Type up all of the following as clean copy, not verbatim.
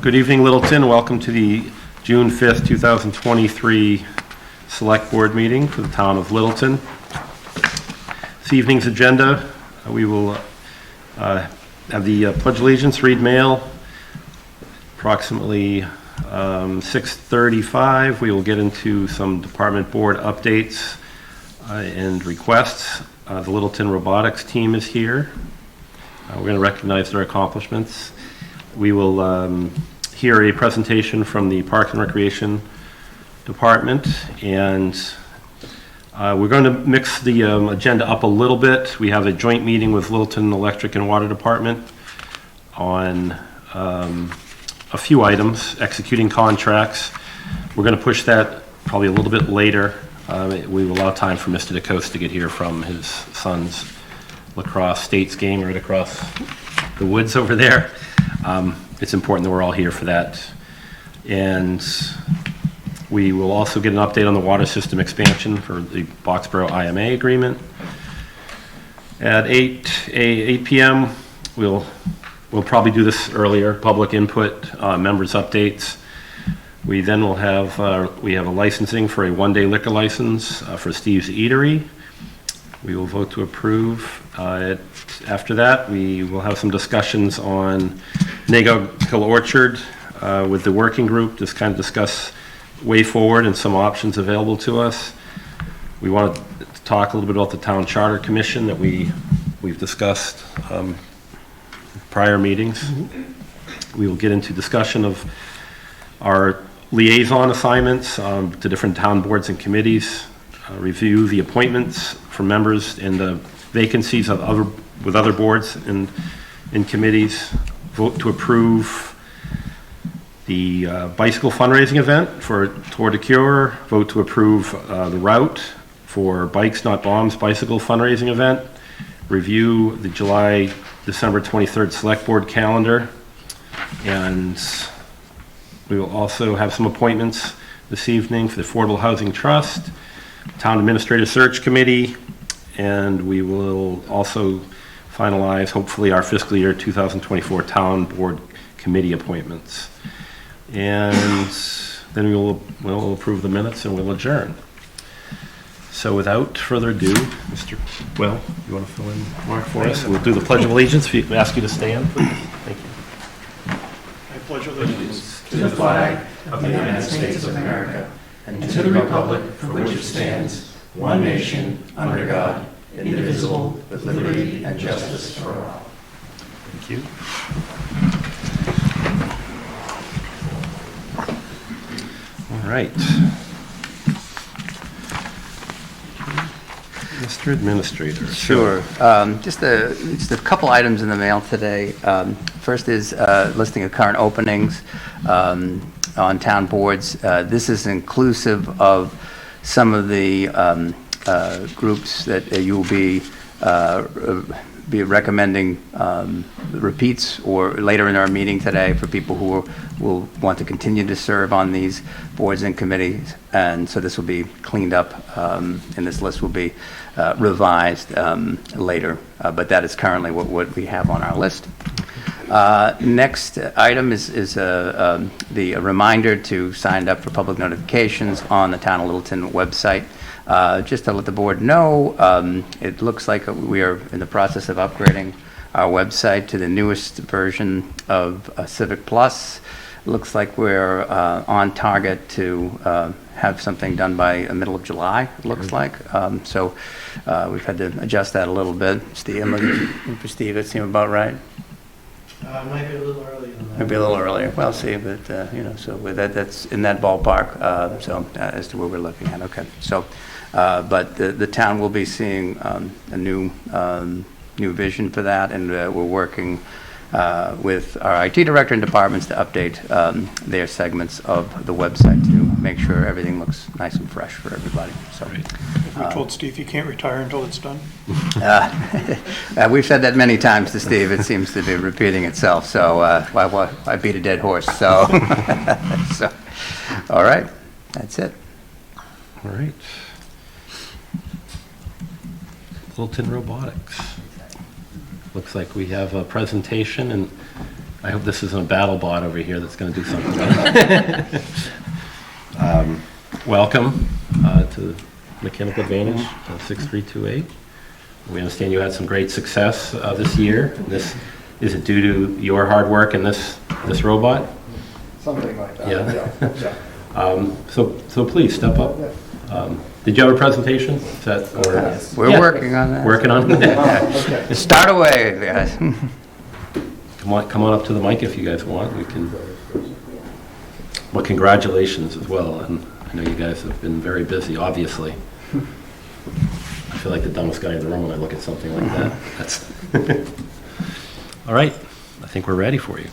Good evening, Littleton. Welcome to the June 5th, 2023 Select Board meeting for the town of Littleton. This evening's agenda, we will have the Pledge of Allegiance, read mail. Approximately 6:35, we will get into some department board updates and requests. The Littleton robotics team is here. We're going to recognize their accomplishments. We will hear a presentation from the Parks and Recreation Department, and we're going to mix the agenda up a little bit. We have a joint meeting with Littleton Electric and Water Department on a few items, executing contracts. We're going to push that probably a little bit later. We will allow time for Mr. DeCoste to get here from his son's lacrosse states game right across the woods over there. It's important that we're all here for that. And we will also get an update on the water system expansion for the Boxborough IMA agreement. At 8 p.m., we'll probably do this earlier, public input, members updates. We then will have, we have a licensing for a one-day liquor license for Steve's Eatery. We will vote to approve. After that, we will have some discussions on Nagog Hill Orchard with the working group, just kind of discuss way forward and some options available to us. We want to talk a little bit about the Town Charter Commission that we've discussed prior meetings. We will get into discussion of our liaison assignments to different town boards and committees, review the appointments for members and the vacancies of other boards and committees, vote to approve the bicycle fundraising event for Tour de Cure, vote to approve the route for Bikes Not Bombs bicycle fundraising event, review the December 23rd Select Board calendar, and we will also have some appointments this evening for the Affordable Housing Trust, Town Administrative Search Committee, and we will also finalize, hopefully, our fiscal year 2024 Town Board Committee appointments. And then we'll approve the minutes and we'll adjourn. So without further ado, Mr. Well, you want to fill in, Mark, for us? We'll do the Pledge of Allegiance. We ask you to stand, please. Thank you. I pledge allegiance to the flag of the United States of America and to the republic for which it stands, one nation, under God, indivisible, with liberty and justice for all. Thank you. All right. Mr. Administrator. Sure. Just a couple items in the mail today. First is listing of current openings on town boards. This is inclusive of some of the groups that you will be recommending repeats or later in our meeting today for people who will want to continue to serve on these boards and committees. And so this will be cleaned up, and this list will be revised later. But that is currently what we have on our list. Next item is the reminder to sign up for public notifications on the Town of Littleton website. Just to let the board know, it looks like we are in the process of upgrading our website to the newest version of Civic Plus. Looks like we're on target to have something done by the middle of July, it looks like. So we've had to adjust that a little bit. Steve, I'm looking for Steve, it seemed about right. Might be a little earlier than that. Maybe a little earlier. Well, see, but so with that's in that ballpark. So as to where we're looking at, okay. So, but the town will be seeing a new vision for that, and we're working with our IT director and departments to update their segments of the website to make sure everything looks nice and fresh for everybody. So. We told Steve you can't retire until it's done. We've said that many times to Steve. It seems to be repeating itself. So I beat a dead horse. So, so all right, that's it. All right. Littleton Robotics. Looks like we have a presentation and I hope this isn't a battle bot over here that's going to do something. Welcome to Mechanical Advantage 6328. We understand you had some great success this year. Is it due to your hard work in this robot? Something like that. Yeah. So please step up. Did you have a presentation? Is that, or? We're working on that. Working on it? Okay. Start away, guys. Come on up to the mic if you guys want. We can. Well, congratulations as well. And I know you guys have been very busy, obviously. I feel like the dumbest guy in the room when I look at something like that. That's all right. I think we're ready for you.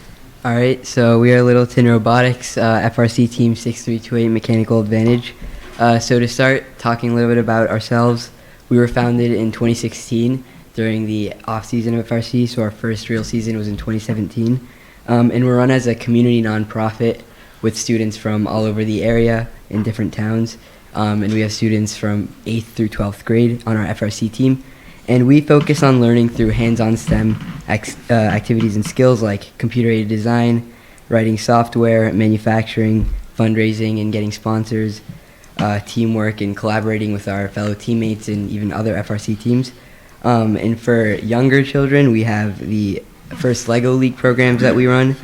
All right, so we are Littleton Robotics, FRC Team 6328 Mechanical Advantage. So to start talking a little bit about ourselves, we were founded in 2016 during the off-season of FRC, so our first real season was in 2017. And we're run as a community nonprofit with students from all over the area in different towns. And we have students from 8th through 12th grade on our FRC team. And we focus on learning through hands-on STEM activities and skills like computer-aided design, writing software, manufacturing, fundraising and getting sponsors, teamwork and collaborating with our fellow teammates and even other FRC teams. And for younger children, we have the first LEGO League programs that we run,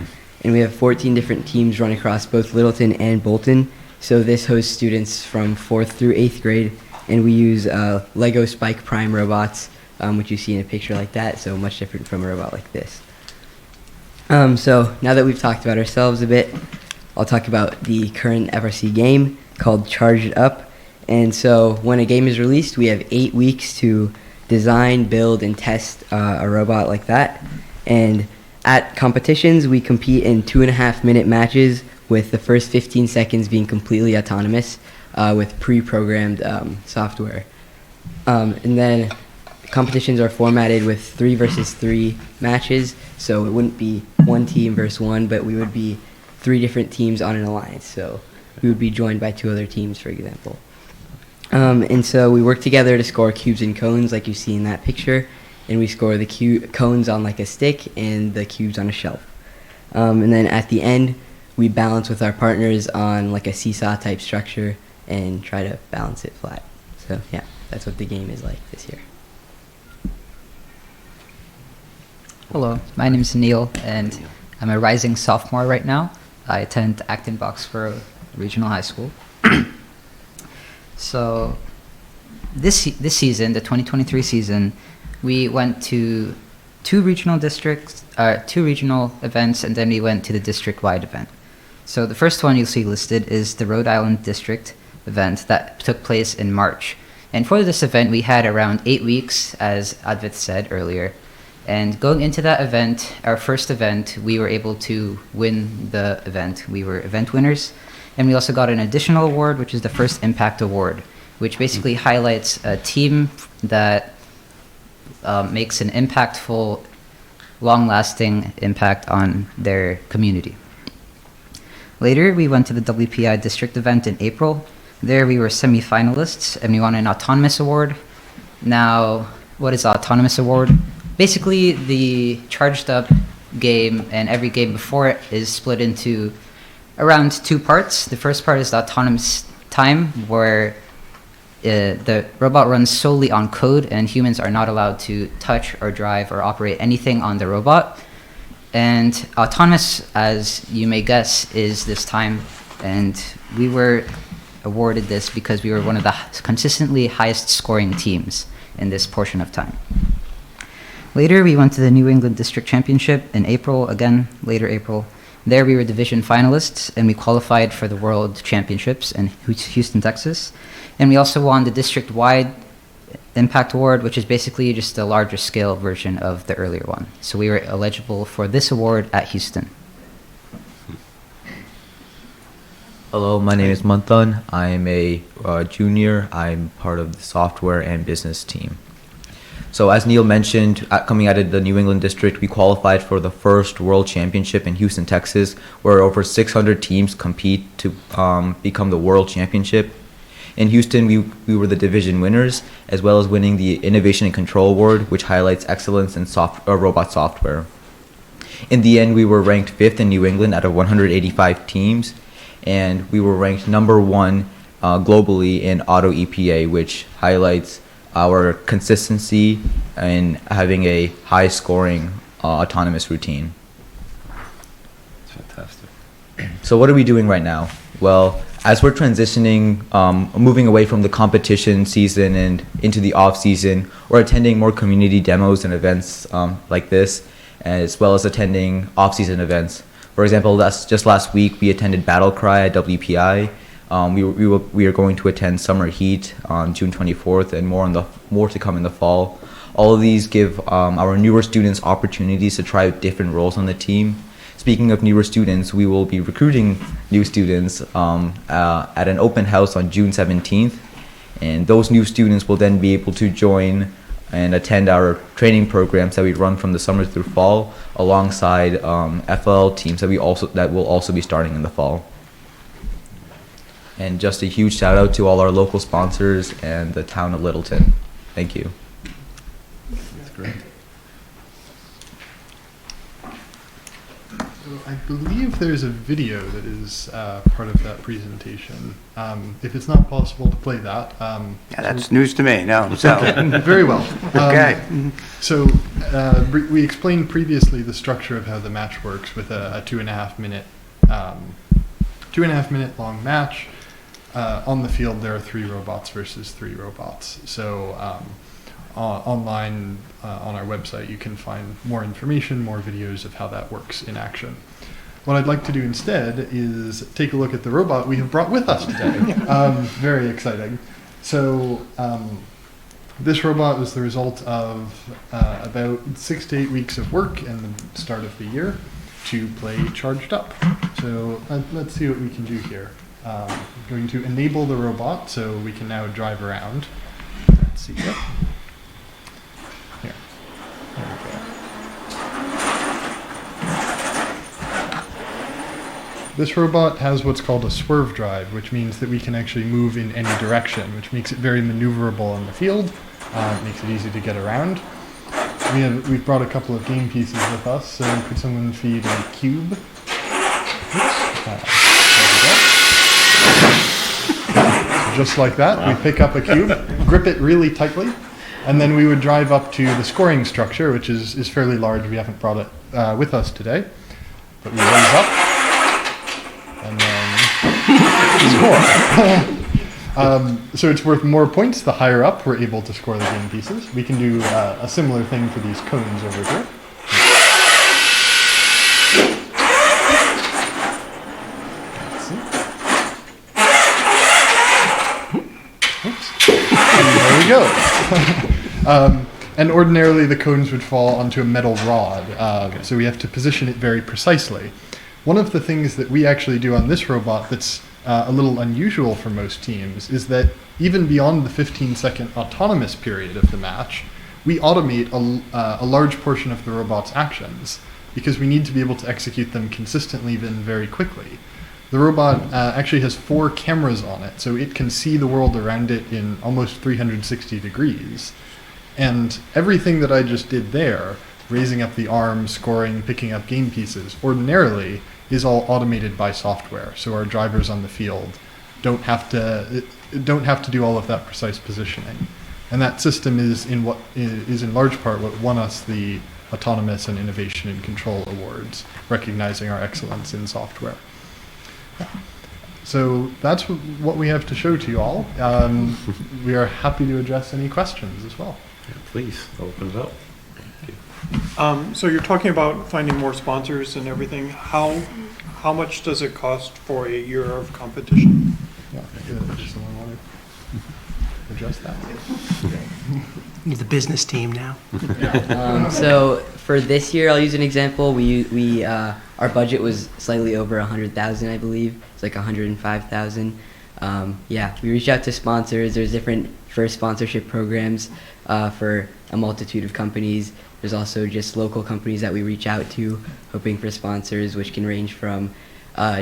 and we have 14 different teams run across both Littleton and Bolton. So this hosts students from 4th through 8th grade, and we use LEGO Spike Prime robots, which you see in a picture like that, so much different from a robot like this. So now that we've talked about ourselves a bit, I'll talk about the current FRC game called Charge It Up. And so when a game is released, we have 8 weeks to design, build, and test a robot like that. And at competitions, we compete in 2.5-minute matches with the first 15 seconds being completely autonomous with pre-programmed software. And then competitions are formatted with 3 versus 3 matches, so it wouldn't be one team versus one, but we would be 3 different teams on an alliance. So we would be joined by 2 other teams, for example. And so we work together to score cubes and cones like you see in that picture, and we score the cones on like a stick and the cubes on a shelf. And then at the end, we balance with our partners on like a seesaw type structure and try to balance it flat. So yeah, that's what the game is like this year. Hello, my name is Neil, and I'm a rising sophomore right now. I attend Acton Boxborough Regional High School. So this season, the 2023 season, we went to 2 regional events, and then we went to the district-wide event. So the first one you'll see listed is the Rhode Island District event that took place in March. And for this event, we had around 8 weeks, as Advit said earlier. And going into that event, our first event, we were able to win the event. We were event winners. And we also got an additional award, which is the First Impact Award, which basically highlights a team that makes an impactful, long-lasting impact on their community. Later, we went to the WPI district event in April. There we were semi-finalists, and we won an autonomous award. Now, what is the autonomous award? Basically, the charged up game and every game before it is split into around 2 parts. The first part is the autonomous time, where the robot runs solely on code and humans are not allowed to touch or drive or operate anything on the robot. And autonomous, as you may guess, is this time, and we were awarded this because we were one of the consistently highest scoring teams in this portion of time. Later, we went to the New England District Championship in April, again, later April. There we were division finalists, and we qualified for the World Championships in Houston, Texas. And we also won the district-wide Impact Award, which is basically just a larger scale version of the earlier one. So we were eligible for this award at Houston. Hello, my name is Manthan. I'm a junior. I'm part of the software and business team. So as Neil mentioned, coming out of the New England district, we qualified for the first World Championship in Houston, Texas, where over 600 teams compete to become the World Championship. In Houston, we were the division winners, as well as winning the Innovation and Control Award, which highlights excellence in robot software. In the end, we were ranked 5th in New England out of 185 teams, and we were ranked number 1 globally in Auto EPA, which highlights our consistency in having a high-scoring autonomous routine. It's fantastic. So what are we doing right now? Well, as we're transitioning, moving away from the competition season and into the off season, we're attending more community demos and events like this, as well as attending off-season events. For example, just last week we attended Battle Cry at WPI. We are going to attend Summer Heat on June 24th, and more to come in the fall. All of these give our newer students opportunities to try out different roles on the team. Speaking of newer students, we will be recruiting new students at an open house on June 17th, and those new students will then be able to join and attend our training programs that we run from the summer through fall, alongside FL teams that will also be starting in the fall. And just a huge shout out to all our local sponsors and the town of Littleton. Thank you. That's great. So I believe there's a video that is part of that presentation. If it's not possible to play that. Yeah, that's news to me. No, Very well. Okay. So we explained previously the structure of how the match works with a 2.5 minute long match. On the field, there are 3 robots versus 3 robots. So online on our website, you can find more information, more videos of how that works in action. What I'd like to do instead is take a look at the robot we have brought with us today. Very exciting. So this robot was the result of about 6 to 8 weeks of work and the start of the year to play Charged Up. So let's see what we can do here. I'm going to enable the robot so we can now drive around. Let's see. Yep. Here. There we go. This robot has what's called a swerve drive, which means that we can actually move in any direction, which makes it very maneuverable in the field. Makes it easy to get around. We've brought a couple of game pieces with us, so could someone feed a cube? Oops. There we go. Just like that, we pick up a cube, grip it really tightly, and then we would drive up to the scoring structure, which is fairly large. We haven't brought it with us today, but we raise up, and then score. So it's worth more points the higher up we're able to score the game pieces. We can do a similar thing for these cones over here. There we go. And ordinarily the cones would fall onto a metal rod, so we have to position it very precisely. One of the things that we actually do on this robot that's a little unusual for most teams is that even beyond the 15-second autonomous period of the match, we automate a large portion of the robot's actions because we need to be able to execute them consistently and very quickly. The robot actually has 4 cameras on it, so it can see the world around it in almost 360 degrees. And everything that I just did there, raising up the arm, scoring, picking up game pieces, ordinarily is all automated by software. So our drivers on the field don't have to do all of that precise positioning. And that system is in large part what won us the Autonomous and Innovation and Control Awards, recognizing our excellence in software. So that's what we have to show to you all. We are happy to address any questions as well. Yeah, please, open it up. So you're talking about finding more sponsors and everything. How much does it cost for a year of competition? Yeah, does someone want to address that? You're the business team now. So for this year, I'll use an example. We our budget was slightly over 100,000, I believe. It's like 105,000. Yeah, we reached out to sponsors. There's different first sponsorship programs for a multitude of companies. There's also just local companies that we reach out to, hoping for sponsors, which can range from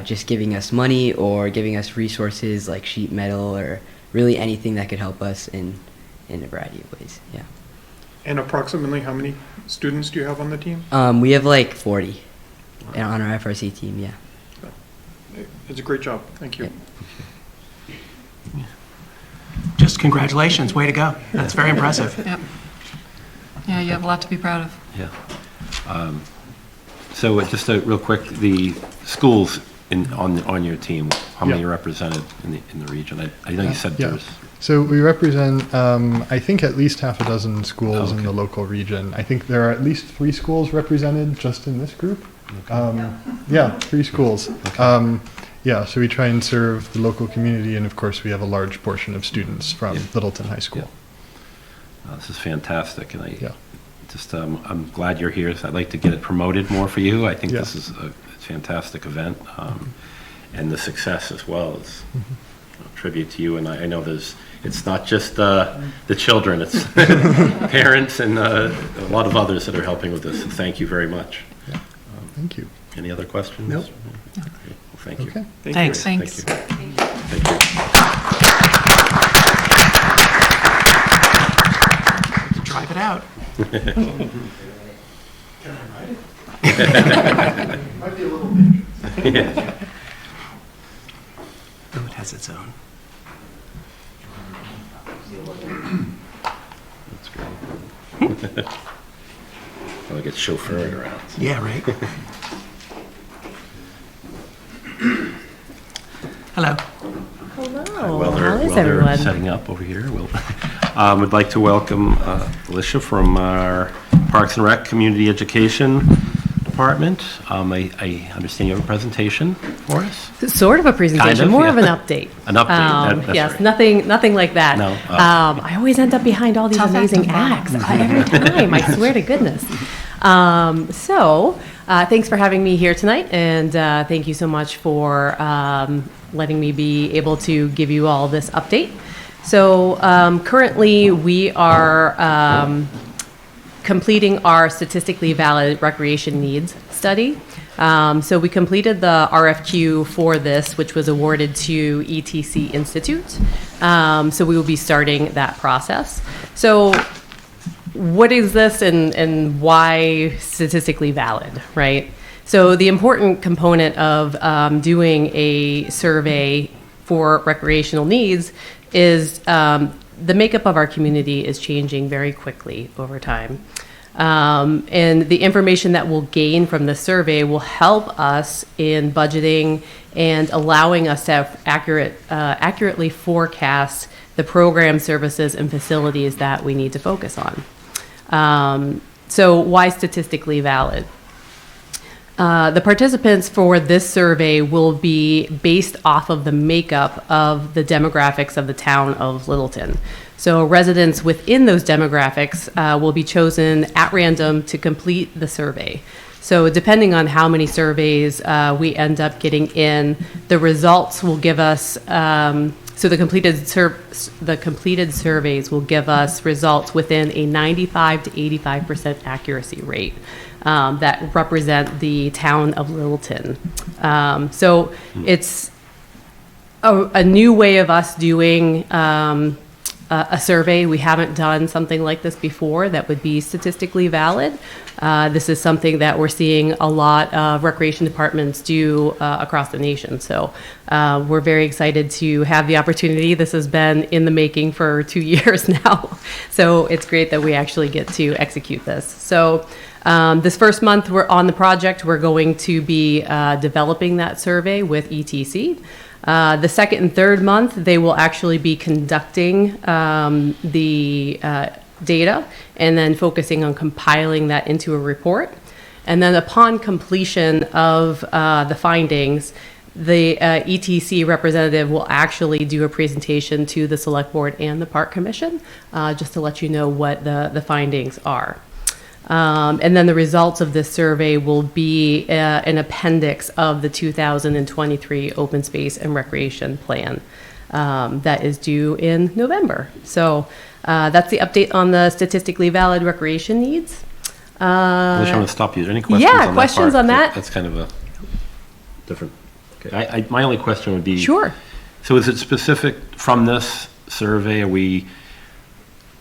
just giving us money or giving us resources like sheet metal or really anything that could help us in a variety of ways. Yeah. And approximately how many students do you have on the team? We have like 40 on our FRC team, yeah. It's a great job. Thank you. Just congratulations, way to go. That's very impressive. Yep. Yeah, you have a lot to be proud of. Yeah. So just real quick, the schools on your team, how many Yeah. are represented in the region? I know you said Yeah. there's. So we represent, I think, at least half a dozen schools Oh, in okay. the local region. I think there are at least 3 schools represented just in this group. Yeah, 3 schools. Yeah, so we try and serve the local community, and of course, we have a large portion of students from Yeah. Littleton High School. This is fantastic, and Yeah. I'm glad you're here. So I'd like to get it promoted more for you. I think Yeah. this is a fantastic event, and the success as well is a tribute to you. And I know it's not just the children, it's parents and a lot of others that are helping with this. So thank you very much. Thank you. Any other questions? Nope. Well, thank you. Okay. Thanks. Thanks. Thank you. Drive it out. Might be a little dangerous. Oh, it has its own. That's great. I'll get chauffeured around. Yeah, right? Hello. While they're setting up over here, would like to welcome Alicia from our Parks and Rec Community Education Department. I understand you have a presentation for us? Sort of a presentation, Kind of, more yeah. of an update. An update, that's Yes, right. nothing like that. No, I always end up behind all these amazing acts every time, I swear to goodness. Thanks for having me here tonight, and thank you so much for letting me be able to give you all this update. So currently we are completing our statistically valid recreation needs study. So we completed the RFQ for this, which was awarded to ETC Institute. So we will be starting that process. So what is this and why statistically valid, right? So the important component of doing a survey for recreational needs is the makeup of our community is changing very quickly over time. And the information that we'll gain from the survey will help us in budgeting and allowing us to accurately forecast the program, services, and facilities that we need to focus on. So why statistically valid? The participants for this survey will be based off of the makeup of the demographics of the town of Littleton. So residents within those demographics will be chosen at random to complete the survey. So depending on how many surveys we end up getting in, the results will give us, so the completed surveys will give us results within a 95 to 85% accuracy rate that represent the town of Littleton. So it's a new way of us doing a survey. We haven't done something like this before that would be statistically valid. This is something that we're seeing a lot of recreation departments do across the nation. So we're very excited to have the opportunity. This has been in the making for 2 years now. So it's great that we actually get to execute this. So this first month we're on the project, we're going to be developing that survey with ETC. The second and third month, they will actually be conducting the data and then focusing on compiling that into a report. And then upon completion of the findings, the ETC representative will actually do a presentation to the Select Board and the Park Commission, just to let you know what the findings are. And then the results of this survey will be an appendix of the 2023 Open Space and Recreation Plan that is due in November. So that's the update on the statistically valid recreation needs. I just want to stop you. Are there any questions on that part? Questions on that? That's kind of a different. Okay. My only question would be. Sure. So is it specific from this survey?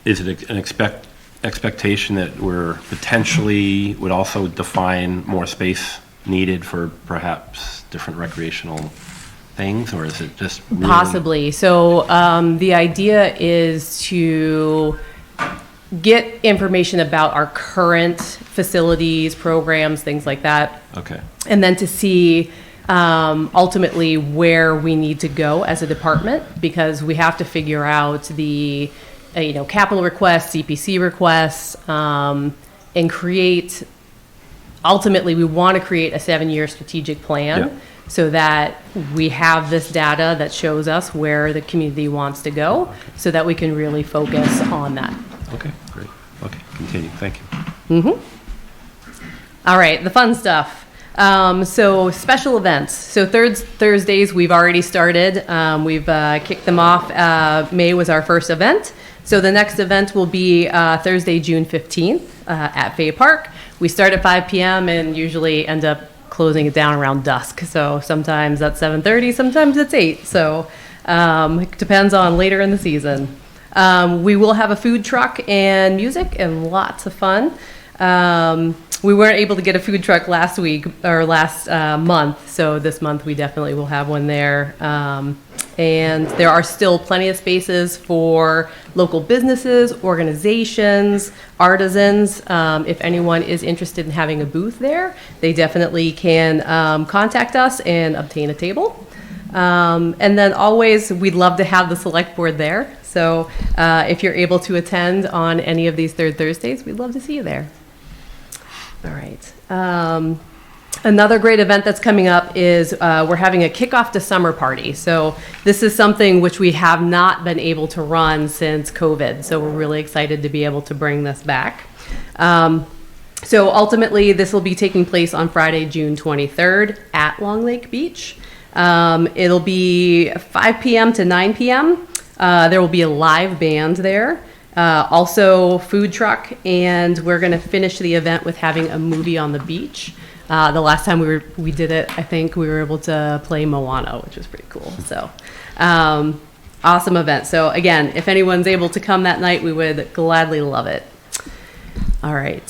Is it an expectation that we're potentially would also define more space needed for perhaps different recreational things, or is it just really? Possibly. So the idea is to get information about our current facilities, programs, things like that. Okay. And then to see ultimately where we need to go as a department, because we have to figure out the capital requests, CPC requests, and create. Ultimately, we want to create a 7-year strategic plan. Yeah. So that we have this data that shows us where the community wants to go, so that we can really focus on that. Okay, great. Okay, continue. Thank you. All right, the fun stuff. So special events. So Thursdays, we've already started. We've kicked them off. May was our first event. So the next event will be Thursday, June 15th at Fay Park. We start at 5 p.m. and usually end up closing it down around dusk. So sometimes that's 7:30, sometimes it's 8. So it depends on later in the season. We will have a food truck and music and lots of fun. We weren't able to get a food truck last month, so this month we definitely will have one there. And there are still plenty of spaces for local businesses, organizations, artisans. If anyone is interested in having a booth there, they definitely can contact us and obtain a table. And then always, we'd love to have the select board there. So if you're able to attend on any of these third Thursdays, we'd love to see you there. All right. Another great event that's coming up is we're having a kickoff to summer party. So this is something which we have not been able to run since COVID. So we're really excited to be able to bring this back. So ultimately, this will be taking place on Friday, June 23rd at Long Lake Beach. It'll be 5 p.m. to 9 p.m. There will be a live band there. Also food truck, and we're going to finish the event with having a movie on the beach. The last time we did it, I think we were able to play Moana, which was pretty cool. So awesome event. So again, if anyone's able to come that night, we would gladly love it. All right.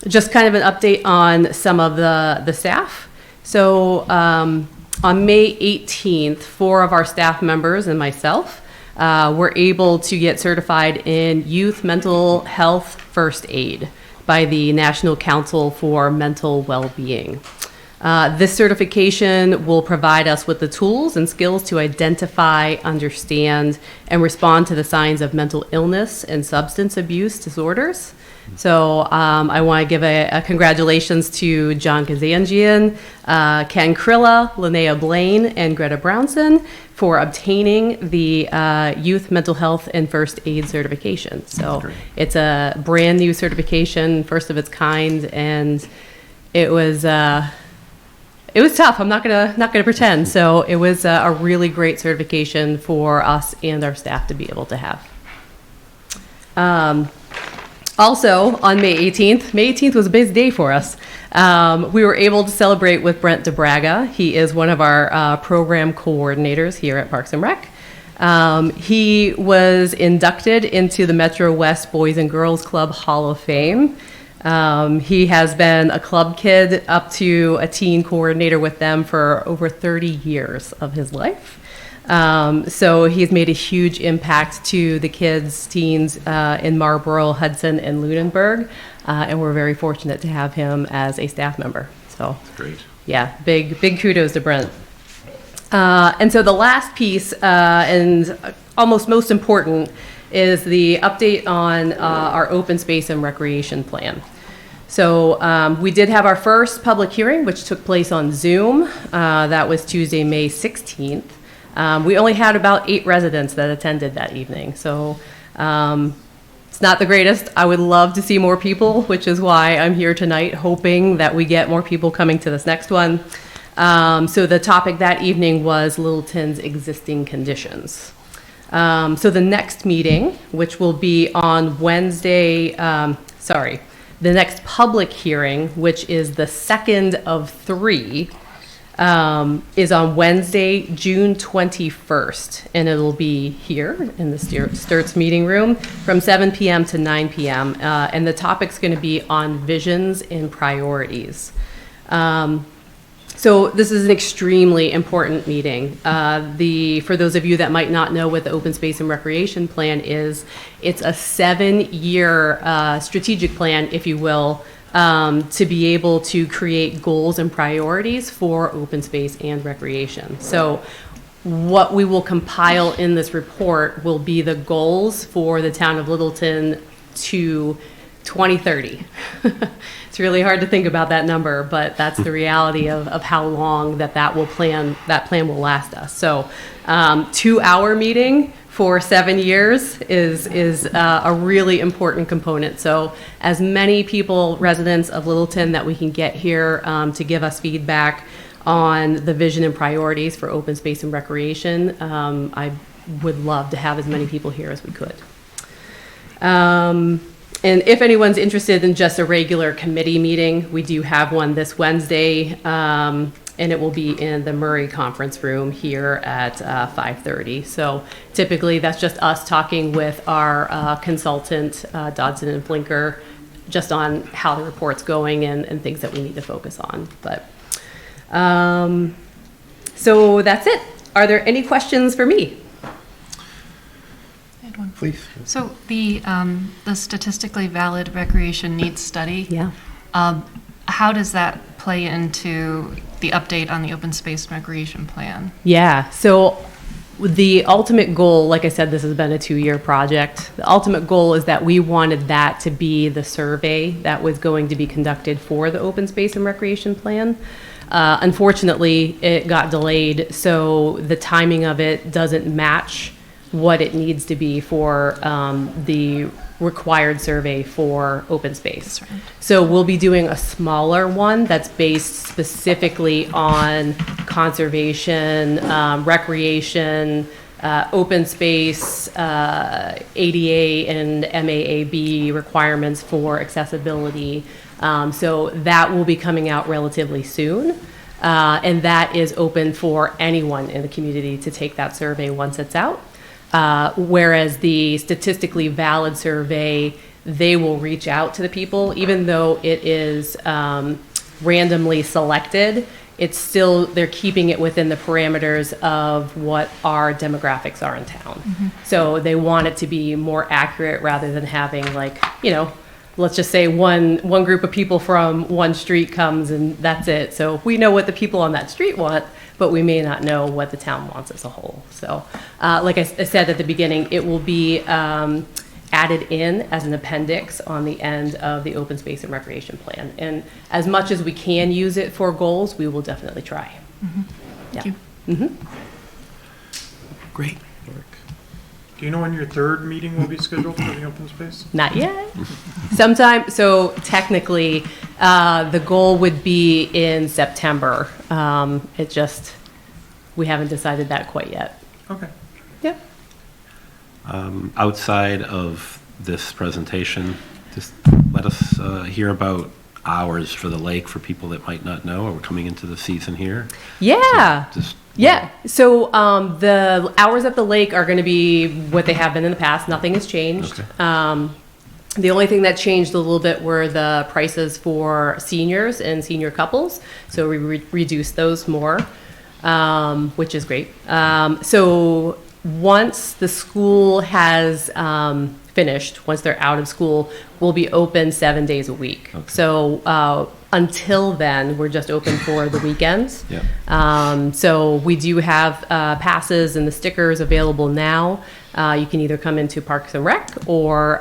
Just kind of an update on some of the staff. So on May 18th, 4 of our staff members and myself were able to get certified in youth mental health first aid by the National Council for Mental Well-Being. This certification will provide us with the tools and skills to identify, understand, and respond to the signs of mental illness and substance abuse disorders. So I want to give a congratulations to John Kazanjian, Ken Krilla, Linnea Blaine, and Greta Brownson for obtaining the Youth Mental Health and First Aid certification. So it's a brand new certification, first of its kind, and it was tough. I'm not gonna pretend. So it was a really great certification for us and our staff to be able to have. Also, on May 18th was a busy day for us. We were able to celebrate with Brent DeBraga. He is one of our program coordinators here at Parks and Rec. He was inducted into the Metro West Boys and Girls Club Hall of Fame. He has been a club kid up to a teen coordinator with them for over 30 years of his life. So he's made a huge impact to the kids, teens in Marlborough, Hudson, and Lunenburg, and we're very fortunate to have him as a staff member. So great. Yeah, big kudos to Brent. And so the last piece, and almost most important, is the update on our open space and recreation plan. So we did have our first public hearing, which took place on Zoom. That was Tuesday, May 16th. We only had about 8 residents that attended that evening, so it's not the greatest. I would love to see more people, which is why I'm here tonight, hoping that we get more people coming to this next one. So the topic that evening was Littleton's existing conditions. So the next meeting, which will be on Wednesday, the next public hearing, which is the second of 3, is on Wednesday, June 21st, and it'll be here in the Sturt's meeting room from 7 p.m. to 9 p.m. And the topic's going to be on visions and priorities. So this is an extremely important meeting. For those of you that might not know what the Open Space and Recreation Plan is, it's a 7-year strategic plan, if you will, to be able to create goals and priorities for open space and recreation. So what we will compile in this report will be the goals for the town of Littleton to 2030. It's really hard to think about that number, but that's the reality of how long that plan will last us. So 2-hour meeting for 7 years is a really important component. So as many people, residents of Littleton, that we can get here to give us feedback on the vision and priorities for open space and recreation, I would love to have as many people here as we could. And if anyone's interested in just a regular committee meeting, we do have one this Wednesday, and it will be in the Murray Conference Room here at 5:30. So typically that's just us talking with our consultant, Dodson and Blinker, just on how the report's going and things that we need to focus on. But so that's it. Are there any questions for me? Please. So the statistically valid recreation needs study. Yeah. How does that play into the update on the open space and recreation plan? Yeah. So the ultimate goal, like I said, this has been a 2-year project. The ultimate goal is that we wanted that to be the survey that was going to be conducted for the open space and recreation plan. Unfortunately, it got delayed, so the timing of it doesn't match what it needs to be for the required survey for open space. Right. So we'll be doing a smaller one that's based specifically on conservation, recreation, open space, ADA and MAAB requirements for accessibility. So that will be coming out relatively soon. And that is open for anyone in the community to take that survey once it's out. Whereas the statistically valid survey, they will reach out to the people, even though it is randomly selected. It's still, they're keeping it within the parameters of what our demographics are in town. Mm-hmm. So they want it to be more accurate rather than having let's just say one group of people from one street comes and that's it. So we know what the people on that street want, but we may not know what the town wants as a whole. So like I said at the beginning, it will be added in as an appendix on the end of the open space and recreation plan. And as much as we can use it for goals, we will definitely try. Mm-hmm. Yeah. Thank you. Mm-hmm. Great. Do you know when your third meeting will be scheduled for the open space? Not yet. Sometime, so technically, the goal would be in September. We haven't decided that quite yet. Okay. Yeah. Outside of this presentation, just let us hear about hours for the lake for people that might not know, or we're coming into the season here. Yeah. So just Yeah, so the hours at the lake are going to be what they have been in the past. Nothing has changed. Okay. The only thing that changed a little bit were the prices for seniors and senior couples. So we reduced those more, which is great. So once the school has finished, once they're out of school, we'll be open 7 days a week. Okay. So until then, we're just open for the weekends. Yep. So we do have passes and the stickers available now. You can either come into Parks and Rec, or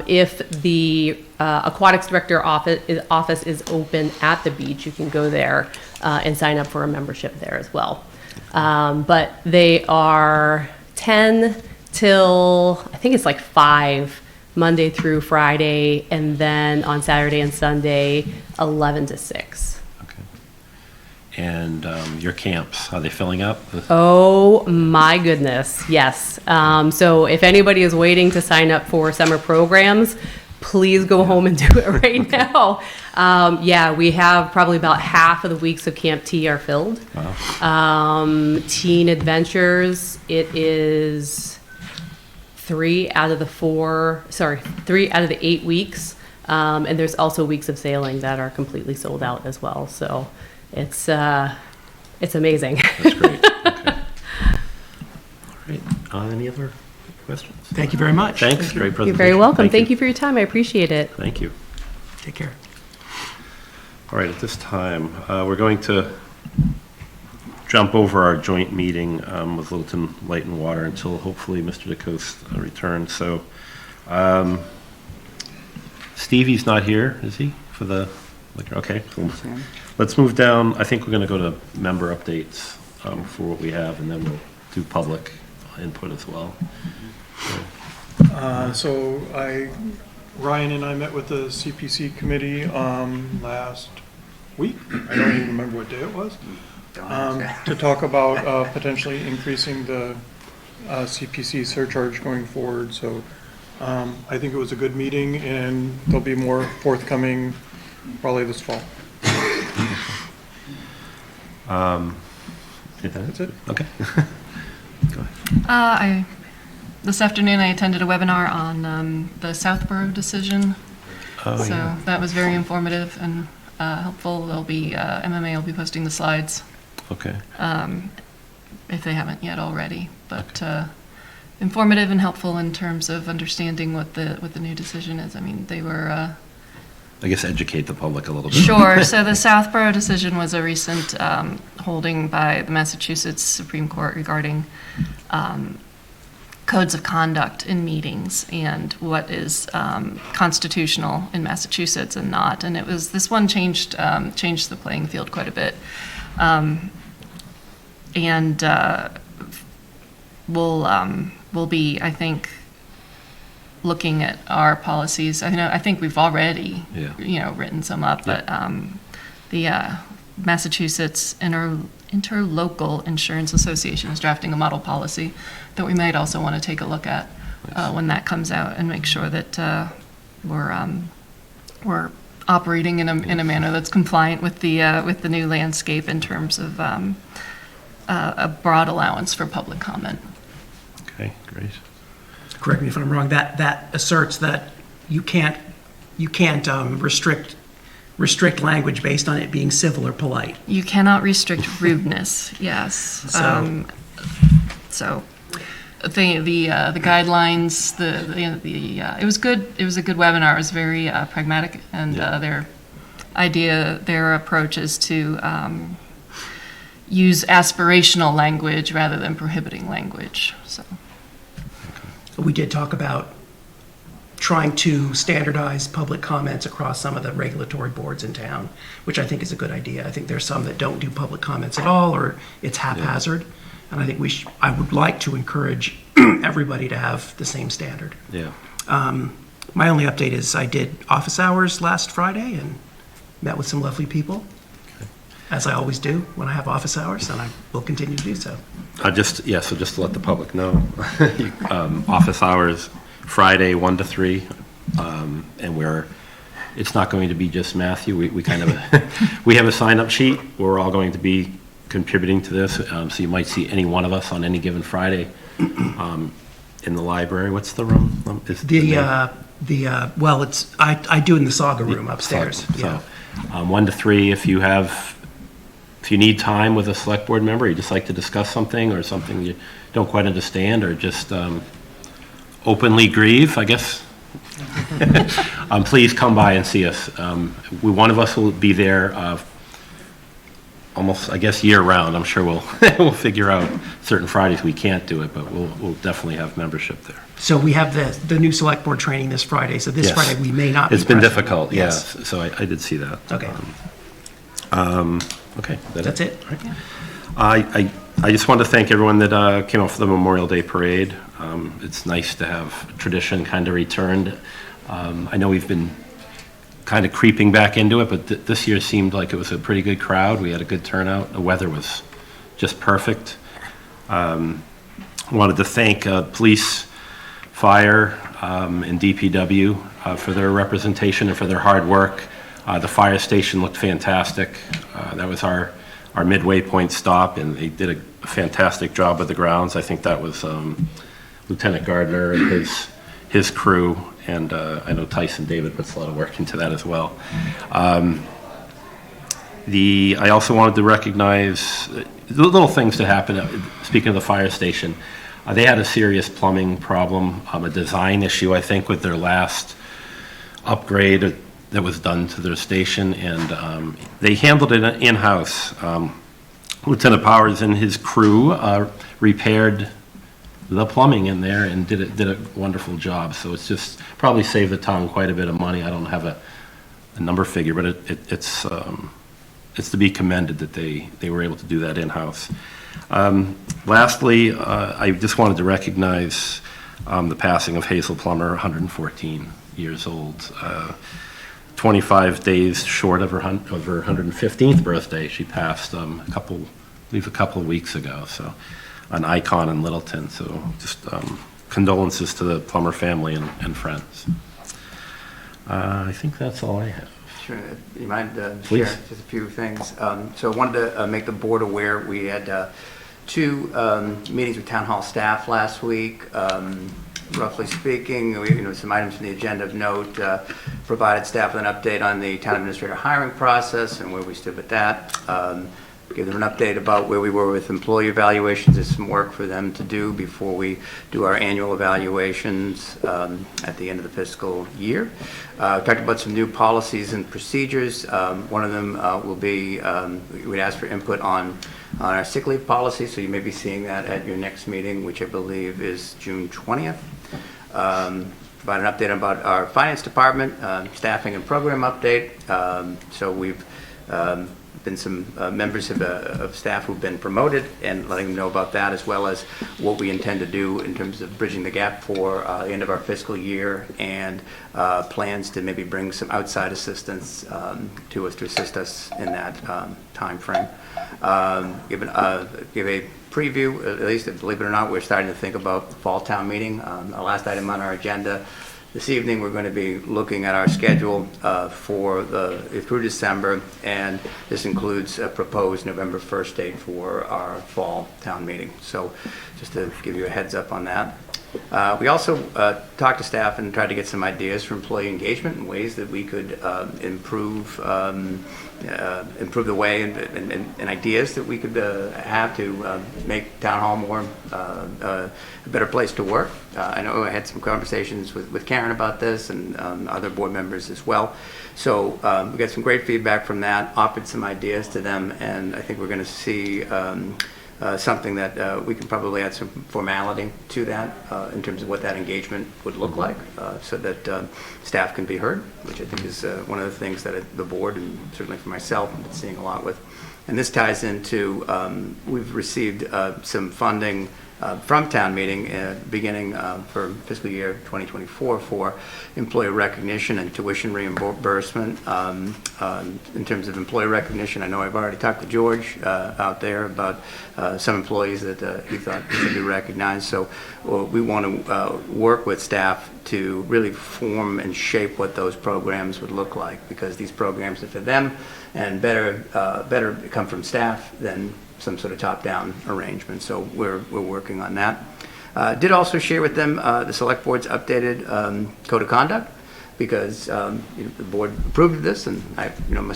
if the aquatics director office is open at the beach, you can go there and sign up for a membership there as well. But they are 10 till, I think it's like 5, Monday through Friday, and then on Saturday and Sunday, 11 to 6. Okay. And your camps, are they filling up? Oh my goodness, yes. So if anybody is waiting to sign up for summer programs, please go home and do it right now. Yeah, we have probably about half of the weeks of Camp T are filled. Wow. Teen Adventures, it is 3 out of the 8 weeks. And there's also weeks of sailing that are completely sold out as well. So it's amazing. That's great. Okay. All right. Any other questions? Thank you very much. Thanks. Great presentation. You're very welcome. Thank you for your time. I appreciate it. Thank you. Take care. All right, at this time, we're going to jump over our joint meeting with Littleton Light and Water until hopefully Mr. DeCoste returns. So Stevie's not here, is he, for the liquor? Okay, so let's move down. I think we're going to go to member updates for what we have, and then we'll do public input as well. Ryan and I met with the CPC committee last week. I don't even remember what day it was. To talk about potentially increasing the CPC surcharge going forward. So I think it was a good meeting, and there'll be more forthcoming probably this fall. That's it. Okay. Go ahead. This afternoon I attended a webinar on the Selbrd decision. Oh, So yeah. that was very informative and helpful. There'll be MMA will be posting the slides Okay. if they haven't yet already. But informative and helpful in terms of understanding what the new decision is. I mean, they were. I guess educate the public a little bit. Sure. So the Selbrd decision was a recent holding by the Massachusetts Supreme Court regarding codes of conduct in meetings and what is constitutional in Massachusetts and not. And this one changed the playing field quite a bit. We'll be, I think, looking at our policies. I think we've already, written some up, but the Massachusetts Interlocal Insurance Association is drafting a model policy that we might also want to take a look at when that comes out and make sure that we're operating in a manner that's compliant with the new landscape in terms of a broad allowance for public comment. Okay, great. Correct me if I'm wrong, that asserts that you can't restrict language based on it being civil or polite. You cannot restrict rudeness, yes. So the guidelines, it was good. It was a good webinar. It was very pragmatic, and their approach is to use aspirational language rather than prohibiting language. So We did talk about trying to standardize public comments across some of the regulatory boards in town, which I think is a good idea. I think there's some that don't do public comments at all, or it's haphazard. And I think I would like to encourage everybody to have the same standard. Yeah. My only update is I did office hours last Friday and met with some lovely people, as I always do when I have office hours, and I will continue to do so. So just to let the public know, office hours Friday 1 to 3, and it's not going to be just Matthew. We kind of we have a sign-up sheet where we're all going to be contributing to this. So you might see any one of us on any given Friday in the library. What's the room? I do in the Saga room upstairs. So 1 to 3, if you need time with a select board member, you just like to discuss something or something you don't quite understand, or just openly grieve, I guess, please come by and see us. One of us will be there almost, I guess, year round. I'm sure we'll figure out certain Fridays we can't do it, but we'll definitely have membership there. So we have the new select board training this Friday. So this Friday we may not be It's been present. difficult, Yes. So I did see that. Okay. Okay. That's it. Right. I just want to thank everyone that came out for the Memorial Day Parade. It's nice to have tradition kind of returned. I know we've been kind of creeping back into it, but this year seemed like it was a pretty good crowd. We had a good turnout. The weather was just perfect. Wanted to thank police, fire, and DPW for their representation and for their hard work. The fire station looked fantastic. That was our midway point stop, and they did a fantastic job with the grounds. I think that was Lieutenant Gardner and his crew, and I know Tyson David puts a lot of work into that as well. I also wanted to recognize the little things that happened. Speaking of the fire station, they had a serious plumbing problem, a design issue, I think, with their last upgrade that was done to their station, and they handled it in-house. Lieutenant Powers and his crew repaired the plumbing in there and did a wonderful job. So it's just probably saved the town quite a bit of money. I don't have a number figure, but it's to be commended that they were able to do that in-house. Lastly, I just wanted to recognize the passing of Hazel Plummer, 114 years old. 25 days short of her 115th birthday. She passed I believe a couple of weeks ago. So an icon in Littleton. So just condolences to the Plummer family and friends. I think that's all I have. Sure. You mind Please. share just a few things? So I wanted to make the board aware we had two meetings with town hall staff last week. Roughly speaking, some items from the agenda of note, provided staff with an update on the town administrator hiring process and where we stood with that. Give them an update about where we were with employee evaluations. There's some work for them to do before we do our annual evaluations at the end of the fiscal year. Talked about some new policies and procedures. One of them will be, we'd ask for input on our sick leave policy, so you may be seeing that at your next meeting, which I believe is June 20th. Provide an update about our finance department, staffing and program update. So we've been some members of staff who've been promoted, and letting them know about that, as well as what we intend to do in terms of bridging the gap for the end of our fiscal year, and plans to maybe bring some outside assistance to us to assist us in that time frame. Give a preview, at least, believe it or not, we're starting to think about the fall town meeting. Our last item on our agenda this evening, we're going to be looking at our schedule for through December, and this includes a proposed November 1st date for our fall town meeting. So just to give you a heads up on that. We also talked to staff and tried to get some ideas for employee engagement and ways that we could improve the way and ideas that we could have to make town hall more a better place to work. I know I had some conversations with Karen about this, and other board members as well. So we got some great feedback from that, offered some ideas to them, and I think we're going to see something that we can probably add some formality to that in terms of what that engagement would look like, so that staff can be heard, which I think is one of the things that the board, and certainly for myself, I've been seeing a lot with. And this ties into, we've received some funding from town meeting beginning for fiscal year 2024 for employee recognition and tuition reimbursement. In terms of employee recognition, I know I've already talked to George out there about some employees that he thought should be recognized. So we want to work with staff to really form and shape what those programs would look like, because these programs are for them, and better come from staff than some sort of top-down arrangement. So we're working on that. Did also share with them the select board's updated code of conduct, because the board approved of this, and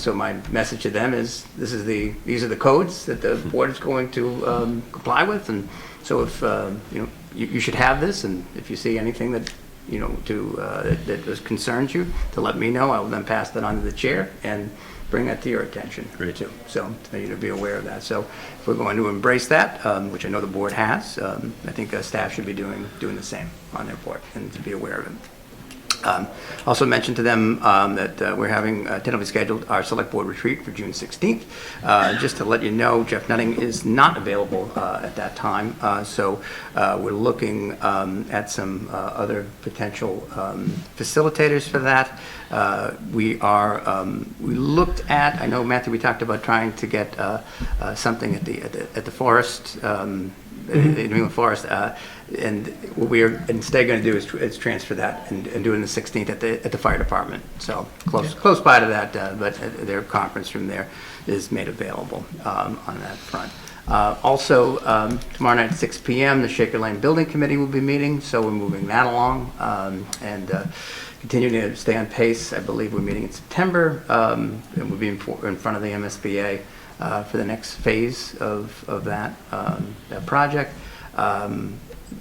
so my message to them is these are the codes that the board is going to comply with, and so if you should have this, and if you see anything that that concerns you, to let me know. I will then pass that on to the chair and bring that to your attention. Great. Too. So for you to be aware of that. So if we're going to embrace that, which I know the board has, I think staff should be doing the same on their part, and to be aware of it. Also mentioned to them that we're having tentatively scheduled our select board retreat for June 16th. Just to let you know, Jeff Nutting is not available at that time, so we're looking at some other potential facilitators for that. We looked at, I know, Matthew, we talked about trying to get something at the forest in New England Forest. And what we are instead going to do is transfer that and do it on the 16th at the fire department. So close by to that, but their conference room there is made available on that front. Also, tomorrow night at 6 p.m., the Shaker Lane Building Committee will be meeting, so we're moving that along and continuing to stay on pace. I believe we're meeting in September, and we'll be in front of the MSBA for the next phase of that project.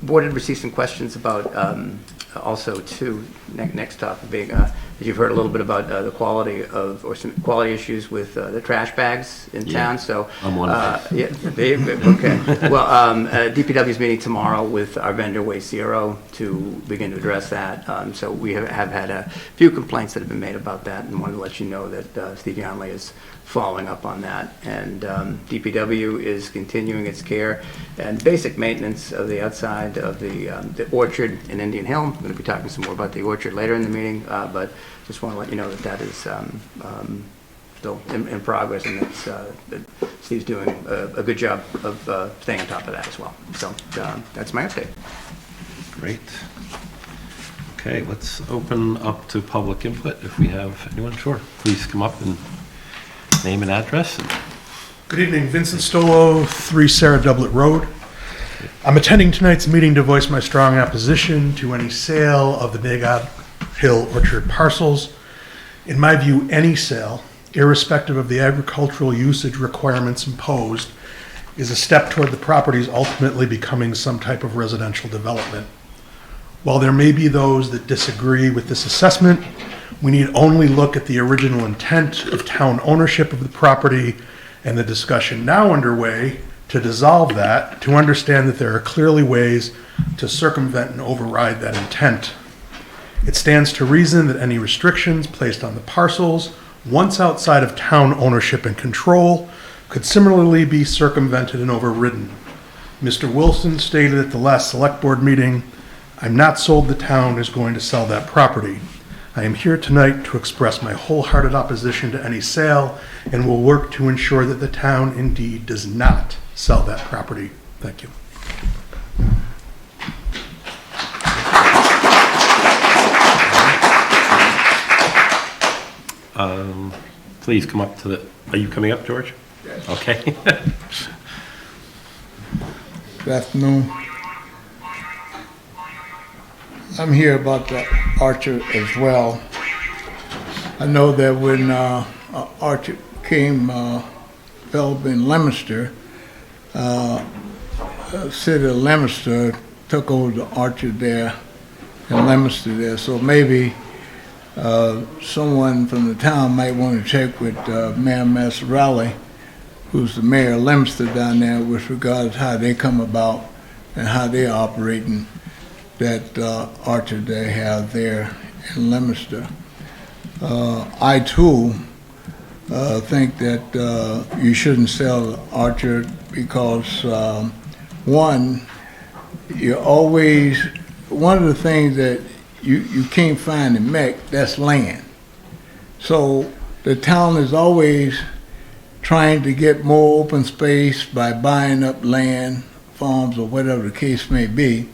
Board had received some questions about also too, next topic being, as you've heard a little bit about the quality of, or some quality issues with the trash bags in town. So I'm one of those. Yeah, okay. Well, DPW is meeting tomorrow with our vendor Waste Zero to begin to address that. So we have had a few complaints that have been made about that, and wanted to let you know that Steve Yonley is following up on that. And DPW is continuing its care and basic maintenance of the outside of the orchard in Indian Hill. I'm going to be talking some more about the orchard later in the meeting, but just want to let you know that is still in progress, and that Steve's doing a good job of staying on top of that as well. So that's my update. Great. Okay, let's open up to public input. If we have anyone, sure. Please come up and name and address. Good evening, Vincent Stolo, 3 Sarah Doublet Road. I'm attending tonight's meeting to voice my strong opposition to any sale of the Big Hill Orchard parcels. In my view, any sale, irrespective of the agricultural usage requirements imposed, is a step toward the properties ultimately becoming some type of residential development. While there may be those that disagree with this assessment, we need only look at the original intent of town ownership of the property and the discussion now underway to dissolve that, to understand that there are clearly ways to circumvent and override that intent. It stands to reason that any restrictions placed on the parcels, once outside of town ownership and control, could similarly be circumvented and overridden. Mr. Wilson stated at the last select board meeting, "I'm not sold the town is going to sell that property. I am here tonight to express my wholehearted opposition to any sale and will work to ensure that the town indeed does not sell that property." Thank you. Please come up to the, are you coming up, George? Yes. Okay. Good afternoon. I'm here about the orchard as well. I know that when orchard came developed in Leominster, city of Leominster took over the orchard there in Leominster there. So maybe someone from the town might want to check with Mayor Massarelli, who's the mayor of Leominster down there, with regards to how they come about and how they're operating that orchard they have there in Leominster. I too think that you shouldn't sell the orchard because one of the things that you can't find in MEC, that's land. So the town is always trying to get more open space by buying up land, farms, or whatever the case may be.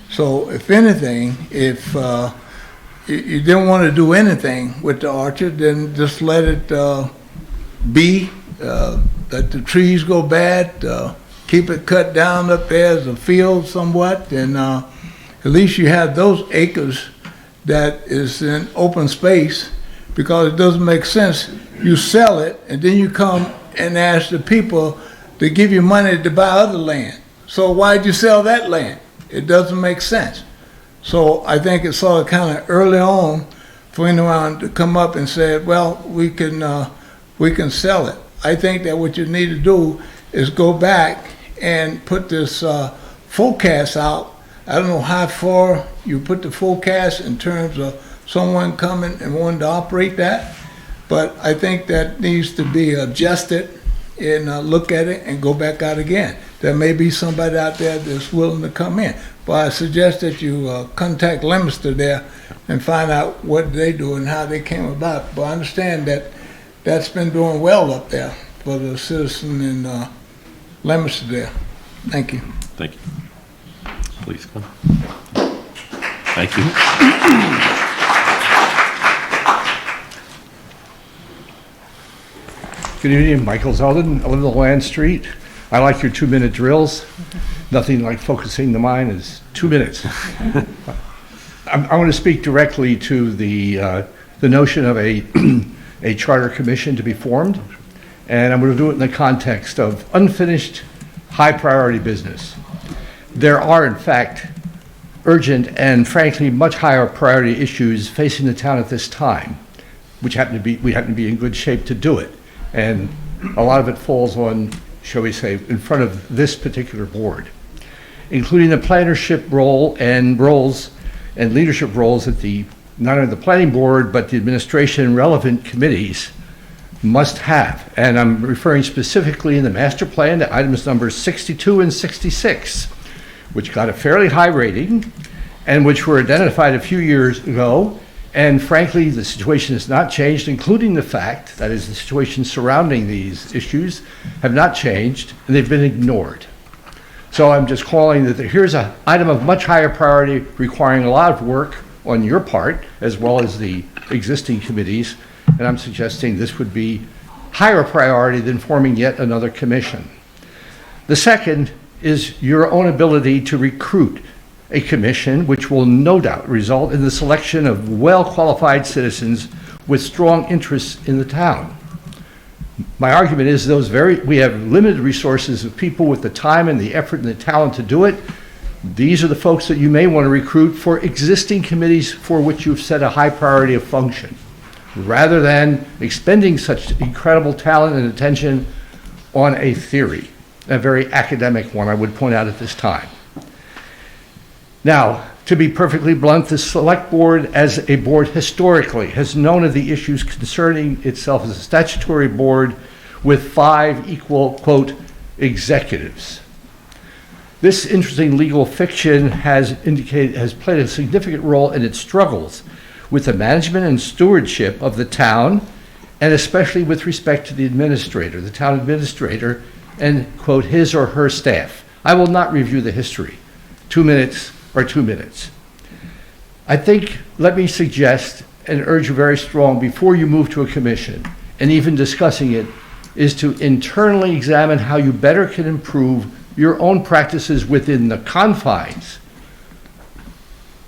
So if anything, if you didn't want to do anything with the orchard, then just let it be, let the trees go bad, keep it cut down up there as a field somewhat, and at least you have those acres that is in open space, because it doesn't make sense. You sell it, and then you come and ask the people to give you money to buy other land. So why'd you sell that land? It doesn't make sense. So I think it's sort of kind of early on for anyone to come up and say, well, we can sell it. I think that what you need to do is go back and put this forecast out. I don't know how far you put the forecast in terms of someone coming and wanting to operate that, but I think that needs to be adjusted and look at it and go back out again. There may be somebody out there that's willing to come in, but I suggest that you contact Leominster there and find out what they do and how they came about. But I understand that that's been doing well up there for the citizen in Leominster there. Thank you. Thank you. Please come. Thank you. Good evening, Michael Zeldin, I live on Land Street. I like your 2-minute drills. Nothing like focusing the mind is 2 minutes. I want to speak directly to the notion of a charter commission to be formed, and I'm going to do it in the context of unfinished, high-priority business. There are, in fact, urgent and frankly much higher priority issues facing the town at this time, which we happen to be in good shape to do it. And a lot of it falls on, shall we say, in front of this particular board, including the plannership role and roles and leadership roles that not only the planning board, but the administration and relevant committees must have. And I'm referring specifically in the master plan to items numbers 62 and 66, which got a fairly high rating and which were identified a few years ago. And frankly, the situation has not changed, including the fact, that is, the situation surrounding these issues have not changed, and they've been ignored. So I'm just calling that here's an item of much higher priority requiring a lot of work on your part, as well as the existing committees, and I'm suggesting this would be higher priority than forming yet another commission. The second is your own ability to recruit a commission, which will no doubt result in the selection of well-qualified citizens with strong interests in the town. My argument is we have limited resources of people with the time and the effort and the talent to do it. These are the folks that you may want to recruit for existing committees for which you've set a high priority of function, rather than expending such incredible talent and attention on a theory, a very academic one, I would point out at this time. Now, to be perfectly blunt, the select board as a board historically has known of the issues concerning itself as a statutory board with 5 equal, quote, executives. This interesting legal fiction has played a significant role in its struggles with the management and stewardship of the town, and especially with respect to the administrator, the town administrator, and, quote, his or her staff. I will not review the history. 2 minutes or 2 minutes. I think, let me suggest and urge you very strong before you move to a commission, and even discussing it, is to internally examine how you better can improve your own practices within the confines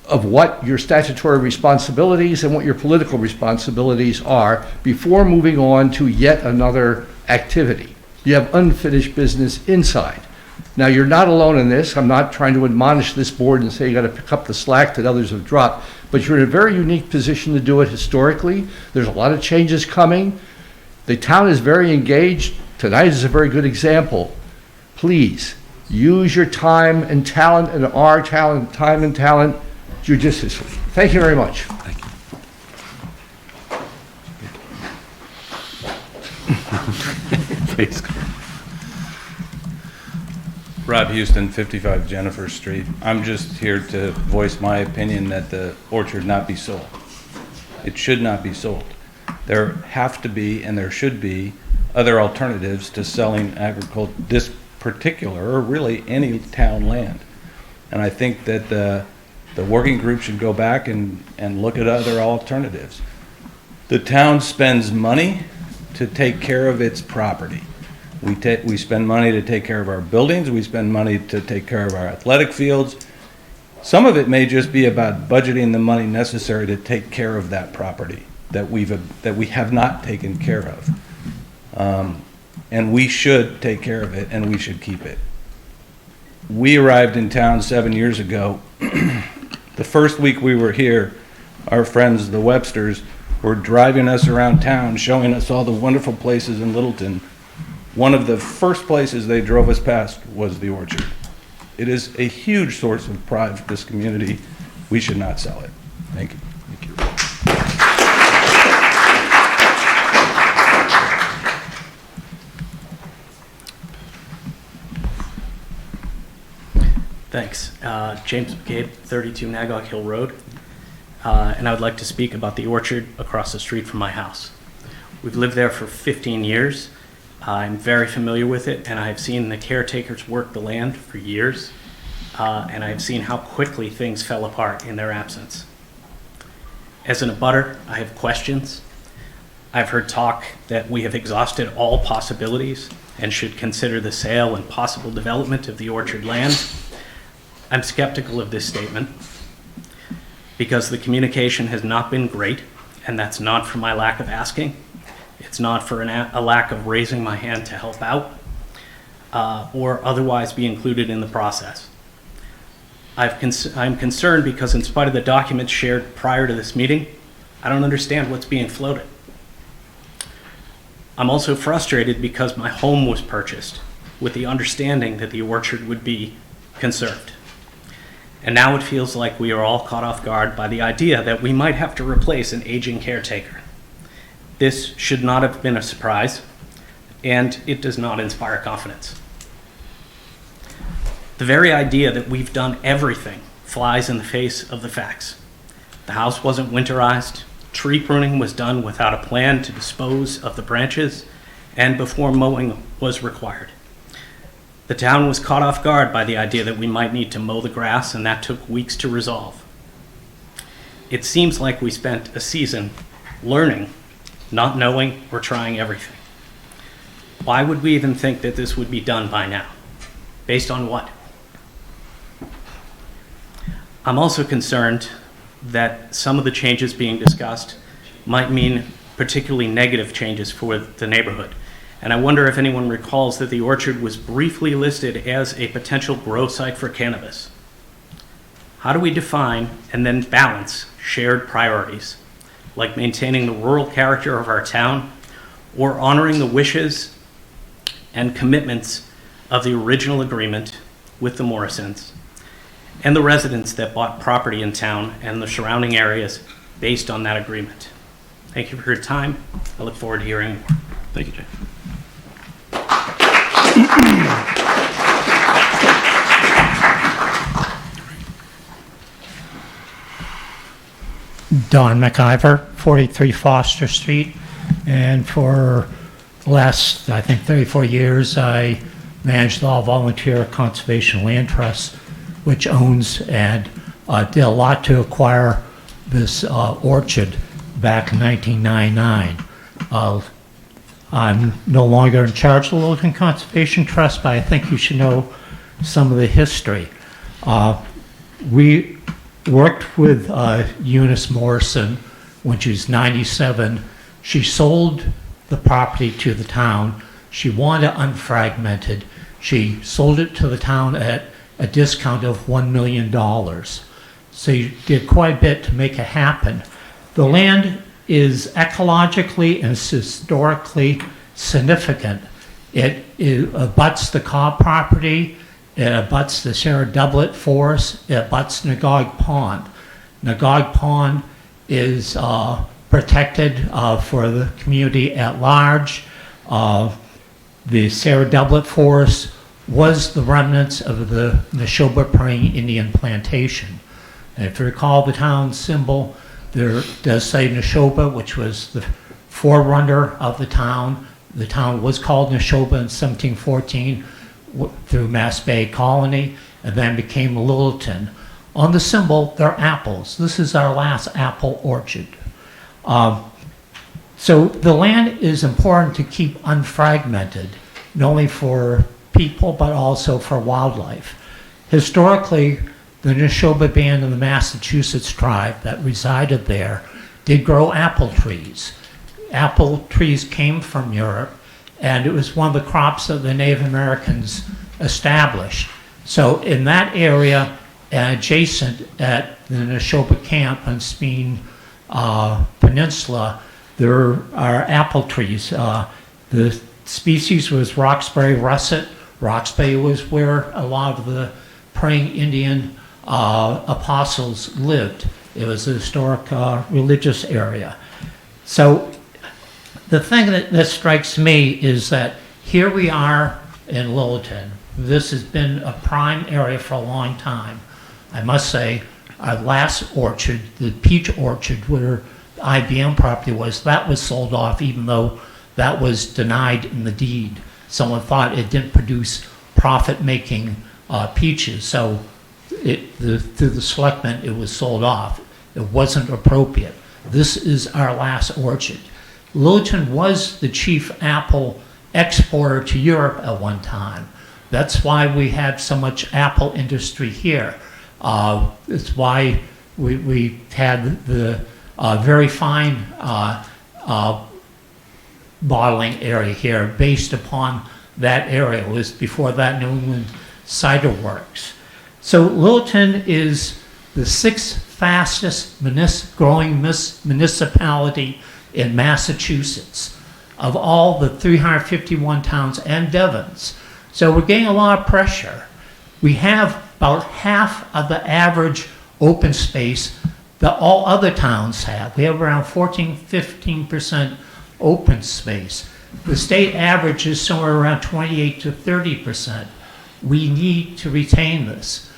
of what your statutory responsibilities and what your political responsibilities are before moving on to yet another activity. You have unfinished business inside. Now, you're not alone in this. I'm not trying to admonish this board and say you got to pick up the slack that others have dropped, but you're in a very unique position to do it historically. There's a lot of changes coming. The town is very engaged. Tonight is a very good example. Please use your time and talent and our time and talent judiciously. Thank you very much. Thank you. Please. Rob Houston, 55 Jennifer Street. I'm just here to voice my opinion that the orchard not be sold. It should not be sold. There have to be, and there should be, other alternatives to selling agriculture, this particular, or really any town land. And I think that the working group should go back and look at other alternatives. The town spends money to take care of its property. We spend money to take care of our buildings. We spend money to take care of our athletic fields. Some of it may just be about budgeting the money necessary to take care of that property that we have not taken care of. And we should take care of it, and we should keep it. We arrived in town 7 years ago. The first week we were here, our friends, the Websters, were driving us around town, showing us all the wonderful places in Littleton. One of the first places they drove us past was the orchard. It is a huge source of pride for this community. We should not sell it. Thank you. Thank you. Thanks. James McCabe, 32 Nagog Hill Road. And I would like to speak about the orchard across the street from my house. We've lived there for 15 years, I'm very familiar with it, and I've seen the caretakers work the land for years, and I've seen how quickly things fell apart in their absence. As an abutter, I have questions. I've heard talk that we have exhausted all possibilities and should consider the sale and possible development of the orchard land. I'm skeptical of this statement because the communication has not been great, and that's not for my lack of asking. It's not for a lack of raising my hand to help out or otherwise be included in the process. I'm concerned because in spite of the documents shared prior to this meeting, I don't understand what's being floated. I'm also frustrated because my home was purchased with the understanding that the orchard would be conserved. And now it feels like we are all caught off guard by the idea that we might have to replace an aging caretaker. This should not have been a surprise, and it does not inspire confidence. The very idea that we've done everything flies in the face of the facts. The house wasn't winterized, tree pruning was done without a plan to dispose of the branches, and before mowing was required. The town was caught off guard by the idea that we might need to mow the grass, and that took weeks to resolve. It seems like we spent a season learning, not knowing, or trying everything. Why would we even think that this would be done by now? Based on what? I'm also concerned that some of the changes being discussed might mean particularly negative changes for the neighborhood. And I wonder if anyone recalls that the orchard was briefly listed as a potential grow site for cannabis. How do we define and then balance shared priorities, like maintaining the rural character of our town or honoring the wishes and commitments of the original agreement with the Morrisons and the residents that bought property in town and the surrounding areas based on that agreement? Thank you for your time. I look forward to hearing more. Thank you, Jay. Don McIver, 43 Foster Street, and for the last, I think, 34 years, I managed the all-volunteer conservation land trust, which owns and did a lot to acquire this orchard back in 1999. I'm no longer in charge of the Littleton Conservation Trust, but I think you should know some of the history. We worked with Eunice Morrison when she was 97. She sold the property to the town. She wanted it unfragmented. She sold it to the town at a discount of $1 million. So you did quite a bit to make it happen. The land is ecologically and historically significant. It abuts the Cobb property, it abuts the Sarah Doublet Forest, it abuts Nagog Pond. Nagog Pond is protected for the community at large. The Sarah Doublet Forest was the remnants of the Neshoba Praying Indian Plantation. And if you recall the town symbol, there does say Neshoba, which was the forerunner of the town. The town was called Neshoba in 1714 through Mass Bay Colony, and then became Littleton. On the symbol, there are apples. This is our last apple orchard. So the land is important to keep unfragmented, not only for people, but also for wildlife. Historically, the Neshoba band and the Massachusetts tribe that resided there did grow apple trees. Apple trees came from Europe, and it was one of the crops that the Native Americans established. So in that area, adjacent at the Neshoba camp on Speen Peninsula, there are apple trees. The species was Roxbury russet. Roxbury was where a lot of the praying Indian apostles lived. It was a historic religious area. So the thing that strikes me is that here we are in Littleton. This has been a prime area for a long time. I must say, our last orchard, the peach orchard where the IBM property was, that was sold off even though that was denied in the deed. Someone thought it didn't produce profit-making peaches, so through the selectmen, it was sold off. It wasn't appropriate. This is our last orchard. Littleton was the chief apple exporter to Europe at one time. That's why we had so much apple industry here. It's why we had the very fine bottling area here based upon that area. It was before that New England Cider Works. So Littleton is the sixth fastest growing municipality in Massachusetts of all the 351 towns and Devons. So we're getting a lot of pressure. We have about half of the average open space that all other towns have. We have around 14-15% open space. The state average is somewhere around 28 to 30%. We need to retain this.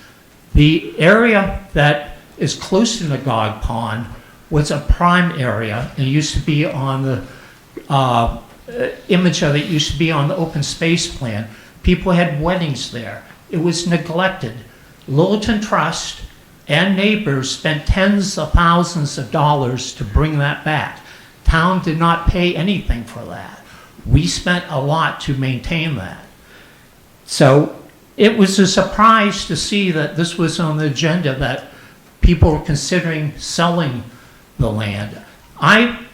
The area that is close to Nagog Pond was a prime area. It used to be on the image of it used to be on the open space plan. People had weddings there. It was neglected. Littleton Trust and neighbors spent tens of thousands of dollars to bring that back. Town did not pay anything for that. We spent a lot to maintain that. So it was a surprise to see that this was on the agenda, that people were considering selling the land. I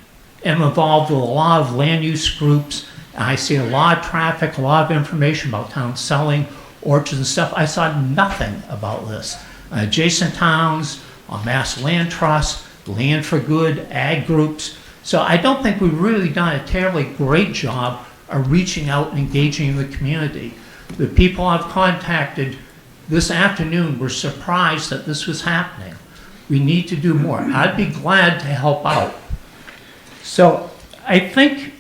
am involved with a lot of land use groups. And I see a lot of traffic, a lot of information about towns selling orchards and stuff. I saw nothing about this. Adjacent towns, Mass Land Trust, Land for Good, ag groups. So I don't think we've really done a terribly great job of reaching out and engaging the community. The people I've contacted this afternoon were surprised that this was happening. We need to do more. I'd be glad to help out. So I think,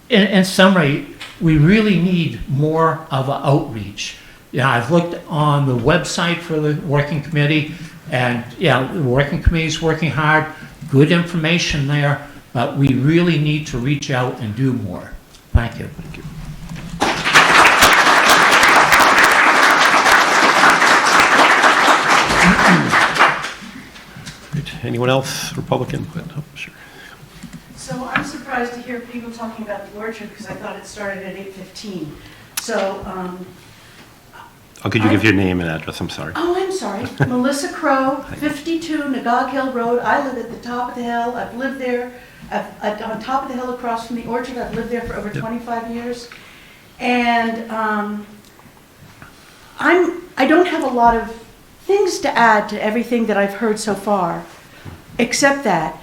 in summary, we really need more of an outreach. Yeah, I've looked on the website for the working committee, and yeah, the working committee is working hard, good information there, but we really need to reach out and do more. Thank you. Thank you. Anyone else? Republican? Oh, sure. So I'm surprised to hear people talking about the orchard because I thought it started at 8:15. So, could you give your name and address? I'm sorry. Oh, I'm sorry. Melissa Crow, 52 Nagog Hill Road. I live at the top of the hill. I've lived there. On top of the hill across from the orchard. I've lived there for over 25 years. And I don't have a lot of things to add to everything that I've heard so far, except that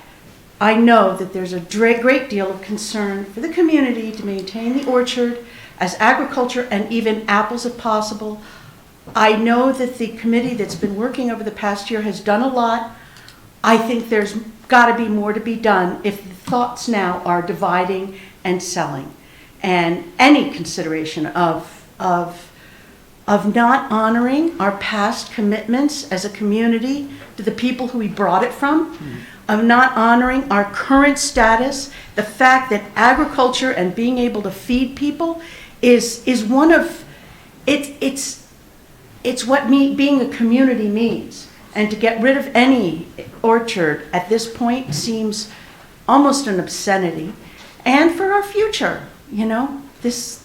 I know that there's a great deal of concern for the community to maintain the orchard as agriculture and even apples if possible. I know that the committee that's been working over the past year has done a lot. I think there's got to be more to be done if the thoughts now are dividing and selling. And any consideration of not honoring our past commitments as a community to the people who we brought it from, of not honoring our current status, the fact that agriculture and being able to feed people is one of, it's what being a community means. And to get rid of any orchard at this point seems almost an obscenity. And for our future, you know, this,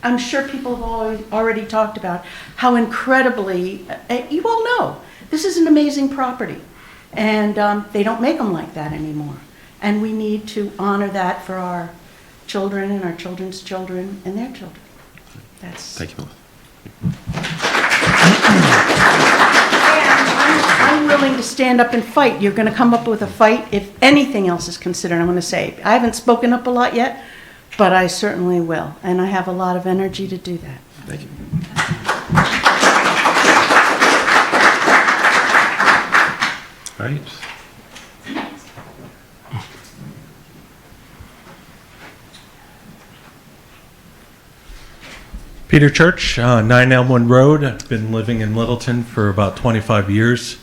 I'm sure people have already talked about how incredibly, you all know, this is an amazing property. And they don't make them like that anymore. And we need to honor that for our children and our children's children and their children. That's. Thank you. I'm willing to stand up and fight. You're going to come up with a fight if anything else is considered. I'm going to say, I haven't spoken up a lot yet, but I certainly will. And I have a lot of energy to do that. Thank you. All right. Peter Church, 9 Elmwood Road. I've been living in Littleton for about 25 years.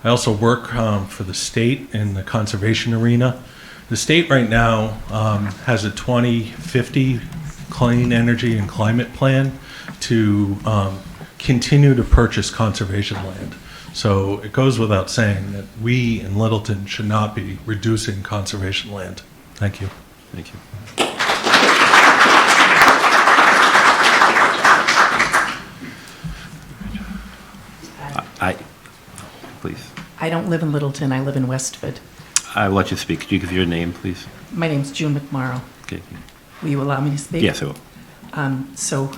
I also work for the state in the conservation arena. The state right now has a 2050 clean energy and climate plan to continue to purchase conservation land. So it goes without saying that we in Littleton should not be reducing conservation land. Thank you. Thank you. Please. I don't live in Littleton, I live in Westford. I will let you speak. Could you give your name, please? My name's June McMorrow. Okay. Will you allow me to speak? Yes, I will. So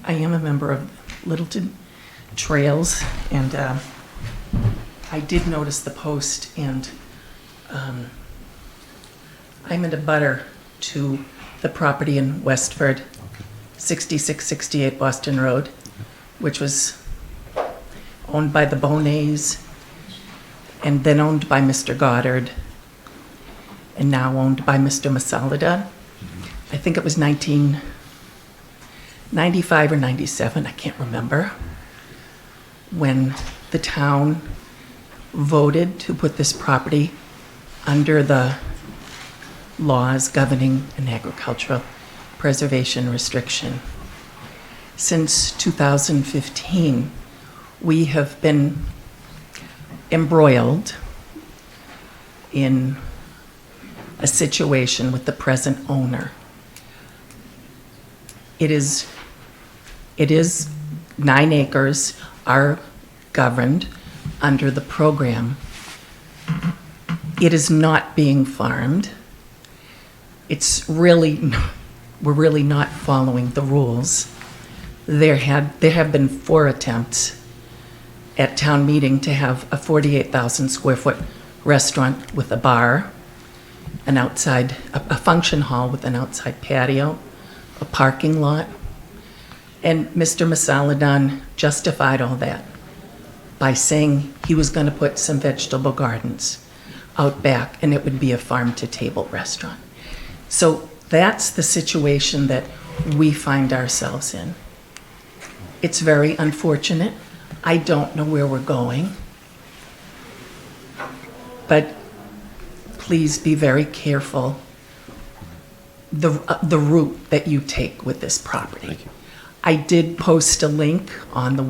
I am a member of Littleton Trails, and I did notice the post, and I'm in a butter to the property in Westford, 6668 Boston Road, which was owned by the Bonets, and then owned by Mr. Goddard, and now owned by Mr. Masalada. I think it was 1995 or 97, I can't remember, when the town voted to put this property under the laws governing an agricultural preservation restriction. Since 2015, we have been embroiled in a situation with the present owner. It is 9 acres are governed under the program. It is not being farmed. We're really not following the rules. There have been 4 attempts at town meeting to have a 48,000 square foot restaurant with a bar, a function hall with an outside patio, a parking lot. And Mr. Masaladon justified all that by saying he was going to put some vegetable gardens out back and it would be a farm-to-table restaurant. So that's the situation that we find ourselves in. It's very unfortunate. I don't know where we're going. But please be very careful the route that you take with this property. Thank you. I did post a link on the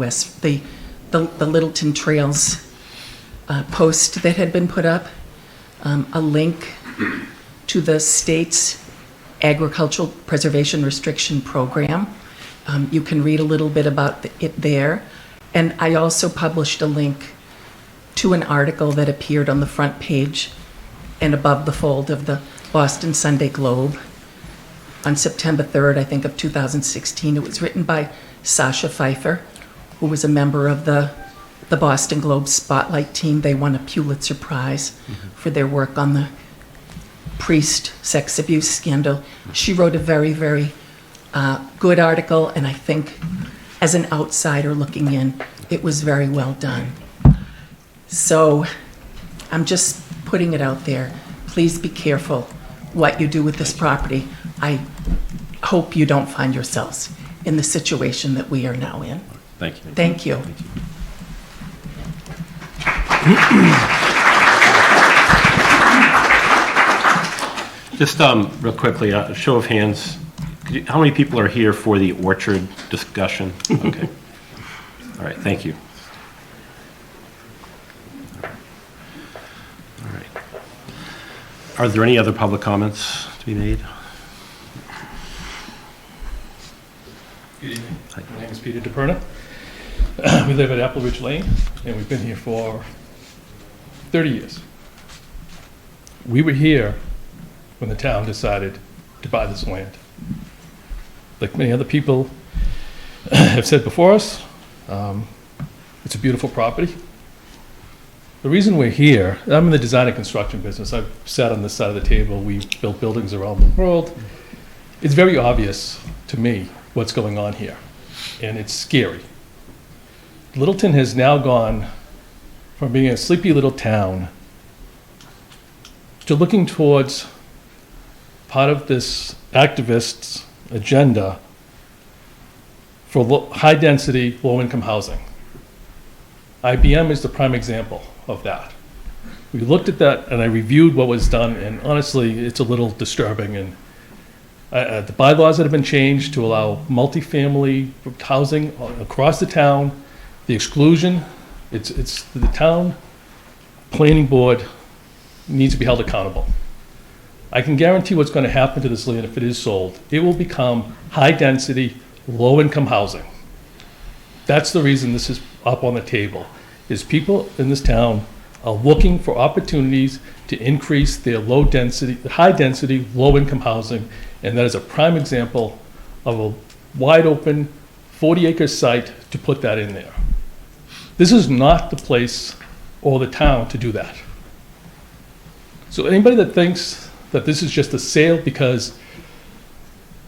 Littleton Trails post that had been put up, a link to the state's agricultural preservation restriction program. You can read a little bit about it there. And I also published a link to an article that appeared on the front page and above the fold of the Boston Sunday Globe on September 3rd, I think, of 2016. It was written by Sasha Pfeiffer, who was a member of the Boston Globe Spotlight team. They won a Pulitzer Prize for their work on the priest sex abuse scandal. She wrote a very, very good article, and I think as an outsider looking in, it was very well done. So I'm just putting it out there. Please be careful what you do with this property. I hope you don't find yourselves in the situation that we are now in. Thank you. Thank you. Just real quickly, a show of hands. How many people are here for the orchard discussion? Okay. All right, thank you. All right. Are there any other public comments to be made? Good evening. My name is Peter DePerna. We live at Apple Ridge Lane, and we've been here for 30 years. We were here when the town decided to buy this land. Like many other people have said before us, it's a beautiful property. The reason we're here, I'm in the design and construction business. I've sat on this side of the table. We built buildings around the world. It's very obvious to me what's going on here, and it's scary. Littleton has now gone from being a sleepy little town to looking towards part of this activist's agenda for high-density, low-income housing. IBM is the prime example of that. We looked at that, and I reviewed what was done, and honestly, it's a little disturbing. And the bylaws that have been changed to allow multifamily housing across the town, the exclusion, it's the town planning board needs to be held accountable. I can guarantee what's going to happen to this land if it is sold. It will become high-density, low-income housing. That's the reason this is up on the table, is people in this town are looking for opportunities to increase their high-density, low-income housing, and that is a prime example of a wide-open 40-acre site to put that in there. This is not the place or the town to do that. So anybody that thinks that this is just a sale because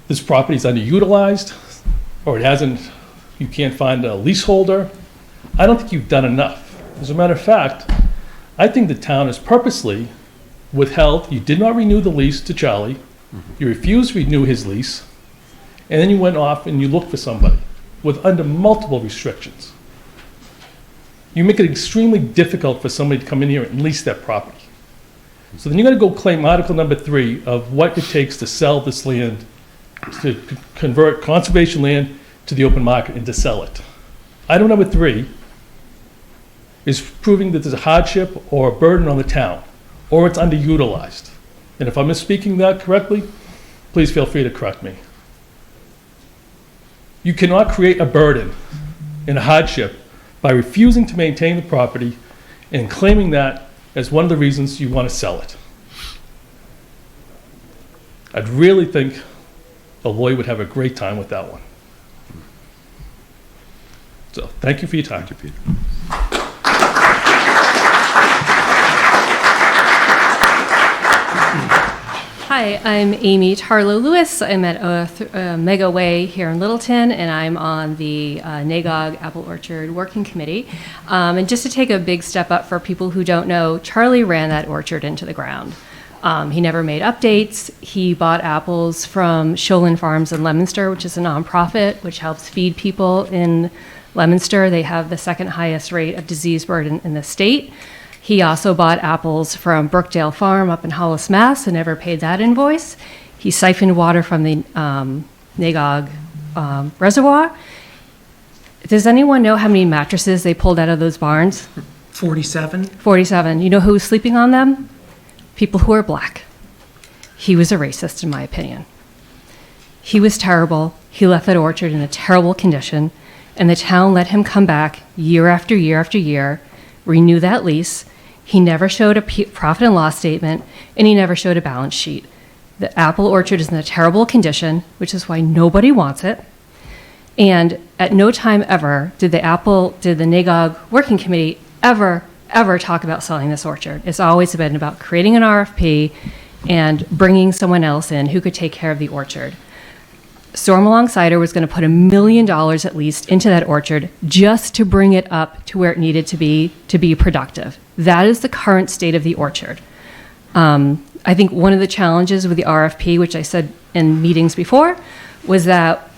this property is underutilized or you can't find a leaseholder, I don't think you've done enough. As a matter of fact, I think the town has purposely withheld. You did not renew the lease to Charlie. You refused to renew his lease. And then you went off and you looked for somebody under multiple restrictions. You make it extremely difficult for somebody to come in here and lease that property. So then you got to go claim Article number 3 of what it takes to sell this land, to convert conservation land to the open market and to sell it. Item number 3 is proving that there's a hardship or a burden on the town, or it's underutilized. And if I'm misspeaking that correctly, please feel free to correct me. You cannot create a burden and a hardship by refusing to maintain the property and claiming that as one of the reasons you want to sell it. I'd really think a lawyer would have a great time with that one. So thank you for your time. Thank you, Peter. Hi, I'm Amy Tarlow Lewis. I'm at Mega Way here in Littleton, and I'm on the NAGOG Apple Orchard Working Committee. And just to take a big step up for people who don't know, Charlie ran that orchard into the ground. He never made updates. He bought apples from Sholin Farms in Leominster, which is a nonprofit which helps feed people in Leominster. They have the second highest rate of disease burden in the state. He also bought apples from Brookdale Farm up in Hollis, Mass, and never paid that invoice. He siphoned water from the NAGOG reservoir. Does anyone know how many mattresses they pulled out of those barns? 47. 47. You know who was sleeping on them? People who are black. He was a racist, in my opinion. He was terrible. He left that orchard in a terrible condition, and the town let him come back year after year after year, renew that lease. He never showed a profit and loss statement, and he never showed a balance sheet. The apple orchard is in a terrible condition, which is why nobody wants it. And at no time ever did the NAGOG Working Committee ever talk about selling this orchard. It's always been about creating an RFP and bringing someone else in who could take care of the orchard. Stormalong Cider was going to put $1 million at least into that orchard just to bring it up to where it needed to be productive. That is the current state of the orchard. I think one of the challenges with the RFP, which I said in meetings before, was that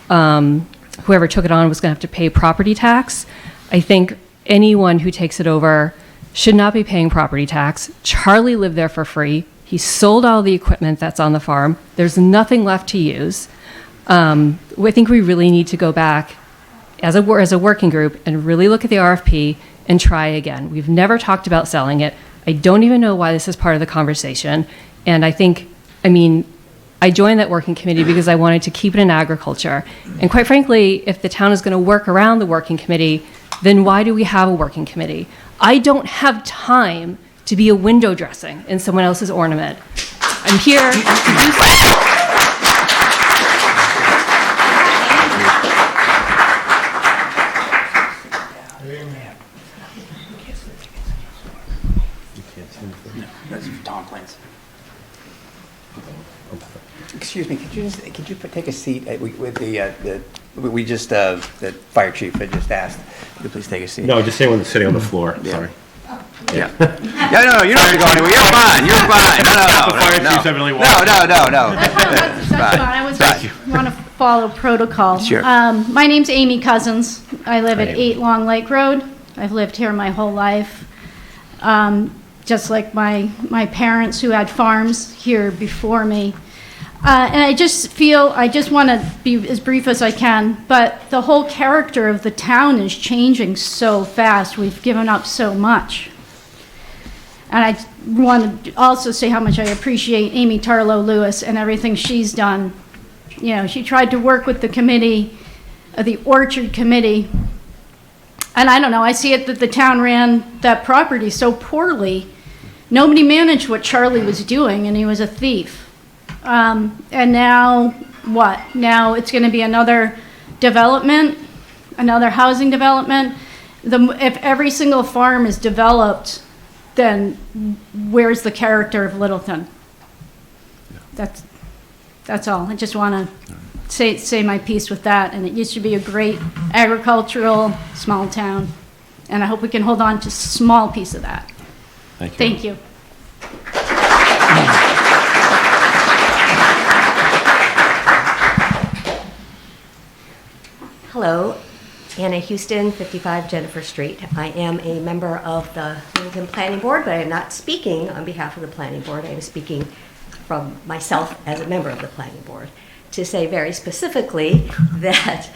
whoever took it on was going to have to pay property tax. I think anyone who takes it over should not be paying property tax. Charlie lived there for free. He sold all the equipment that's on the farm. There's nothing left to use. I think we really need to go back as a working group and really look at the RFP and try again. We've never talked about selling it. I don't even know why this is part of the conversation. And I joined that working committee because I wanted to keep it in agriculture. And quite frankly, if the town is going to work around the working committee, then why do we have a working committee? I don't have time to be a window dressing in someone else's ornament. I'm here to do so. Excuse me, could you take a seat with the fire chief had just asked. Could you please take a seat? No, just anyone that's sitting on the floor, sorry. Yeah. No, you don't have to go anywhere. You're fine. No. The fire chief's evidently No. That's fine. I want to follow protocol. Sure. My name's Amy Cousins. I live at 8 Long Lake Road. I've lived here my whole life. just like my parents who had farms here before me. And I just want to be as brief as I can, but the whole character of the town is changing so fast. We've given up so much. And I want to also say how much I appreciate Amy Tarlow Lewis and everything she's done. You know, she tried to work with the committee, the Orchard Committee. And I don't know, I see it that the town ran that property so poorly. Nobody managed what Charlie was doing, and he was a thief. And now what? Now it's going to be another development, another housing development. If every single farm is developed, then where's the character of Littleton? That's all. I just want to say my piece with that. And it used to be a great agricultural small town, and I hope we can hold on to a small piece of that. Thank you. Thank you. Hello, Anna Houston, 55 Jennifer Street. I am a member of the Littleton Planning Board, but I am not speaking on behalf of the Planning Board. I am speaking from myself as a member of the Planning Board to say very specifically that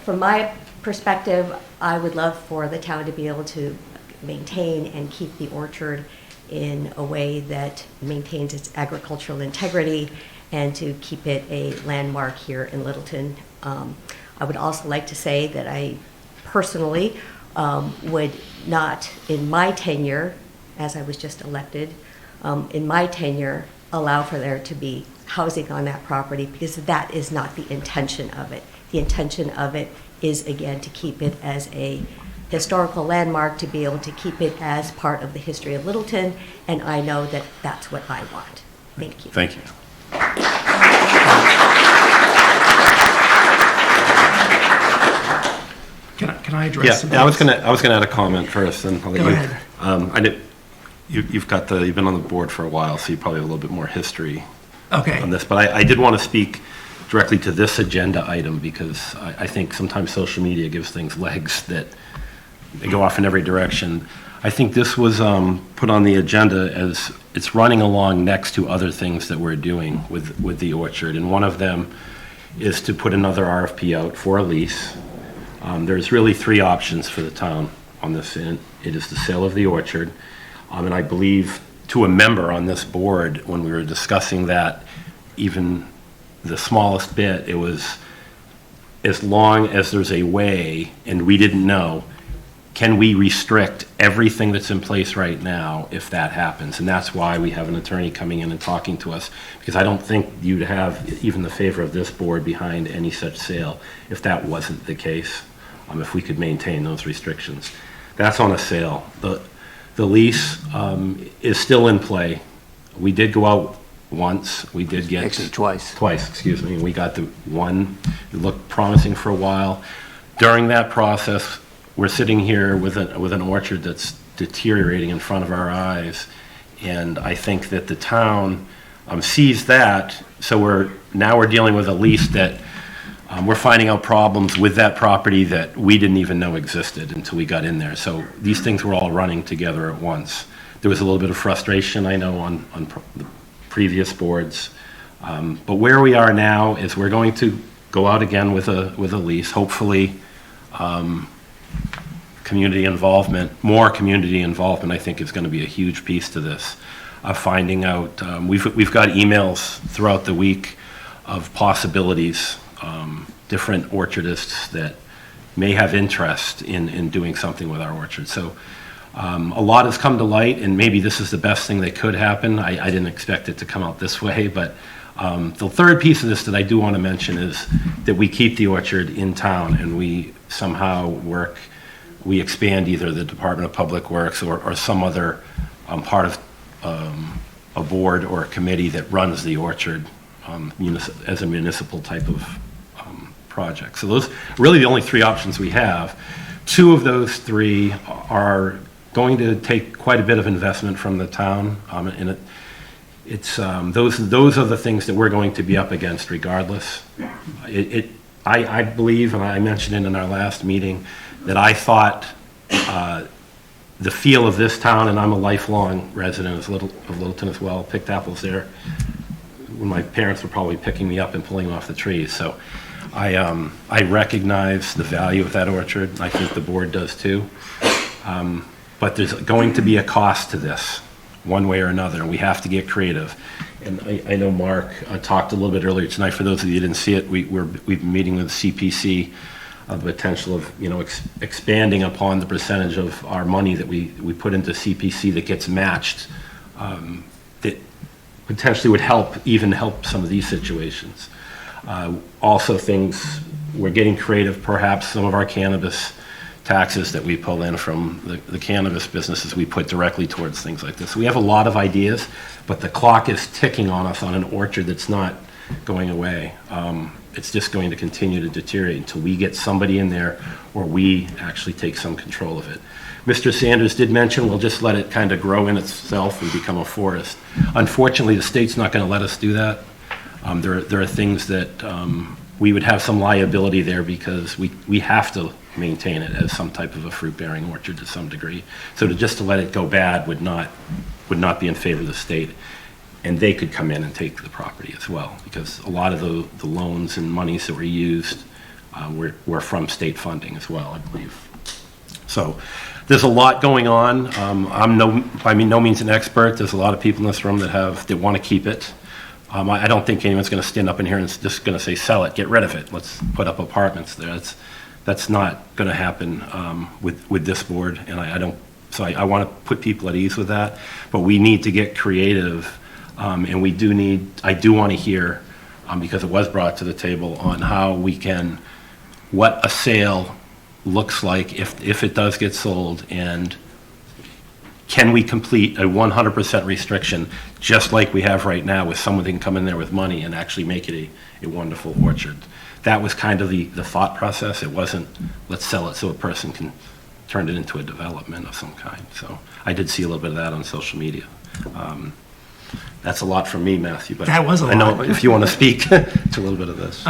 from my perspective, I would love for the town to be able to maintain and keep the orchard in a way that maintains its agricultural integrity and to keep it a landmark here in Littleton. I would also like to say that I personally would not, in my tenure, as I was just elected, in my tenure, allow for there to be housing on that property, because that is not the intention of it. The intention of it is, again, to keep it as a historical landmark, to be able to keep it as part of the history of Littleton, and I know that that's what I want. Thank you. Thank you. Can I address some? Yeah, I was gonna add a comment first, and I'll let Go you. ahead. You've been on the board for a while, so you probably have a little bit more history Okay. on this. But I did want to speak directly to this agenda item, because I think sometimes social media gives things legs that they go off in every direction. I think this was put on the agenda as it's running along next to other things that we're doing with the orchard, and one of them is to put another RFP out for a lease. There's really three options for the town on this. It is the sale of the orchard, and I believe to a member on this board, when we were discussing that, even the smallest bit, it was as long as there's a way, and we didn't know, can we restrict everything that's in place right now if that happens? And that's why we have an attorney coming in and talking to us, because I don't think you'd have even the favor of this board behind any such sale if that wasn't the case, if we could maintain those restrictions. That's on a sale. The lease is still in play. We did go out once. We did get... Actually, twice. Twice, excuse me. We got the one. It looked promising for a while. During that process, we're sitting here with an orchard that's deteriorating in front of our eyes, and I think that the town sees that, so we're dealing with a lease that we're finding out problems with that property that we didn't even know existed until we got in there. So these things were all running together at once. There was a little bit of frustration, I know, on the previous boards, but where we are now is we're going to go out again with a lease, hopefully. Community involvement, more community involvement, I think is going to be a huge piece to this. Finding out, we've got emails throughout the week of possibilities, different orchardists that may have interest in doing something with our orchard. So a lot has come to light, and maybe this is the best thing that could happen. I didn't expect it to come out this way, but the third piece of this that I do want to mention is that we keep the orchard in town, and we somehow we expand either the Department of Public Works or some other part of a board or a committee that runs the orchard as a municipal type of project. So those are really the only three options we have. Two of those three are going to take quite a bit of investment from the town, and those are the things that we're going to be up against regardless. I believe, and I mentioned it in our last meeting, that I thought the feel of this town, and I'm a lifelong resident of Littleton as well, picked apples there when my parents were probably picking me up and pulling off the trees. So I recognize the value of that orchard. I think the board does too. But there's going to be a cost to this, one way or another, and we have to get creative. And I know Mark talked a little bit earlier tonight. For those of you who didn't see it, we've been meeting with CPC of the potential of, you know, expanding upon the percentage of our money that we put into CPC that gets matched, that potentially would help some of these situations. Also things, we're getting creative, perhaps some of our cannabis taxes that we pull in from the cannabis businesses we put directly towards things like this. We have a lot of ideas, but the clock is ticking on us on an orchard that's not going away. It's just going to continue to deteriorate until we get somebody in there or we actually take some control of it. Mr. Sanders did mention we'll just let it kind of grow in itself and become a forest. Unfortunately, the state's not going to let us do that. There are things that we would have some liability there because we have to maintain it as some type of a fruit-bearing orchard to some degree. So to let it go bad would not be in favor of the state. And they could come in and take the property as well, because a lot of the loans and monies that were used were from state funding as well, I believe. So there's a lot going on. I'm by no means an expert. There's a lot of people in this room that want to keep it. I don't think anyone's going to stand up in here and just going to say, sell it, get rid of it, let's put up apartments there. That's not going to happen with this board, and I want to put people at ease with that. But we need to get creative. And I do want to hear, because it was brought to the table, on how what a sale looks like if it does get sold, and can we complete a 100% restriction just like we have right now with someone that can come in there with money and actually make it a wonderful orchard. That was kind of the thought process. It wasn't, let's sell it so a person can turn it into a development of some kind. So I did see a little bit of that on social media. That's a lot from me, Matthew, but that was a lot. I know if you want to speak to a little bit of this.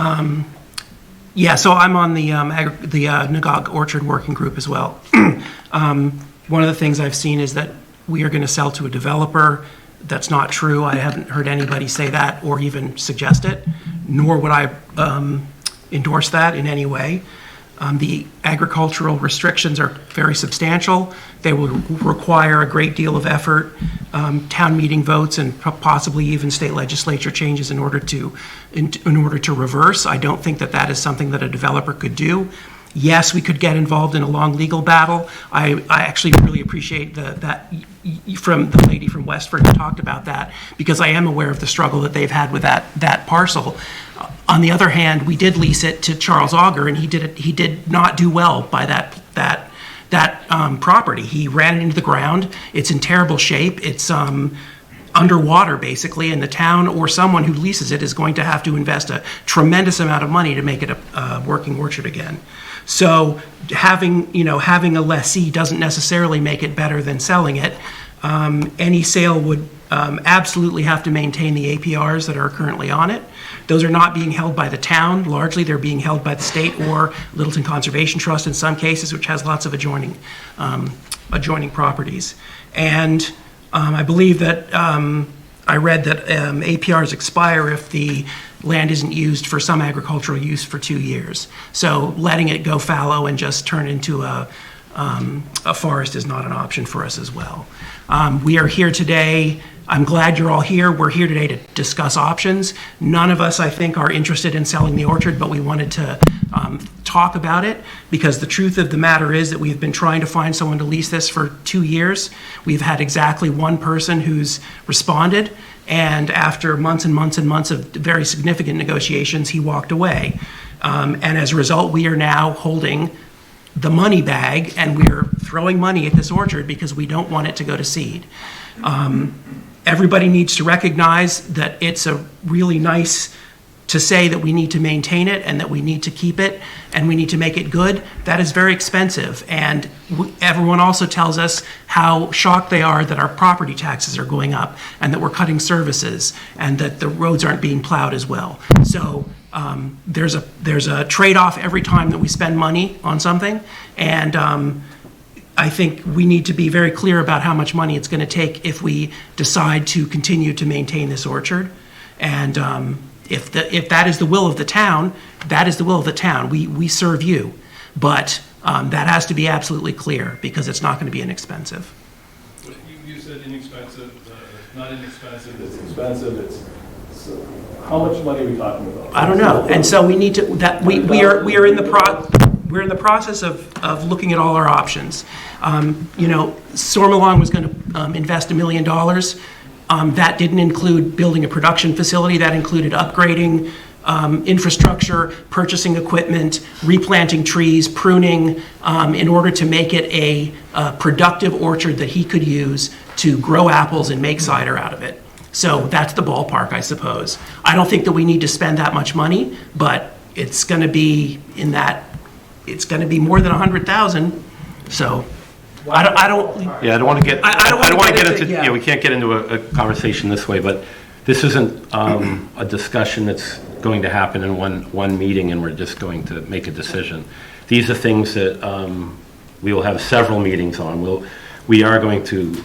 Yeah, so I'm on the Nagog Orchard Working Group as well. One of the things I've seen is that we are going to sell to a developer. That's not true. I haven't heard anybody say that or even suggest it, nor would I endorse that in any way. The agricultural restrictions are very substantial. They will require a great deal of effort, town meeting votes, and possibly even state legislature changes in order to reverse. I don't think that is something that a developer could do. Yes, we could get involved in a long legal battle. I actually really appreciate that from the lady from Westford who talked about that, because I am aware of the struggle that they've had with that parcel. On the other hand, we did lease it to Charles Auger, and he did not do well by that property. He ran it into the ground. It's in terrible shape. It's underwater, basically, and the town or someone who leases it is going to have to invest a tremendous amount of money to make it a working orchard again. So having a lessee doesn't necessarily make it better than selling it. Any sale would absolutely have to maintain the APRs that are currently on it. Those are not being held by the town. Largely, they're being held by the state or Littleton Conservation Trust in some cases, which has lots of adjoining properties. And I believe that I read that APRs expire if the land isn't used for some agricultural use for 2 years. So letting it go fallow and just turn into a forest is not an option for us as well. We are here today. I'm glad you're all here. We're here today to discuss options. None of us, I think, are interested in selling the orchard, but we wanted to talk about it, because the truth of the matter is that we've been trying to find someone to lease this for 2 years. We've had exactly one person who's responded, and after months and months and months of very significant negotiations, he walked away. And as a result, we are now holding the money bag, and we're throwing money at this orchard because we don't want it to go to seed. Everybody needs to recognize that it's a really nice to say that we need to maintain it and that we need to keep it and we need to make it good. That is very expensive. And everyone also tells us how shocked they are that our property taxes are going up and that we're cutting services and that the roads aren't being plowed as well. So there's a trade-off every time that we spend money on something. And I think we need to be very clear about how much money it's going to take if we decide to continue to maintain this orchard. And if that is the will of the town, that is the will of the town. We serve you. But that has to be absolutely clear because it's not going to be inexpensive. You said inexpensive, not inexpensive, it's expensive, how much money are we talking about? I don't know. And so we need to, we are in the process of looking at all our options. Stormalong was going to invest $1 million. That didn't include building a production facility. That included upgrading infrastructure, purchasing equipment, replanting trees, pruning, in order to make it a productive orchard that he could use to grow apples and make cider out of it. So that's the ballpark, I suppose. I don't think that we need to spend that much money, but it's going to be it's going to be more than 100,000. So I don't. Yeah, I don't want to get. I don't want to get into. Yeah, we can't get into a conversation this way. But this isn't a discussion that's going to happen in one meeting, and we're just going to make a decision. These are things that we will have several meetings on. We are going to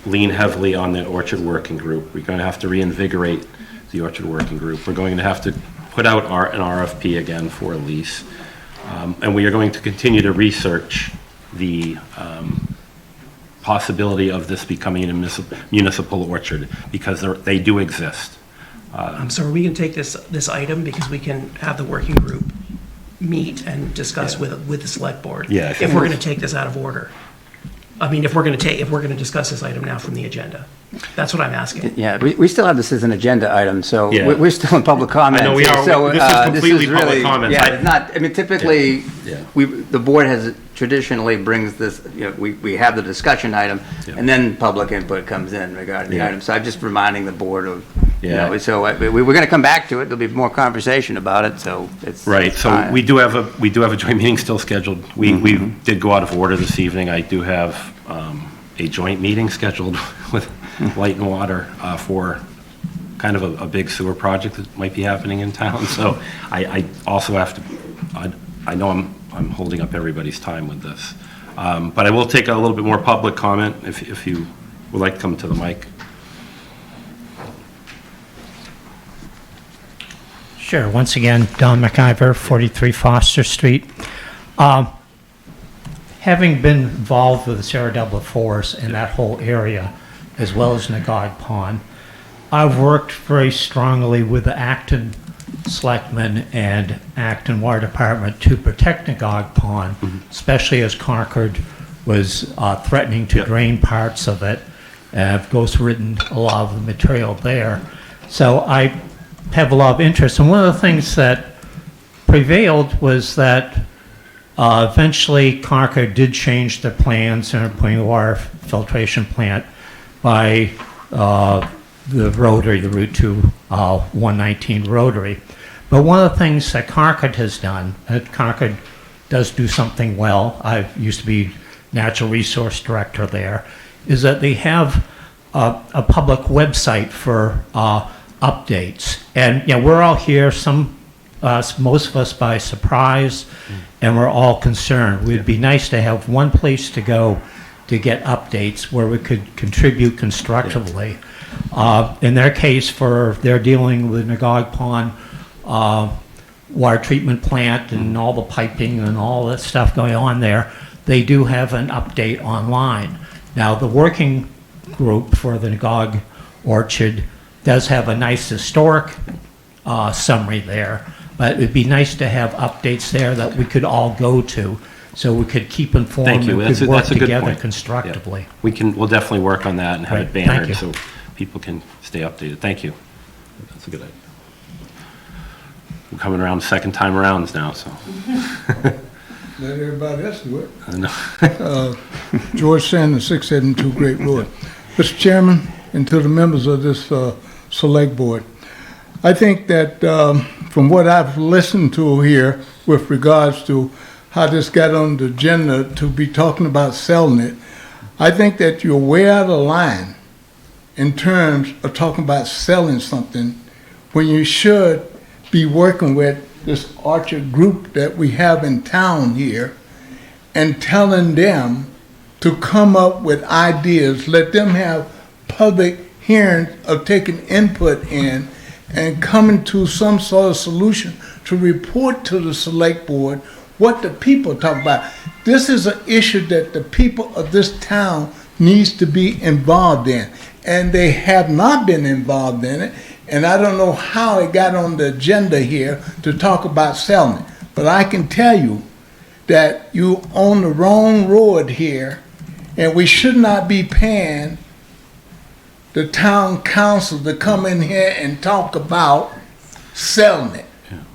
lean heavily on the Orchard Working Group. We're going to have to reinvigorate the Orchard Working Group. We're going to have to put out an RFP again for a lease. And we are going to continue to research the possibility of this becoming a municipal orchard because they do exist. So are we going to take this item because we can have the working group meet and discuss with the select board? Yeah. If we're going to take this out of order. I mean, if we're going to discuss this item now from the agenda. That's what I'm asking. Yeah, we still have this as an agenda item, so Yeah. we're still in public comment. I know we are. So, This is completely public really, comments. Yeah, it's not, I mean, typically, Yeah. the board has traditionally brings this, we have the discussion item, and then public input comes in regarding the Yeah. item. So I'm just reminding the board of, Yeah. so we're going to come back to it. There'll be more conversation about it, so it's. Right, so fine. we do have a joint meeting still scheduled. We did go out of order this evening. I do have a joint meeting scheduled with Light and Water for kind of a big sewer project that might be happening in town. So I also have to, I know I'm holding up everybody's time with this. But I will take a little bit more public comment if you would like to come to the mic. Sure. Once again, Don McIver, 43 Foster Street. Having been involved with the Sarah Dublin Forest and that whole area, as well as Nagog Pond, I've worked very strongly with the Acton Selectmen and Acton Water Department to protect Nagog Pond, especially as Concord was threatening to drain parts of it. I've ghost-ridden a lot of the material there. So I have a lot of interest. And one of the things that prevailed was that eventually Concord did change their plans and are putting a water filtration plant by the rotary, the Route 2 119 rotary. But one of the things that Concord has done, and Concord does do something well, I used to be natural resource director there, is that they have a public website for updates. And we're all here, most of us by surprise, and we're all concerned. It would be nice to have one place to go to get updates where we could contribute constructively. In their case, they're dealing with Nagog Pond water treatment plant and all the piping and all that stuff going on there, they do have an update online. Now, the working group for the Nagog Orchard does have a nice historic summary there, but it'd be nice to have updates there that we could all go to so we could keep informed Thank you. and could work That's a good together point. constructively. Yeah. We'll definitely work on that and have it Right. Thank bannered you. so people can stay updated. Thank you. That's a good idea. We're coming around the second time around now, so. Let everybody else do it. I know. George Sanders, 672 Great Road. Mr. Chairman, and to the members of this select board, I think that from what I've listened to here with regards to how this got on the agenda to be talking about selling it, I think that you're way out of line in terms of talking about selling something when you should be working with this orchard group that we have in town here and telling them to come up with ideas. Let them have public hearings of taking input in and coming to some sort of solution to report to the select board what the people talk about. This is an issue that the people of this town needs to be involved in, and they have not been involved in it, and I don't know how it got on the agenda here to talk about selling it. But I can tell you that you on the wrong road here, and we should not be paying the town council to come in here and talk about selling it.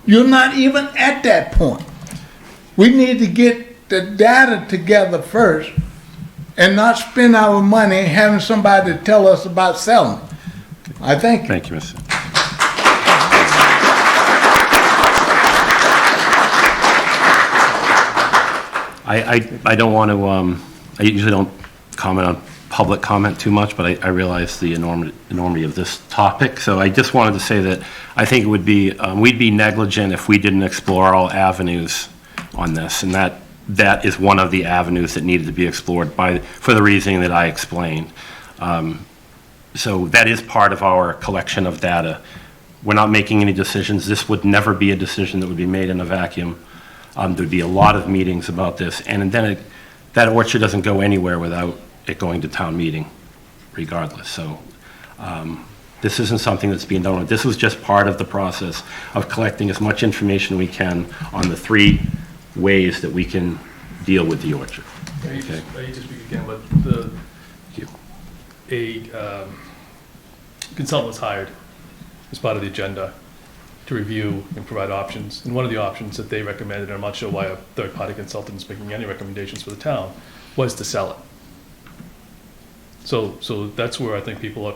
You're not even at that point. We need to get the data together first and not spend our money having somebody tell us about selling it. I thank you. Thank you, Mr. I don't want to, I usually don't comment on public comment too much, but I realize the enormity of this topic. So I just wanted to say that I think it would be, we'd be negligent if we didn't explore all avenues on this. And that is one of the avenues that needed to be explored for the reasoning that I explained. So that is part of our collection of data. We're not making any decisions. This would never be a decision that would be made in a vacuum. There'd be a lot of meetings about this, and then that orchard doesn't go anywhere without it going to town meeting, regardless. So this isn't something that's being done. This was just part of the process of collecting as much information we can on the 3 ways that we can deal with the orchard. I hate to speak again, but a consultant was hired as part of the agenda to review and provide options. And one of the options that they recommended, and I'm not sure why a third-party consultant is making any recommendations for the town, was to sell it. So that's where I think people are.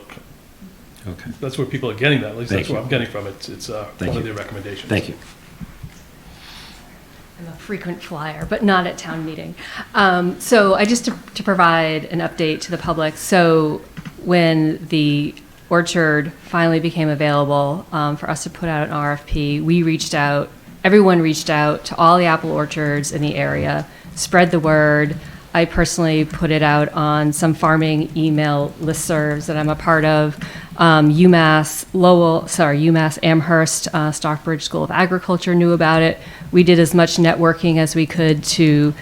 Okay. That's where people are getting that. At least Thank that's you. where I'm getting from it. It's one of their recommendations. Thank you. I'm a frequent flyer, but not at town meeting. So I just to provide an update to the public. So when the orchard finally became available for us to put out an RFP, we reached out, everyone reached out to all the apple orchards in the area, spread the word. I personally put it out on some farming email listservs that I'm a part of. UMass Amherst, Stockbridge School of Agriculture knew about it. We did as much networking as we could to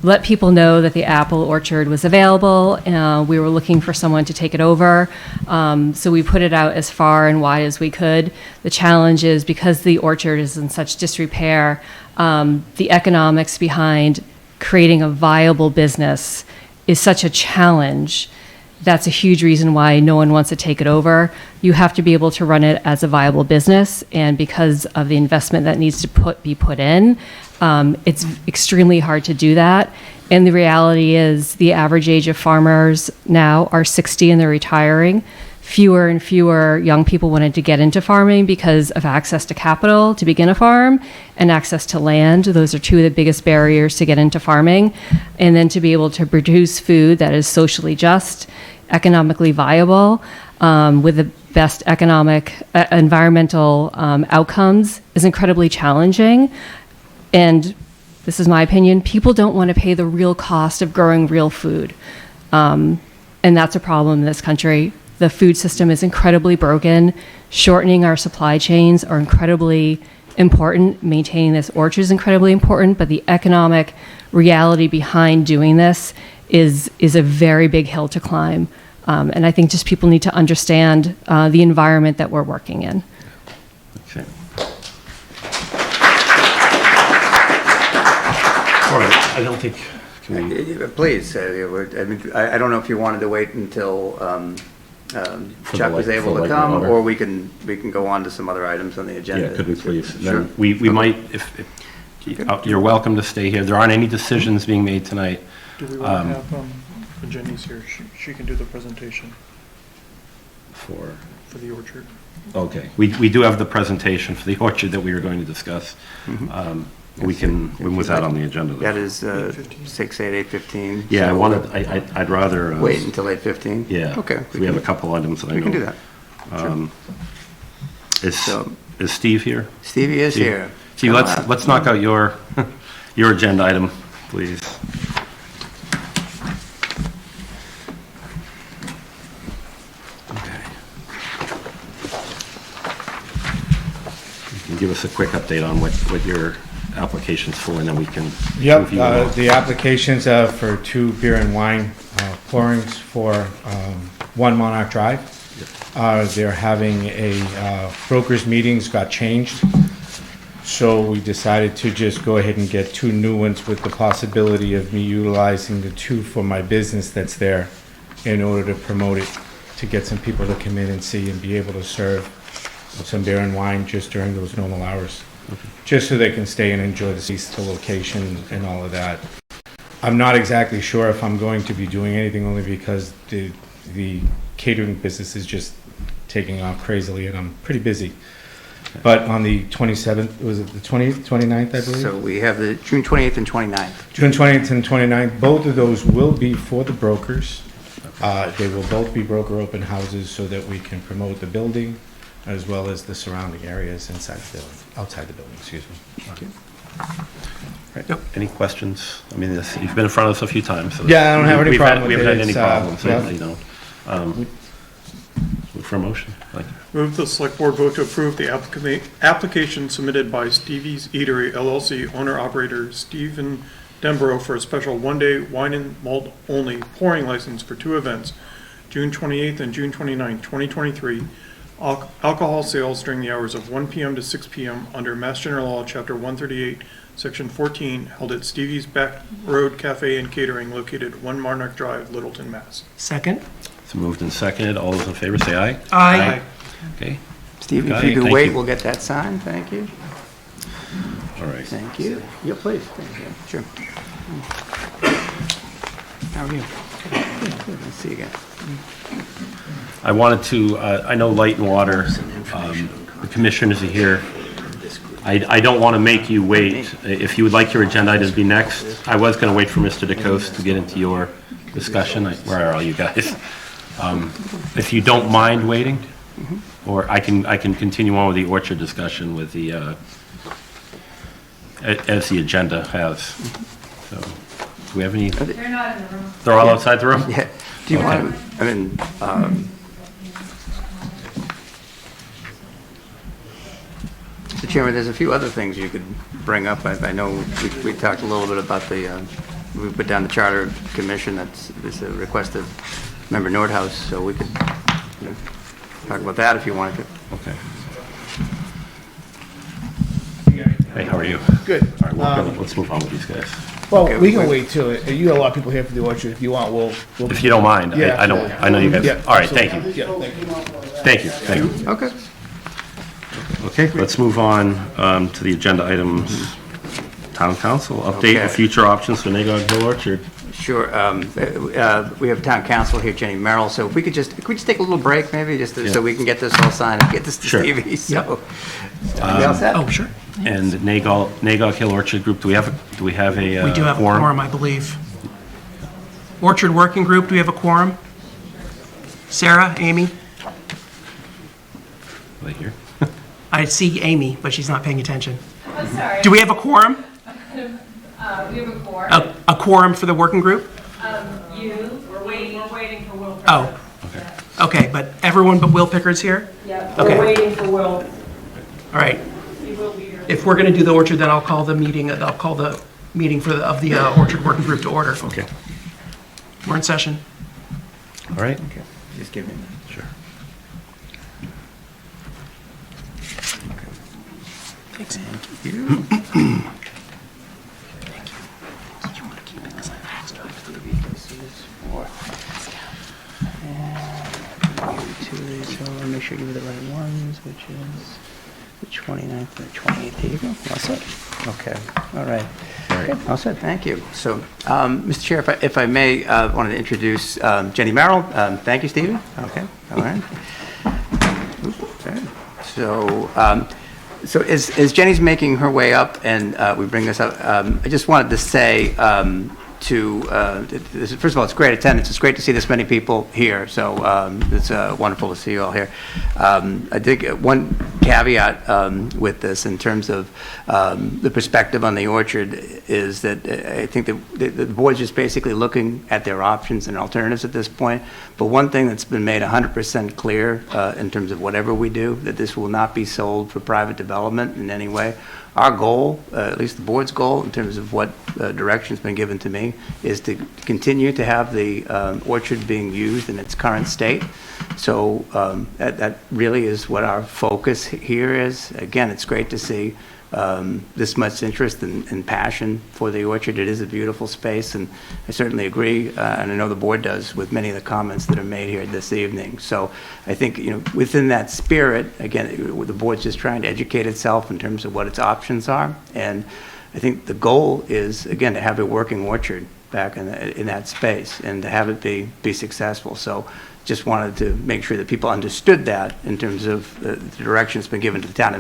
let people know that the apple orchard was available. We were looking for someone to take it over. So we put it out as far and wide as we could. The challenge is because the orchard is in such disrepair, the economics behind creating a viable business is such a challenge. That's a huge reason why no one wants to take it over. You have to be able to run it as a viable business, and because of the investment that needs to be put in, it's extremely hard to do that. And the reality is the average age of farmers now are 60 and they're retiring. Fewer and fewer young people wanted to get into farming because of access to capital to begin a farm and access to land. Those are 2 of the biggest barriers to get into farming. And then to be able to produce food that is socially just, economically viable, with the best economic, environmental outcomes is incredibly challenging. And this is my opinion, people don't want to pay the real cost of growing real food. And that's a problem in this country. The food system is incredibly broken. Shortening our supply chains are incredibly important. Maintaining this orchard is incredibly important, but the economic reality behind doing this is a very big hill to climb. And I think just people need to understand the environment that we're working in. Okay. All right, I don't think, please, I don't know if you wanted to wait until Chuck was able to come, or we can go on to some other items on the agenda. yeah, could we please? Sure. Then we might, if you're welcome to stay here. There aren't any decisions being made tonight. Do we want to have, when Jenny's here, she can do the presentation For the orchard. Okay, we do have the presentation for the orchard that we were going to discuss. We can, when was that on the agenda? That is 6, 8, 8:15. Yeah, I'd rather. Wait until 8:15? Yeah. Okay. We have a couple items that I know. We can do that. Is Steve here? Stevie is here. Steve, let's knock out your agenda item, please. give us a quick update on what your application's for, and then we can Yep, review it all. the application's for 2 beer and wine pourings for 1 Monarch Drive. They're having a brokers meetings got changed, so we decided to just go ahead and get 2 new ones with the possibility of me utilizing the 2 for my business that's there in order to promote it, to get some people to come in and see and be able to serve some beer and wine just during those normal hours. Just so they can stay and enjoy the location and all of that. I'm not exactly sure if I'm going to be doing anything, only because the catering business is just taking off crazily and I'm pretty busy. But on the 27th, was it the 20th, 29th, I believe? So we have the June 28th and 29th. June 20th and 29th, both of those will be for the brokers. They will both be broker open houses so that we can promote the building as well as the surrounding areas inside the building, outside the building, excuse me. Thank you. Right. Any questions? I mean, you've been in front of us a few times. So Yeah, I don't have any problem We with haven't it. had any It's, problems, yeah. you know. Look for a motion. Like, Move the select board vote to approve the application submitted by Stevie's Eatery LLC, owner-operator Stephen Denborough, for a special one-day wine and malt only pouring license for 2 events, June 28th and June 29th, 2023. Alcohol sales during the hours of 1 p.m. to 6 p.m. under Mass General Law, Chapter 138, Section 14, held at Stevie's Back Road Cafe and Catering, located at 1 Monarch Drive, Littleton, Mass. Second? it's moved and seconded. All those in favor say aye. Aye. Okay. Steve, Got if you it. could Thank wait, you. we'll get that signed. Thank you. All right. Thank you. Yeah, please. Thank you. Sure. How are you? Good, good. Let's see you again. I wanted to, I know Light and Water, the commissioners are here. I don't want to make you wait. If you would like your agenda item to be next, I was going to wait for Mr. DeCoste to get into your discussion. Where are all you guys? If you don't mind waiting, or I can continue on with the orchard discussion with the, as the agenda has. So, do we have any? They're not in the room. They're all outside the room? Yeah. Do you Okay. want, I mean, Mr. Chairman, there's a few other things you could bring up. I know we talked a little bit about the, we put down the Charter Commission, that's a request of Member Nordhaus, so we could talk about that if you wanted to. Okay. Hey, how are you? Good. All right, let's move on with these guys. Well, Okay, we can wait till, you got a lot of people here for the orchard. If you want, we'll. If you don't mind, Yeah, I don't, yeah. I know you guys. Yeah, All right, thank you. absolutely. Yeah, thank you. Thank you, thank you. Okay. Okay, let's move on to the agenda items. Town Council, update Okay. of future options for Nagog Hill Orchard. Sure. We have Town Council here, Jenny Merrill, so if we could just take a little break maybe, just Yeah. so we can get this all signed and get this to Sure. Stevie, so. Are we all set? Oh, sure. And Nagog Hill Orchard Group, do we have a We do have a quorum, I believe. Orchard Working Group, do we have a quorum? Sarah, Amy? Are they here? I see Amy, but she's not paying attention. I'm sorry. Do we have a quorum? We have a quorum. A quorum for the working group? We're waiting for Will. Oh. Okay, but everyone but Will Pickard's here? Yeah, Okay. we're waiting for Will. All right. He will be here. If we're going to do the orchard, then I'll call the meeting for the Orchard Working Group to order. Okay. We're in session. All right. Okay, just give me a minute. Sure. Thanks. Thank you. So I'll make sure you give the right ones, which is the 29th and the 28th. There you go. All set? Okay. All right. Good. All set. Thank you. So, Mr. Chair, if I may, wanted to introduce Jenny Merrill. Thank you, Stephen. Okay. All right. Okay. So as Jenny's making her way up and we bring this up, I just wanted to say first of all, it's great attendance. It's great to see this many people here. So it's wonderful to see you all here. I did get one caveat with this in terms of the perspective on the orchard is that I think that the board's just basically looking at their options and alternatives at this point. But one thing that's been made 100% clear in terms of whatever we do, that this will not be sold for private development in any way. Our goal, at least the board's goal, in terms of what direction's been given to me, is to continue to have the orchard being used in its current state. So that really is what our focus here is. Again, it's great to see this much interest and passion for the orchard. It is a beautiful space, and I certainly agree, and I know the board does, with many of the comments that are made here this evening. So I think, within that spirit, again, the board's just trying to educate itself in terms of what its options are. And I think the goal is, again, to have a working orchard back in that space and to have it be successful. So just wanted to make sure that people understood that in terms of the direction that's been given to the town,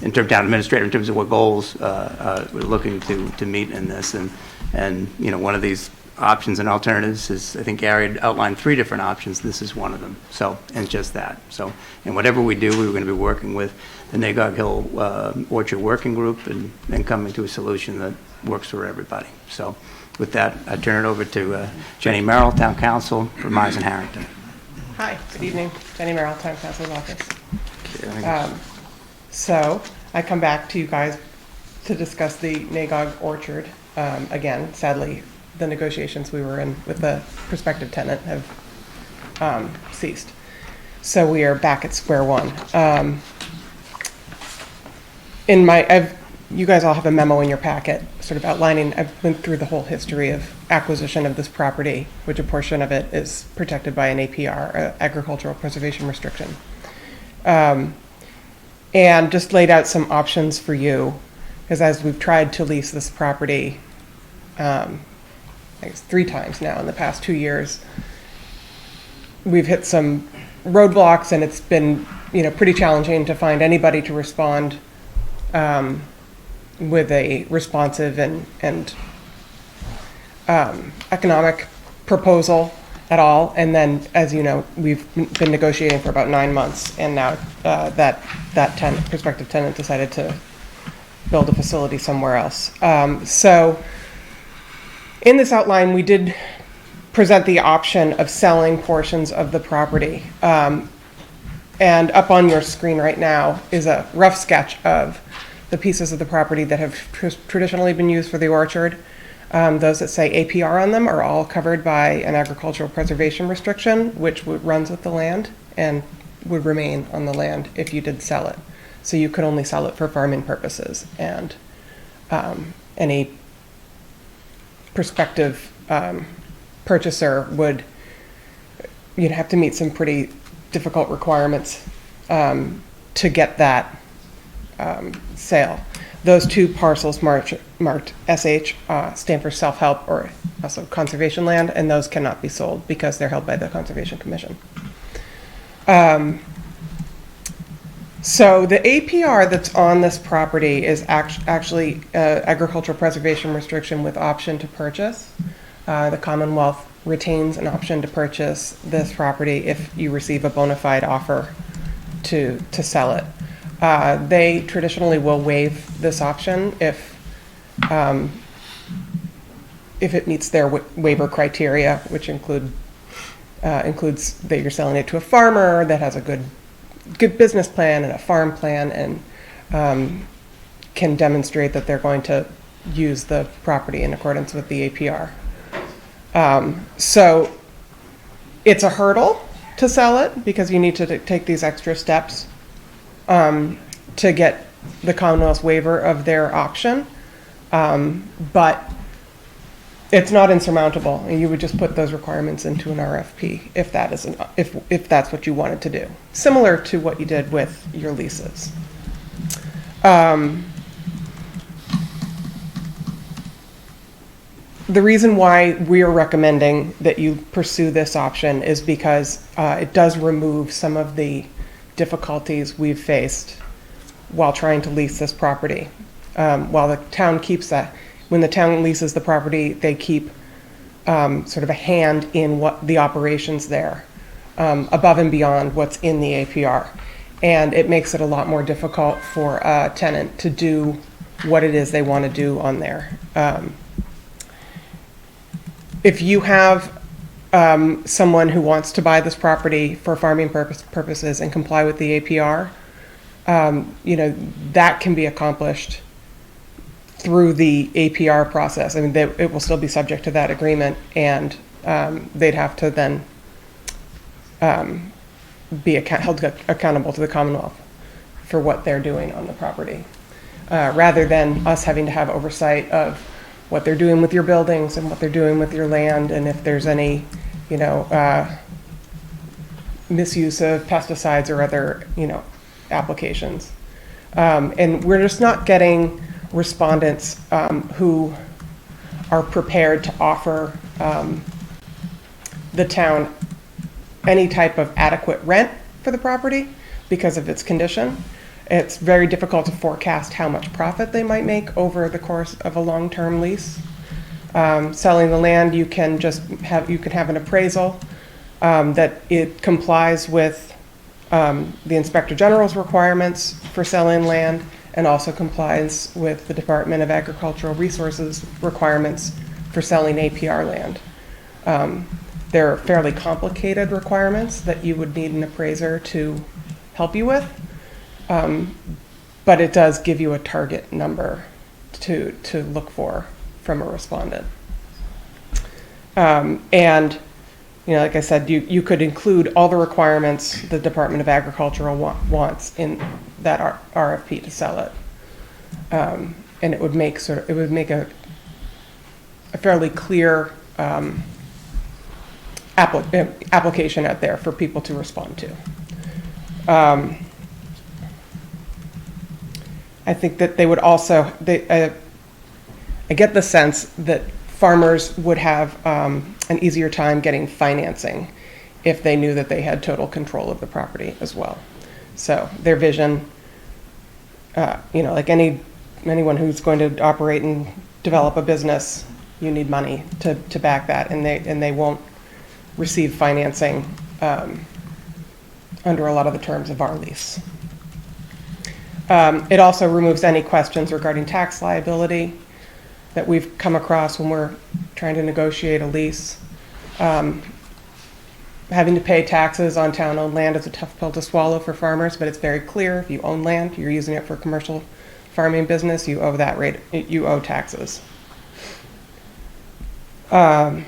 in terms of town administrator, in terms of what goals we're looking to meet in this. And one of these options and alternatives is, I think Gary had outlined 3 different options. This is one of them. So, and just that. So, and whatever we do, we were going to be working with the Nagog Hill Orchard Working Group and coming to a solution that works for everybody. So with that, I turn it over to Jenny Merrill, Town Council for Myers and Harrington. Hi, good evening. Jenny Merrill, Town Council's office. So I come back to you guys to discuss the Nagog Orchard. Again, sadly, the negotiations we were in with the prospective tenant have ceased. So we are back at square one. You guys all have a memo in your packet sort of outlining, I've went through the whole history of acquisition of this property, which a portion of it is protected by an APR, agricultural preservation restriction. And just laid out some options for you, because as we've tried to lease this property, I guess 3 times now in the past 2 years, we've hit some roadblocks, and it's been, pretty challenging to find anybody to respond with a responsive and economic proposal at all. And then, as you know, we've been negotiating for about 9 months, and now that prospective tenant decided to build a facility somewhere else. So in this outline, we did present the option of selling portions of the property. And up on your screen right now is a rough sketch of the pieces of the property that have traditionally been used for the orchard. Those that say APR on them are all covered by an agricultural preservation restriction, which runs with the land and would remain on the land if you did sell it. So you could only sell it for farming purposes, and any prospective purchaser you'd have to meet some pretty difficult requirements to get that sale. Those 2 parcels marked SH stand for self-help, or also conservation land, and those cannot be sold because they're held by the Conservation Commission. So the APR that's on this property is actually agricultural preservation restriction with option to purchase. The Commonwealth retains an option to purchase this property if you receive a bona fide offer to sell it. They traditionally will waive this option if it meets their waiver criteria, which includes that you're selling it to a farmer that has a good business plan and a farm plan, and can demonstrate that they're going to use the property in accordance with the APR. So it's a hurdle to sell it because you need to take these extra steps to get the Commonwealth's waiver of their option, but it's not insurmountable. And you would just put those requirements into an RFP if that's what you wanted to do, similar to what you did with your leases. The reason why we are recommending that you pursue this option is because it does remove some of the difficulties we've faced while trying to lease this property. While the town keeps that, when the town leases the property, they keep sort of a hand in what the operations there, above and beyond what's in the APR. And it makes it a lot more difficult for a tenant to do what it is they want to do on there. If you have someone who wants to buy this property for farming purposes and comply with the APR, that can be accomplished through the APR process. I mean, it will still be subject to that agreement, and they'd have to then be held accountable to the Commonwealth for what they're doing on the property, rather than us having to have oversight of what they're doing with your buildings and what they're doing with your land, and if there's any, misuse of pesticides or other, applications. And we're just not getting respondents who are prepared to offer the town any type of adequate rent for the property because of its condition. It's very difficult to forecast how much profit they might make over the course of a long-term lease. Selling the land, you can have an appraisal that it complies with the Inspector General's requirements for selling land, and also complies with the Department of Agricultural Resources requirements for selling APR land. They're fairly complicated requirements that you would need an appraiser to help you with, but it does give you a target number to look for from a respondent. And like I said, you could include all the requirements the Department of Agriculture wants in that RFP to sell it, and it would make a fairly clear application out there for people to respond to. I think that they would also. I get the sense that farmers would have an easier time getting financing if they knew that they had total control of the property as well. So their vision, like anyone who's going to operate and develop a business, you need money to back that, and they won't receive financing under a lot of the terms of our lease. It also removes any questions regarding tax liability that we've come across when we're trying to negotiate a lease. Having to pay taxes on town-owned land is a tough pill to swallow for farmers, but it's very clear if you own land, you're using it for commercial farming business, you owe that rate, you owe taxes. And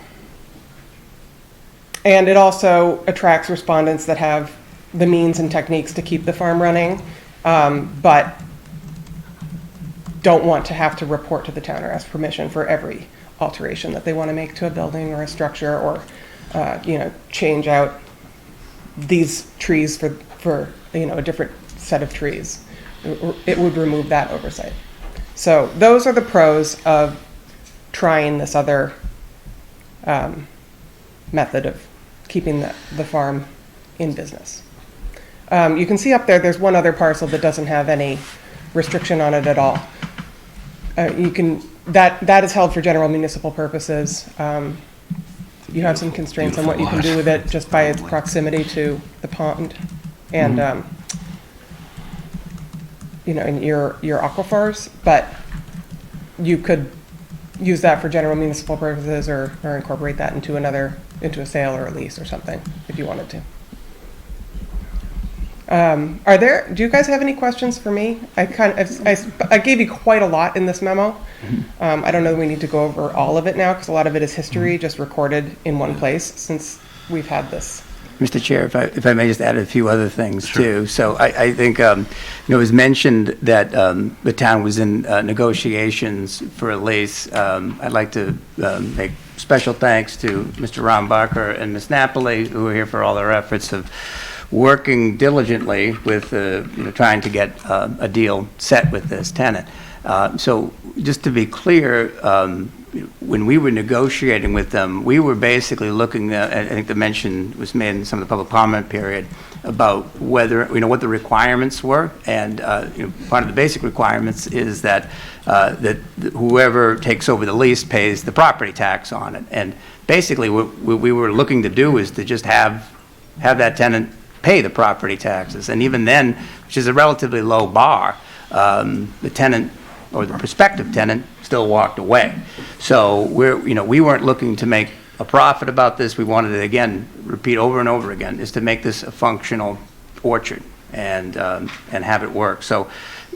it also attracts respondents that have the means and techniques to keep the farm running, but don't want to have to report to the town or ask permission for every alteration that they want to make to a building or a structure, or change out these trees for a different set of trees. It would remove that oversight. So those are the pros of trying this other method of keeping the farm in business. You can see up there's one other parcel that doesn't have any restriction on it at all. That is held for general municipal purposes. You have some constraints on what you can do with it just by its proximity to the pond and in your aquifers, but you could use that for general municipal purposes or incorporate that into a sale or a lease or something if you wanted to. Do you guys have any questions for me? I gave you quite a lot in this memo. I don't know that we need to go over all of it now because a lot of it is history just recorded in one place since we've had this. Mr. Chair, if I may just add a few other things too. So I think it was mentioned that the town was in negotiations for a lease. I'd like to make special thanks to Mr. Rombacher and Ms. Napoli, who are here for all their efforts of working diligently with trying to get a deal set with this tenant. So just to be clear, when we were negotiating with them, we were basically looking at, I think the mention was made in some of the public comment period about whether, what the requirements were. And part of the basic requirements is that whoever takes over the lease pays the property tax on it. And basically what we were looking to do is to just have that tenant pay the property taxes. And even then, which is a relatively low bar, the tenant or the prospective tenant still walked away. So we weren't looking to make a profit about this. We wanted to, again, repeat over and over again, is to make this a functional orchard and have it work. So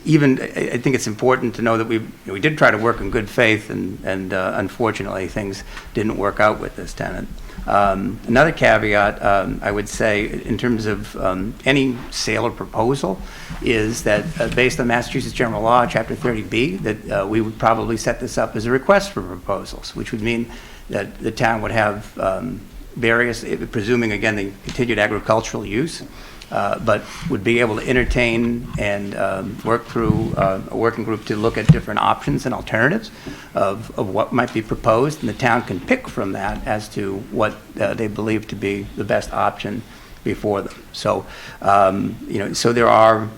even, I think it's important to know that we did try to work in good faith, and unfortunately, things didn't work out with this tenant. Another caveat, I would say, in terms of any sale or proposal, is that based on Massachusetts General Law, Chapter 30B, that we would probably set this up as a request for proposals, which would mean that the town would have various, presuming again the continued agricultural use, but would be able to entertain and work through a working group to look at different options and alternatives of what might be proposed, and the town can pick from that as to what they believe to be the best option before them. So, so there are,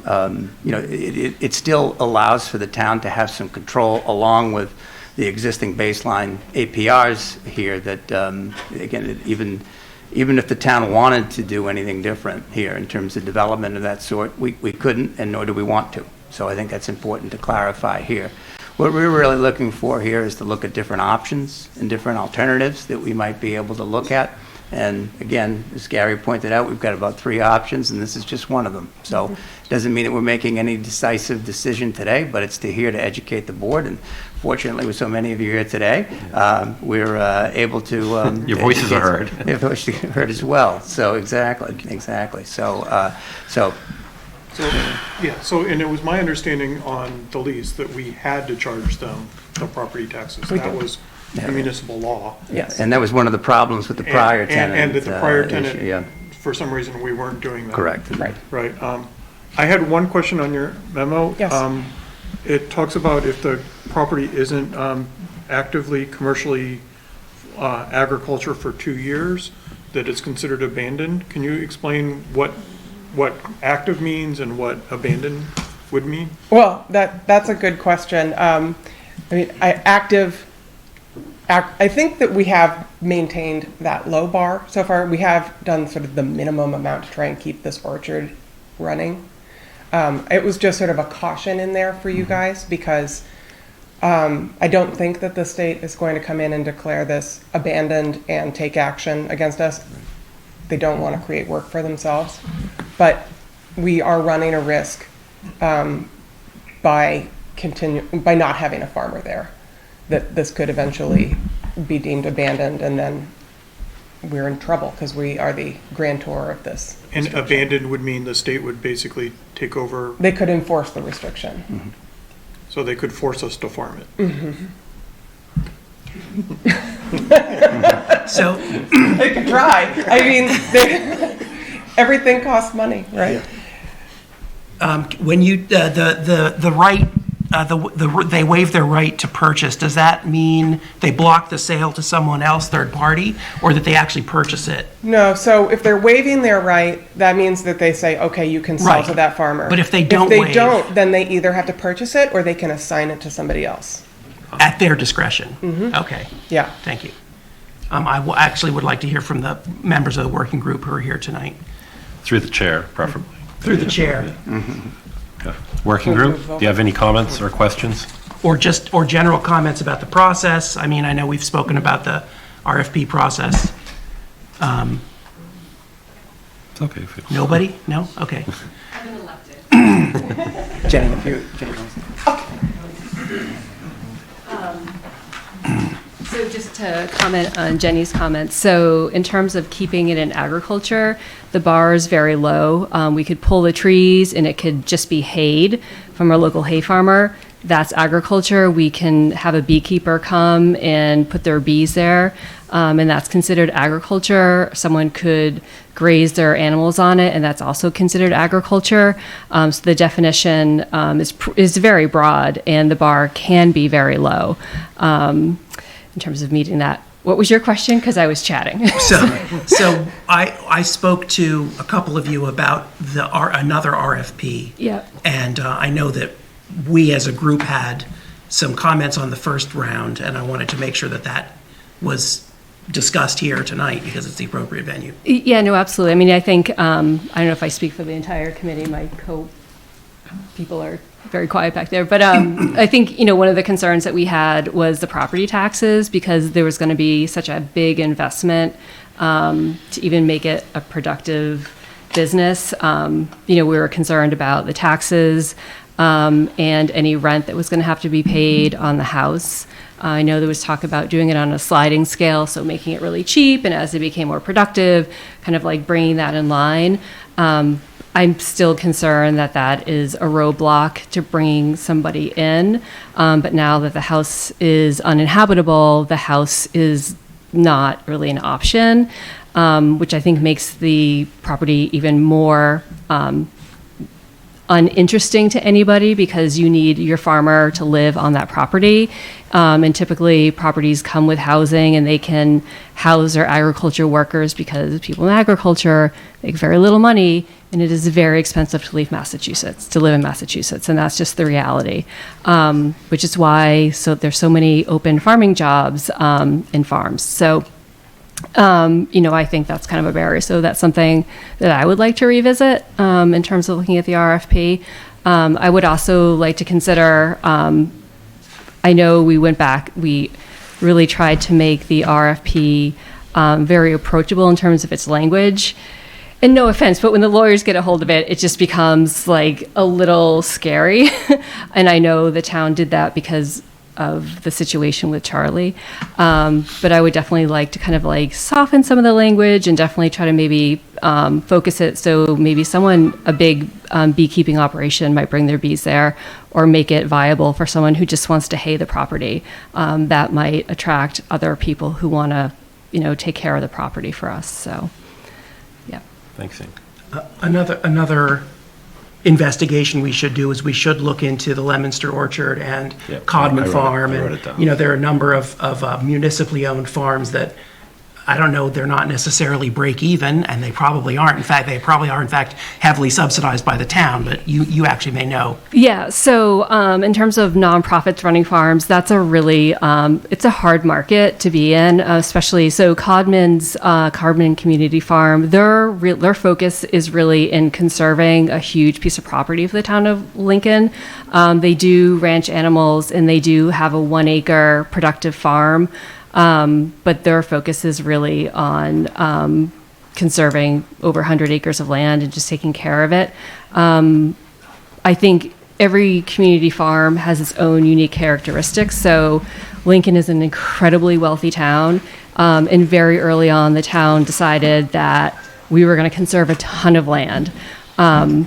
it still allows for the town to have some control along with the existing baseline APRs here that, again, even if the town wanted to do anything different here in terms of development of that sort, we couldn't, and nor do we want to. So I think that's important to clarify here. What we're really looking for here is to look at different options and different alternatives that we might be able to look at. And again, as Gary pointed out, we've got about 3 options, and this is just one of them. So it doesn't mean that we're making any decisive decision today, but it's here to educate the board. And fortunately, with so many of you here today, we're able to... Your voices are heard. Your voices are heard as well. So exactly. And it was my understanding on the lease that we had to charge them the property taxes. That was the municipal law. Yes, and that was one of the problems with the prior tenant. And that the prior tenant, issue, for some reason, we weren't doing that. Correct. Right. I had one question on your memo. Yes. It talks about if the property isn't actively commercially agriculture for 2 years, that it's considered abandoned. Can you explain what active means and what abandoned would mean? Well, that's a good question. I think that we have maintained that low bar so far. We have done sort of the minimum amount to try and keep this orchard running. It was just sort of a caution in there for you guys because I don't think that the state is going to come in and declare this abandoned and take action against us. They don't want to create work for themselves. But we are running a risk by not having a farmer there, that this could eventually be deemed abandoned, and then we're in trouble because we are the grantor of this. And abandoned would mean the state would basically take over? They could enforce the restriction. Mm-hmm. So they could force us to farm it? Mm-hmm. So they could try. I mean, everything costs money, right? When you the right they waive their right to purchase, does that mean they block the sale to someone else, third party, or that they actually purchase it? No. So if they're waiving their right, that means that they say, okay, you can sell to that farmer. But if they don't, then they either have to purchase it or they can assign it to somebody else at their discretion. Mm-hmm. Okay. Yeah. Thank you. I actually would like to hear from the members of the working group who are here tonight. Through the chair, preferably. Through the chair. Mm-hmm. Okay. Working group, do you have any comments or questions? Or general comments about the process? I mean, I know we've spoken about the RFP process. It's okay. Nobody? No? Okay. I've been elected. Jenny, if you... So just to comment on Jenny's comments, so in terms of keeping it in agriculture, the bar is very low. We could pull the trees and it could just be hayed from a local hay farmer. That's agriculture. We can have a beekeeper come and put their bees there, and that's considered agriculture. Someone could graze their animals on it, and that's also considered agriculture. So the definition is very broad, and the bar can be very low. In terms of meeting that. What was your question? Because I was chatting. So I spoke to a couple of you about another RFP. Yeah. And I know that we as a group had some comments on the first round, and I wanted to make sure that was discussed here tonight because it's the appropriate venue. Yeah, no, absolutely. I mean, I think, I don't know if I speak for the entire committee, my people are very quiet back there, but I think, one of the concerns that we had was the property taxes, because there was going to be such a big investment to even make it a productive business. We were concerned about the taxes and any rent that was going to have to be paid on the house. I know there was talk about doing it on a sliding scale, so making it really cheap, and as it became more productive, kind of like bringing that in line. I'm still concerned that that is a roadblock to bringing somebody in, but now that the house is uninhabitable, the house is not really an option, which I think makes the property even more uninteresting to anybody, because you need your farmer to live on that property. And typically properties come with housing, and they can house their agriculture workers, because people in agriculture make very little money, and it is very expensive to live in Massachusetts. And that's just the reality, which is why there's so many open farming jobs in farms. So I think that's kind of a barrier. So that's something that I would like to revisit in terms of looking at the RFP. I would also like to consider, I know we went back, we really tried to make the RFP very approachable in terms of its language. And no offense, but when the lawyers get a hold of it, it just becomes like a little scary. And I know the town did that because of the situation with Charlie. But I would definitely like to kind of like soften some of the language, and definitely try to maybe focus it so maybe a big beekeeping operation might bring their bees there, or make it viable for someone who just wants to hay the property. That might attract other people who want to, take care of the property for us. So, yeah. Thanks, Inc. Another investigation we should do is we should look into the Leominster Orchard and Codman Farm. I wrote it And, down. there are a number of municipally owned farms that, I don't know, they're not necessarily break even, and they probably aren't. In fact, they probably are, in fact, heavily subsidized by the town, but you actually may know. Yeah, so in terms of nonprofits running farms, that's a really, it's a hard market to be in, especially, so Codman Community Farm, their focus is really in conserving a huge piece of property for the town of Lincoln. They do ranch animals, and they do have a 1 acre productive farm. But their focus is really on conserving over 100 acres of land and just taking care of it. I think every community farm has its own unique characteristics. So Lincoln is an incredibly wealthy town, and very early on the town decided that we were going to conserve a ton of land. And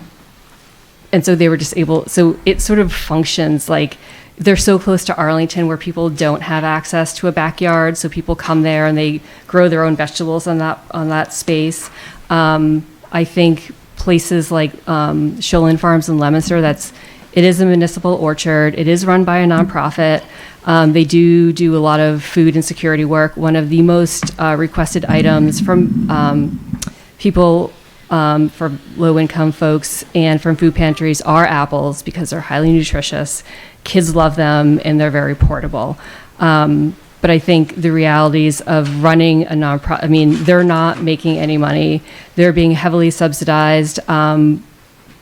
so they were just so it sort of functions like they're so close to Arlington, where people don't have access to a backyard, so people come there and they grow their own vegetables on that space. I think places like Sholin Farms in Leominster, it is a municipal orchard. It is run by a nonprofit. They do a lot of food and security work. One of the most requested items from people, for low-income folks and from food pantries, are apples, because they're highly nutritious. Kids love them, and they're very portable. But I think the realities of running a nonprofit, they're not making any money. They're being heavily subsidized. I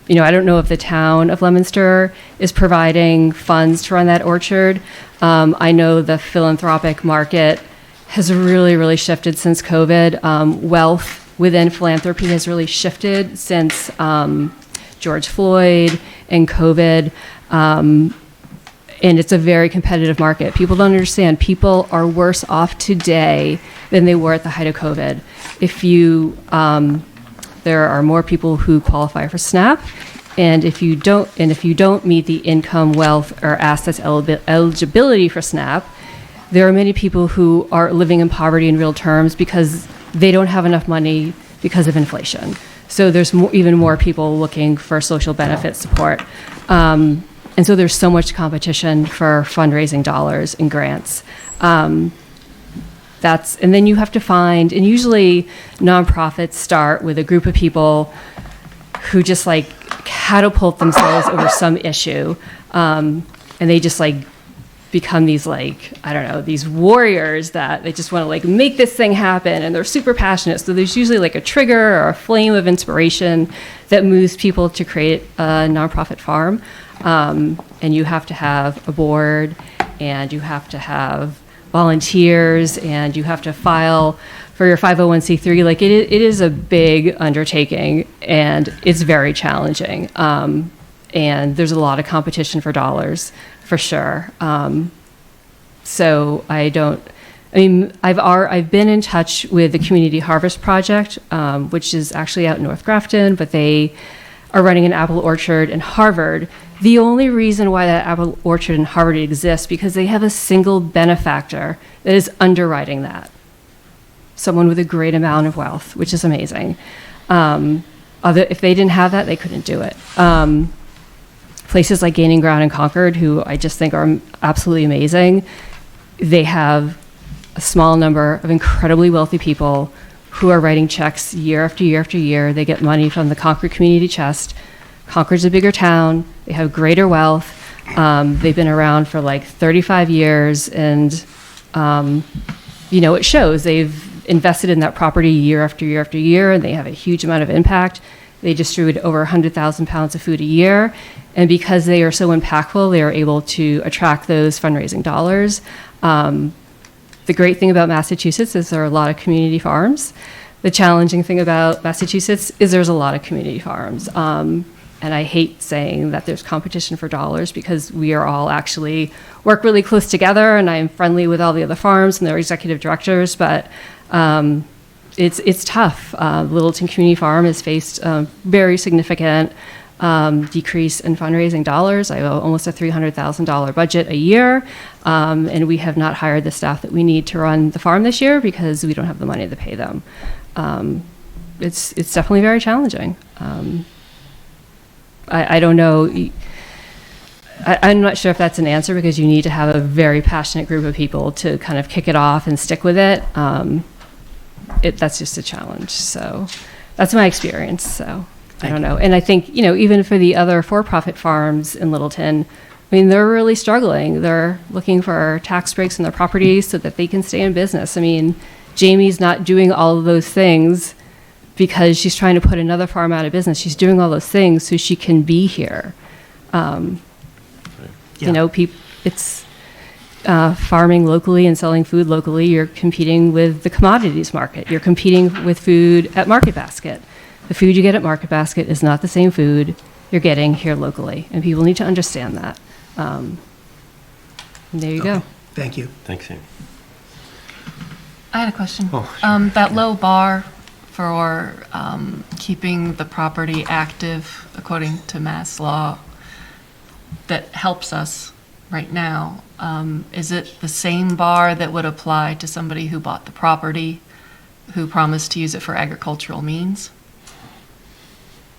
don't know if the town of Leominster is providing funds to run that orchard. I know the philanthropic market has really, really shifted since COVID. Wealth within philanthropy has really shifted since George Floyd and COVID. And it's a very competitive market. People don't understand. People are worse off today than they were at the height of COVID. There are more people who qualify for SNAP, and if you don't meet the income, wealth, or assets eligibility for SNAP, there are many people who are living in poverty in real terms because they don't have enough money because of inflation. So there's even more people looking for social benefit support. And so there's so much competition for fundraising dollars and grants. And then you have to find, and usually nonprofits start with a group of people who just like catapult themselves over some issue. And they just like become these, like, I don't know, these warriors that they just want to like make this thing happen, and they're super passionate. So there's usually like a trigger or a flame of inspiration that moves people to create a nonprofit farm. And you have to have a board, and you have to have volunteers, and you have to file for your 501c3. Like it is a big undertaking, and it's very challenging. And there's a lot of competition for dollars, for sure. So I've been in touch with the Community Harvest Project, which is actually out in North Grafton, but they are running an apple orchard in Harvard. The only reason why that apple orchard in Harvard exists because they have a single benefactor that is underwriting that. Someone with a great amount of wealth, which is amazing. If they didn't have that, they couldn't do it. Places like Gaining Ground and Concord, who I just think are absolutely amazing, they have a small number of incredibly wealthy people who are writing checks year after year after year. They get money from the Concord Community Chest. Concord's a bigger town. They have greater wealth. They've been around for like 35 years, and it shows. They've invested in that property year after year after year, and they have a huge amount of impact. They distribute over 100,000 pounds of food a year. And because they are so impactful, they are able to attract those fundraising dollars. The great thing about Massachusetts is there are a lot of community farms. The challenging thing about Massachusetts is there's a lot of community farms. And I hate saying that there's competition for dollars because we are all actually work really close together, and I'm friendly with all the other farms and their executive directors, but it's tough. Littleton Community Farm has faced very significant decrease in fundraising dollars. I have almost a $300,000 budget a year, and we have not hired the staff that we need to run the farm this year because we don't have the money to pay them. It's definitely very challenging. I don't know. I'm not sure if that's an answer because you need to have a very passionate group of people to kind of kick it off and stick with it. That's just a challenge. So that's my experience. So I don't know. And I think, even for the other for-profit farms in Littleton, they're really struggling. They're looking for tax breaks in their properties so that they can stay in business. Jamie's not doing all of those things because she's trying to put another farm out of business. She's doing all those things so she can be here. It's farming locally and selling food locally. You're competing with the commodities market. You're competing with food at Market Basket. The food you get at Market Basket is not the same food you're getting here locally, and people need to understand that. There you go. Thank you. Thanks, Amy. I had a question. Oh, sure. That low bar for keeping the property active according to Mass law that helps us right now, is it the same bar that would apply to somebody who bought the property, who promised to use it for agricultural means?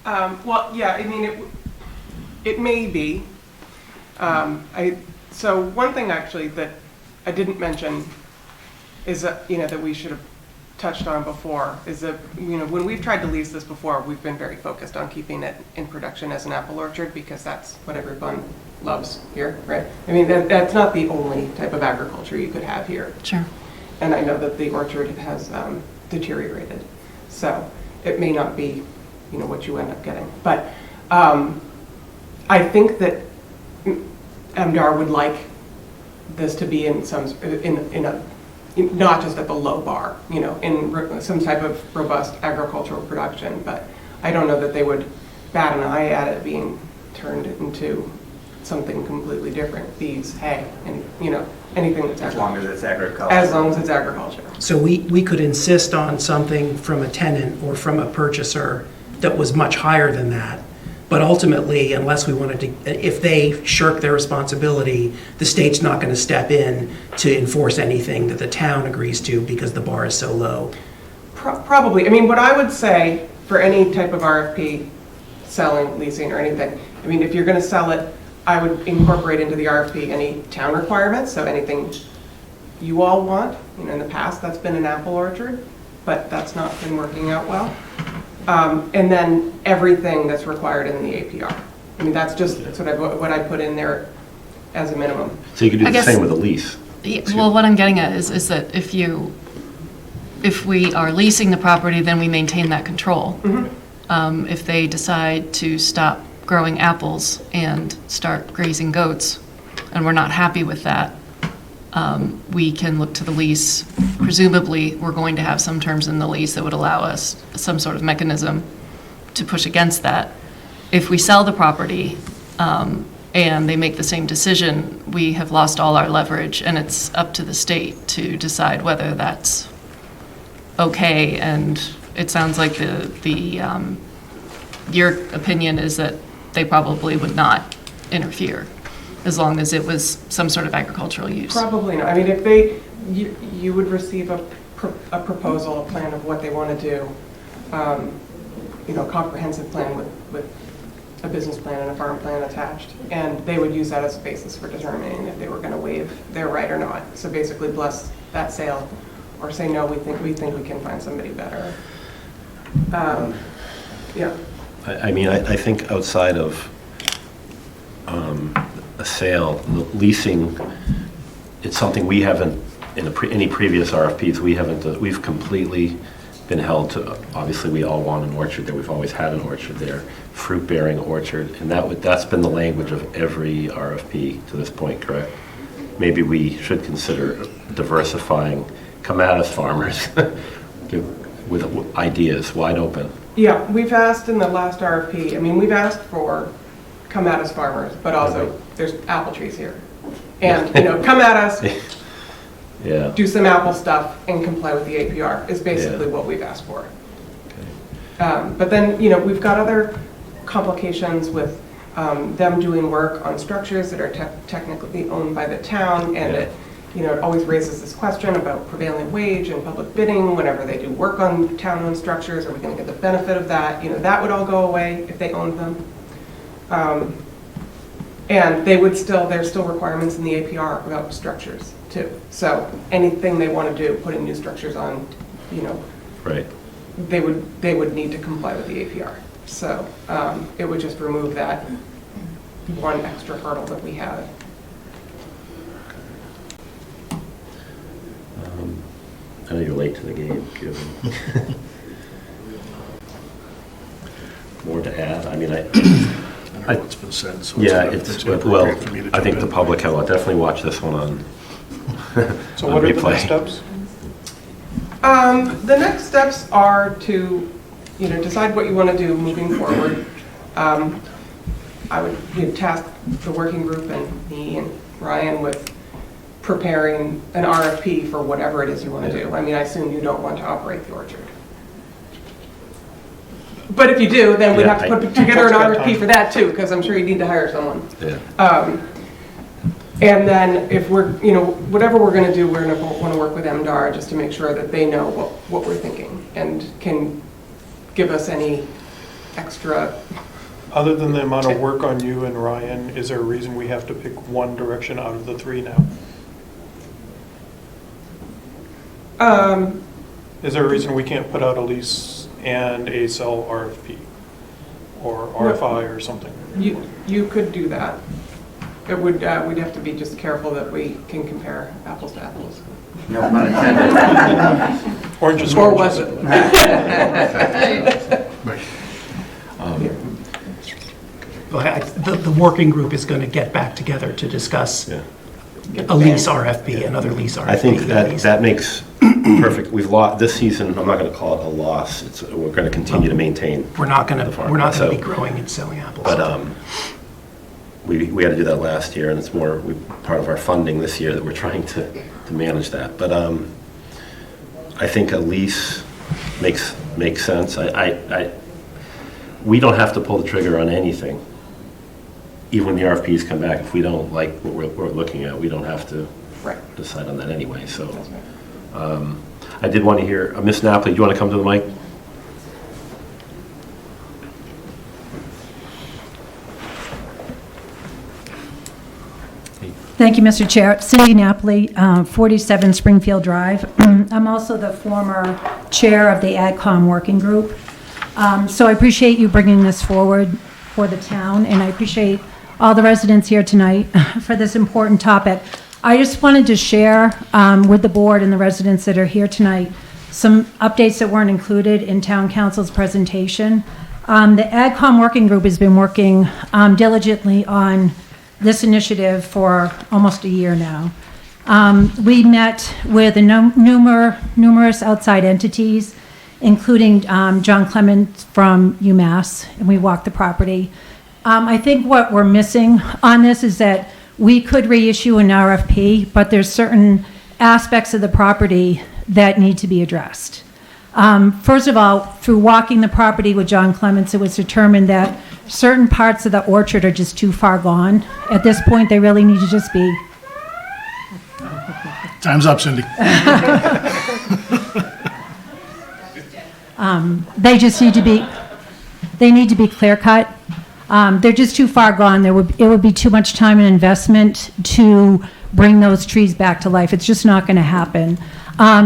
Well, yeah, it may be. So one thing actually that I didn't mention is that, that we should have touched on before is that, when we've tried to lease this before, we've been very focused on keeping it in production as an apple orchard because that's what everyone loves here, right? That's not the only type of agriculture you could have here. Sure. And I know that the orchard has deteriorated. So it may not be, what you end up getting. But I think that MDR would like this to be in not just at the low bar, in some type of robust agricultural production. But I don't know that they would bat an eye at it being turned into something completely different, bees, hay, and anything that's as long as it's agriculture. As long as it's agriculture. So we could insist on something from a tenant or from a purchaser that was much higher than that. But ultimately, unless we wanted to, if they shirk their responsibility, the state's not going to step in to enforce anything that the town agrees to because the bar is so low. Probably. What I would say for any type of RFP, selling, leasing, or anything, if you're going to sell it, I would incorporate into the RFP any town requirements, so anything you all want. In the past, that's been an apple orchard, but that's not been working out well. And then everything that's required in the APR. That's what I put in there. as a minimum. So you could do I the guess- same with a lease. Well, what I'm getting at is that if we are leasing the property, then we maintain that control. If they decide to stop growing apples and start grazing goats, and we're not happy with that, we can look to the lease. Presumably, we're going to have some terms in the lease that would allow us some sort of mechanism to push against that. If we sell the property, and they make the same decision, we have lost all our leverage, and it's up to the state to decide whether that's okay. And it sounds like your opinion is that they probably would not interfere as long as it was some sort of agricultural use. Probably not. I mean, if you would receive a proposal, a plan of what they want to do, comprehensive plan with a business plan and a farm plan attached, and they would use that as a basis for determining if they were going to waive their right or not. So basically bless that sale or say, no, we think we can find somebody better. Yeah. I mean, I think outside of a sale, leasing, it's something we haven't, in any previous RFPs, we've completely been held to. Obviously, we all want an orchard there. We've always had an orchard there, fruit-bearing orchard, and that's been the language of every RFP to this point, correct? Maybe we should consider diversifying, come at us, farmers, with ideas wide open. Yeah, we've asked in the last RFP, I mean, we've asked for come at us farmers, but also there's apple trees here. And, come at us, yeah, do some apple stuff and comply with the APR is basically what we've asked for. But then, we've got other complications with them doing work on structures that are technically owned by the town, and it always raises this question about prevailing wage and public bidding whenever they do work on town-owned structures. Are we going to get the benefit of that? That would all go away if they owned them. And there's still requirements in the APR about structures too. So anything they want to do, putting new structures on, right, they would need to comply with the APR. So it would just remove that one extra hurdle that we had. I know you're late to the game, Kevin. More to add? I mean, It's been said, so yeah, it's well, inappropriate for me to I think jump the public will definitely watch this one on So on what are the replay. next steps? The next steps are to, decide what you want to do moving forward. I would task the working group and me and Ryan with preparing an RFP for whatever it is you want to do. I mean, I assume you don't want to operate the orchard. But if you do, then we'd have to put together an RFP for that too, because I'm sure you need to hire someone. Yeah. And then if we're, whatever we're going to do, we're going to want to work with MDAR just to make sure that they know what we're thinking and can give us any extra. Other than the amount of work on you and Ryan, is there a reason we have to pick one direction out of the three now? Is there a reason we can't put out a lease and a sell RFP or RFI or something? You could do that. It would, we'd have to be just careful that we can compare apples to apples. No pun intended. Oranges. Or was it? The working group is going to get back together to discuss a lease RFP, another lease RFP. I think that makes perfect. We've lost this season. I'm not going to call it a loss. We're going to continue to maintain. We're not going the farm. to be growing and selling apples. But we had to do that last year, and it's more part of our funding this year that we're trying to manage that. But I think a lease makes sense. We don't have to pull the trigger on anything. Even when the RFPs come back, if we don't like what we're looking at, we don't have to decide on that anyway. So I did want to hear, Ms. Napoli, do you want to come to the mic? Thank you, Mr. Chair. Cindy Napoli, 47 Springfield Drive. I'm also the former chair of the AdCom working group. So I appreciate you bringing this forward for the town, and I appreciate all the residents here tonight for this important topic. I just wanted to share with the board and the residents that are here tonight some updates that weren't included in town council's presentation. The AgCom working group has been working diligently on this initiative for almost a year now. We met with numerous outside entities, including John Clements from UMass, and we walked the property. I think what we're missing on this is that we could reissue an RFP, but there's certain aspects of the property that need to be addressed. First of all, through walking the property with John Clements, it was determined that certain parts of the orchard are just too far gone. At this point, they really need to just be... Time's up, Cindy. They just need to be clear cut. They're just too far gone. It would be too much time and investment to bring those trees back to life. It's just not going to happen.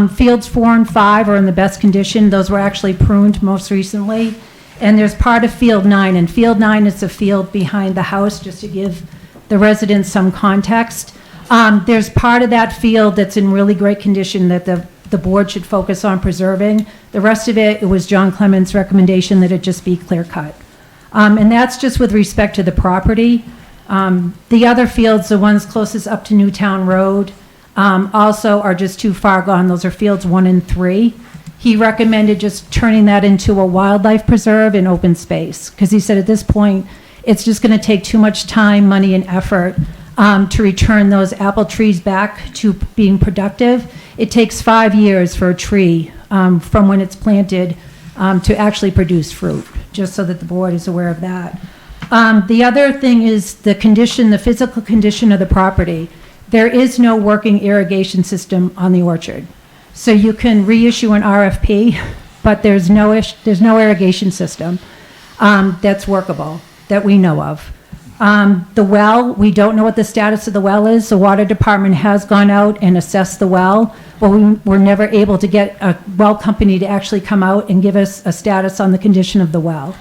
Fields 4 and 5 are in the best condition. Those were actually pruned most recently. And there's part of Field 9, and Field 9 is the field behind the house, just to give the residents some context. There's part of that field that's in really great condition that the board should focus on preserving. The rest of it was John Clements' recommendation that it just be clear cut. And that's just with respect to the property. The other fields, the ones closest up to Newtown Road, also are just too far gone. Those are fields 1 and 3. He recommended just turning that into a wildlife preserve and open space, because he said at this point, it's just going to take too much time, money, and effort to return those apple trees back to being productive. It takes 5 years for a tree from when it's planted to actually produce fruit, just so that the board is aware of that. The other thing is the condition, the physical condition of the property. There is no working irrigation system on the orchard. So you can reissue an RFP, but there's no irrigation system that's workable that we know of. The well, we don't know what the status of the well is. The water department has gone out and assessed the well, but we were never able to get a well company to actually come out and give us a status on the condition of the well.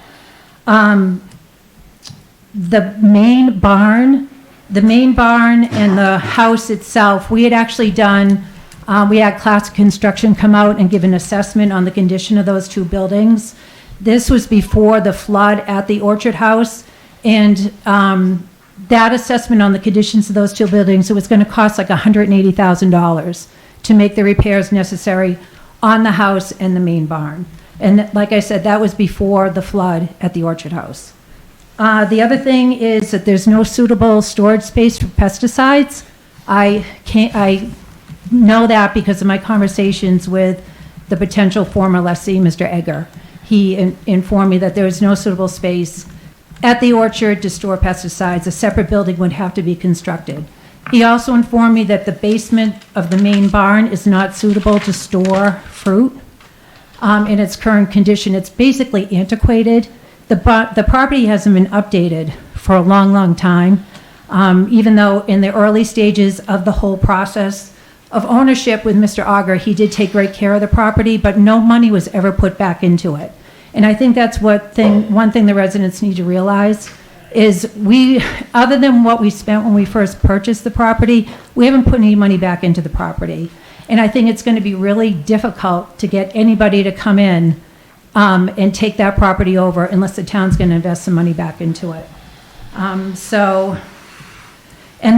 The main barn and the house itself, we had actually done, we had Classic Construction come out and give an assessment on the condition of those 2 buildings. This was before the flood at the Orchard House, and that assessment on the conditions of those 2 buildings, it was going to cost like $180,000 to make the repairs necessary on the house and the main barn. And like I said, that was before the flood at the Orchard House. The other thing is that there's no suitable storage space for pesticides. I know that because of my conversations with the potential former lessee, Mr. Egger. He informed me that there is no suitable space at the orchard to store pesticides. A separate building would have to be constructed. He also informed me that the basement of the main barn is not suitable to store fruit in its current condition. It's basically antiquated. The property hasn't been updated for a long, long time, even though in the early stages of the whole process of ownership with Mr. Auger, he did take great care of the property, but no money was ever put back into it. And I think that's one thing the residents need to realize is other than what we spent when we first purchased the property, we haven't put any money back into the property. And I think it's going to be really difficult to get anybody to come in and take that property over unless the town's going to invest some money back into it. And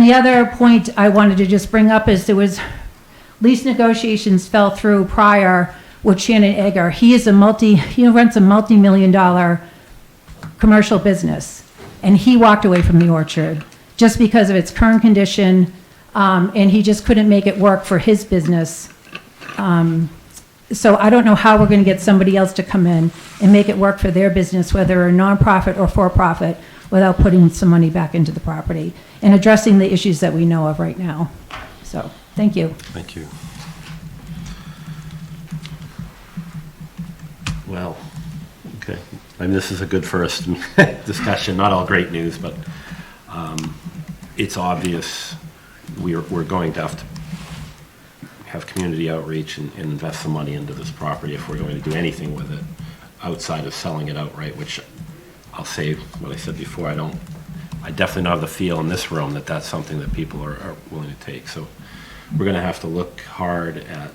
the other point I wanted to just bring up is there was lease negotiations fell through prior with Shannon Egger. He runs a multi-million-dollar commercial business, and he walked away from the orchard just because of its current condition, and he just couldn't make it work for his business. So I don't know how we're going to get somebody else to come in and make it work for their business, whether a nonprofit or for-profit, without putting some money back into the property and addressing the issues that we know of right now. So, thank you. Thank you. Well, okay. I mean, this is a good first discussion. Not all great news, but it's obvious we're going to have community outreach and invest some money into this property if we're going to do anything with it outside of selling it outright, which I'll say what I said before. I don't I definitely don't have the feel in this room that that's something that people are willing to take. So we're going to have to look hard at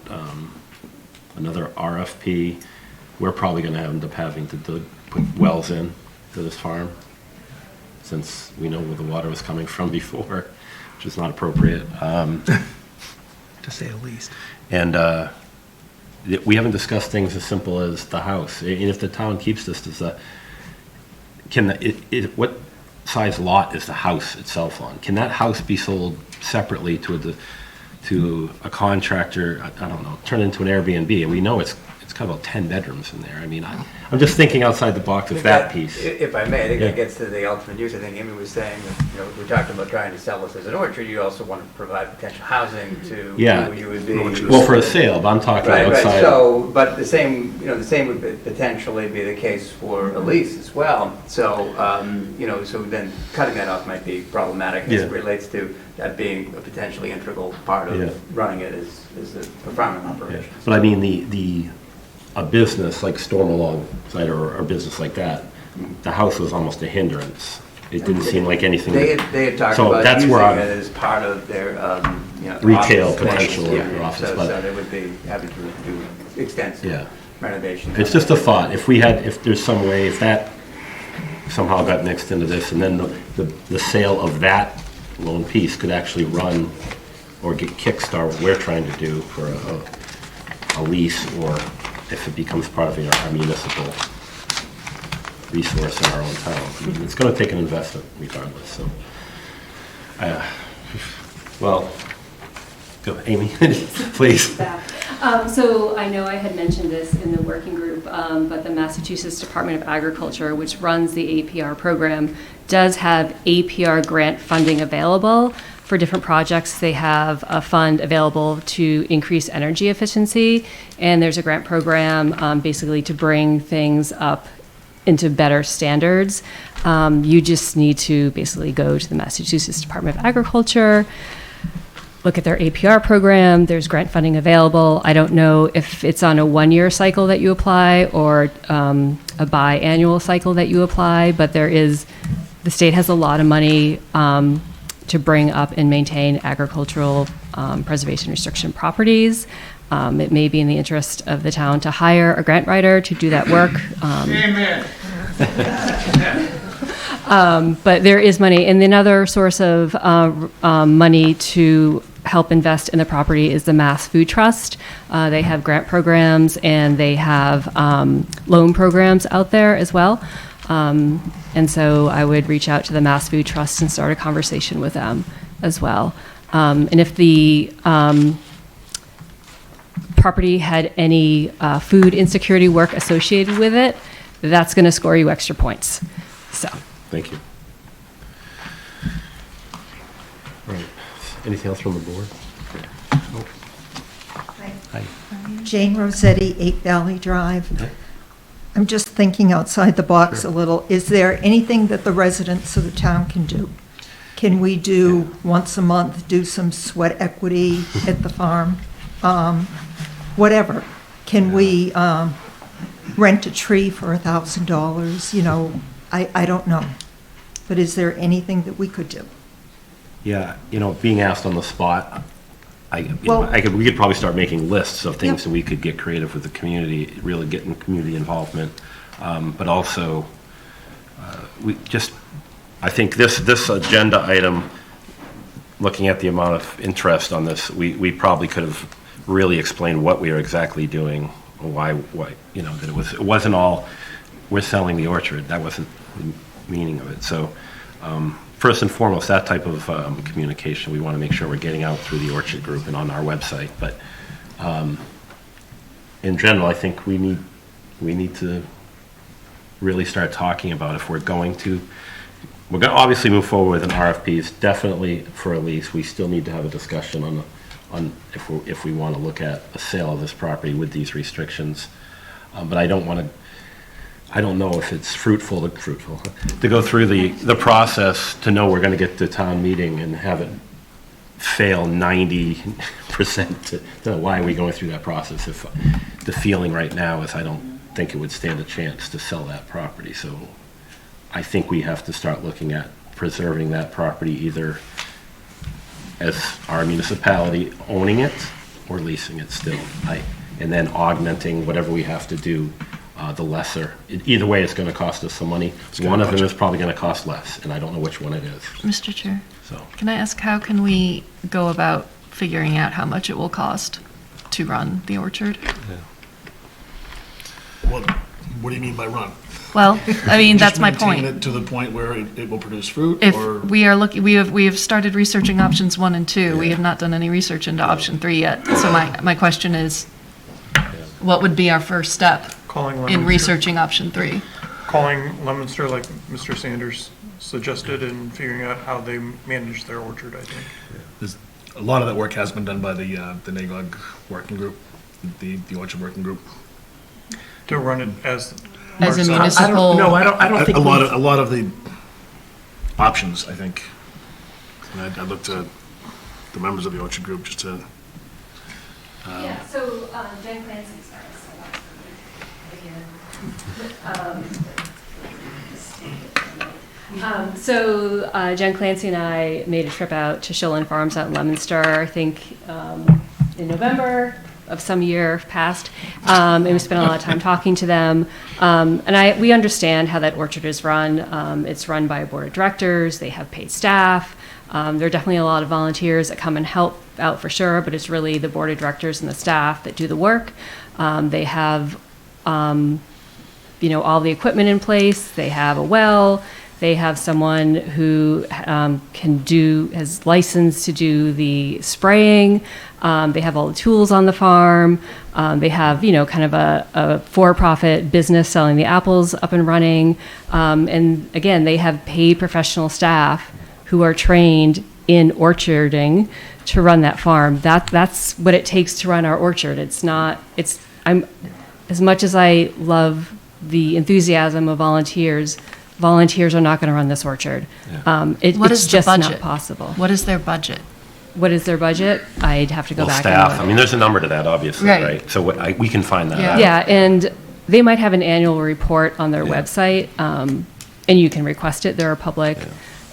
another RFP. We're probably going to end up having to put wells in to this farm, since we know where the water was coming from before, which is not appropriate. To say the least. And we haven't discussed things as simple as the house. And if the town keeps this, what size lot is the house itself on? Can that house be sold separately to a contractor? I don't know, turn it into an Airbnb? And we know it's got about 10 bedrooms in there. I mean, I'm just thinking outside the box with that piece. If I may, I think Yeah. that gets to the ultimate use. I think Amy was saying that, we're talking about trying to sell this as an orchard. You also want to provide potential housing to Yeah. who you would be. Well, for a sale, but I'm talking outside. Right. So, but the same would potentially be the case for a lease as well. So, so then cutting that off might be problematic as it relates to that being a potentially integral part of running it as a farming operation. Yeah. But I mean, a business like Storm Alongside or a business like that, the house was almost a hindrance. It didn't seem like anything. They had talked so about that's using where it as part of their retail office space. potential or office, So but they would be having to do extensive renovations. It's just a thought. If there's some way, if that somehow got mixed into this, and then the sale of that lone piece could actually run or get kickstart what we're trying to do for a lease, or if it becomes part of our municipal resource in our own town. I mean, it's going to take an investment regardless. So, well, go, Amy, please. So I know I had mentioned this in the working group, but the Massachusetts Department of Agriculture, which runs the APR program, does have APR grant funding available for different projects. They have a fund available to increase energy efficiency, and there's a grant program basically to bring things up into better standards. You just need to basically go to the Massachusetts Department of Agriculture, look at their APR program. There's grant funding available. I don't know if it's on a one-year cycle that you apply or a biannual cycle that you apply, but the state has a lot of money to bring up and maintain agricultural preservation restriction properties. It may be in the interest of the town to hire a grant writer to do that work. Amen. But there is money. And another source of money to help invest in the property is the Mass Food Trust. They have grant programs and they have loan programs out there as well. And so I would reach out to the Mass Food Trust and start a conversation with them as well. And if the property had any food insecurity work associated with it, that's going to score you extra points. So. Thank you. All right. Anything else from the board? Oh. Hi. Jane Rossetti, 8 Valley Drive. Okay. I'm just thinking outside the box a little. Is there anything that the residents of the town can do? Can we do once a month, do some sweat equity at the farm? Whatever. Can we rent a tree for $1,000? I don't know. But is there anything that we could do? Yeah, being asked on the spot, we could probably start making lists of things that we could get creative with the community, really getting community involvement. But also, I think this agenda item, looking at the amount of interest on this, we probably could have really explained what we are exactly doing, why that it wasn't all we're selling the orchard. That wasn't the meaning of it. So. First and foremost, that type of communication, we want to make sure we're getting out through the Orchard Group and on our website. But in general, I think we need to really start talking about if we're going to obviously move forward with an RFP. Definitely for a lease. We still need to have a discussion on if we want to look at a sale of this property with these restrictions. But I don't know if it's fruitful to go through the process to know we're going to get to town meeting and have it fail 90%. Why are we going through that process? If the feeling right now is I don't think it would stand a chance to sell that property. So I think we have to start looking at preserving that property either as our municipality owning it or leasing it still. And then augmenting whatever we have to do, the lesser. Either way, it's going to cost us some money. One of them is probably going to cost less, and I don't know which one it is. Mr. Chair, So, can I ask, how can we go about figuring out how much it will cost to run the orchard? What do you mean by run? Well, I mean, that's my Just maintain point. it to the point where it will produce fruit, If or? we are looking, we have started researching options 1 and 2. We have not done any research into option 3 yet. So my question is, what would be our first step Calling in Lemonster. researching option 3? Calling Lemonster like Mr. Sanders suggested and figuring out how they manage their orchard, I think. A lot of that work has been done by the NAGOG working group, the orchard working group. To run it as. As a Mark said. municipal. I don't think A we- lot of the options, I think. And I looked at the members of the orchard group just to. Yeah, so Jen Clancy, Jen Clancy and I made a trip out to Shillen Farms out in Leominster, I think in November of some year past, and we spent a lot of time talking to them. We understand how that orchard is run. It's run by a board of directors. They have paid staff. There are definitely a lot of volunteers that come and help out for sure, but it's really the board of directors and the staff that do the work. They have, all the equipment in place. They have a well. They have someone who has license to do the spraying. They have all the tools on the farm. They have, kind of a for-profit business selling the apples up and running. And again, they have paid professional staff who are trained in orcharding to run that farm. That's what it takes to run our orchard. As much as I love the enthusiasm of volunteers are not going to run this orchard. What It's is the just not budget? possible. What is their budget? What is their budget? I'd have to go back. staff, and I mean, there's a number to that, obviously, Right. right? So we can find that out. Yeah, and they might have an annual report on their website, and you can request it. They're a public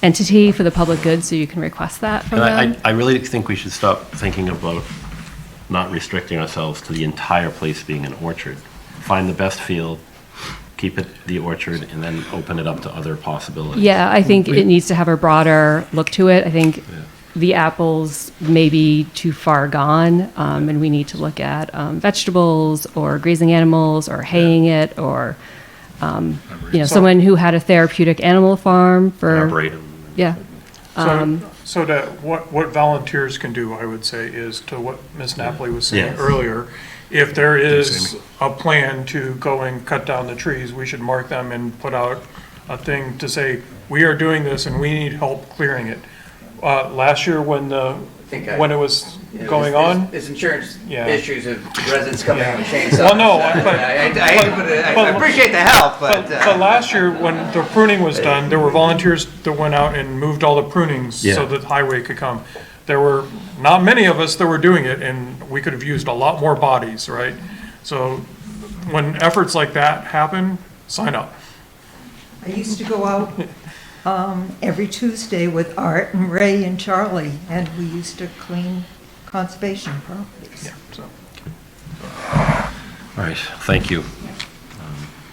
entity for the public good, so you can request that from And them. I really think we should stop thinking about not restricting ourselves to the entire place being an orchard. Find the best field, keep it the orchard, and then open it up to other possibilities. Yeah, I think it needs to have a broader look to it. I think the apples may be too far gone, and we need to look at vegetables or grazing animals or haying it or, someone who had a therapeutic animal farm for. Arboretum. Yeah. So that what volunteers can do, I would say, is to what Ms. Napoli was saying Yes. earlier. If there is a plan to go and cut down the trees, we should mark them and put out a thing to say, we are doing this and we need help clearing it. Last year when it was going on. There's insurance Yeah. issues of residents coming Yeah. out with chainsaws. Well, no, I appreciate the help, but. But last year, when the pruning was done, there were volunteers that went out and moved all the prunings Yeah. so that the highway could come. There were not many of us that were doing it, and we could have used a lot more bodies, right? So when efforts like that happen, sign up. I used to go out every Tuesday with Art and Ray and Charlie, and we used to clean conservation properties. Yeah, so. All right, thank you.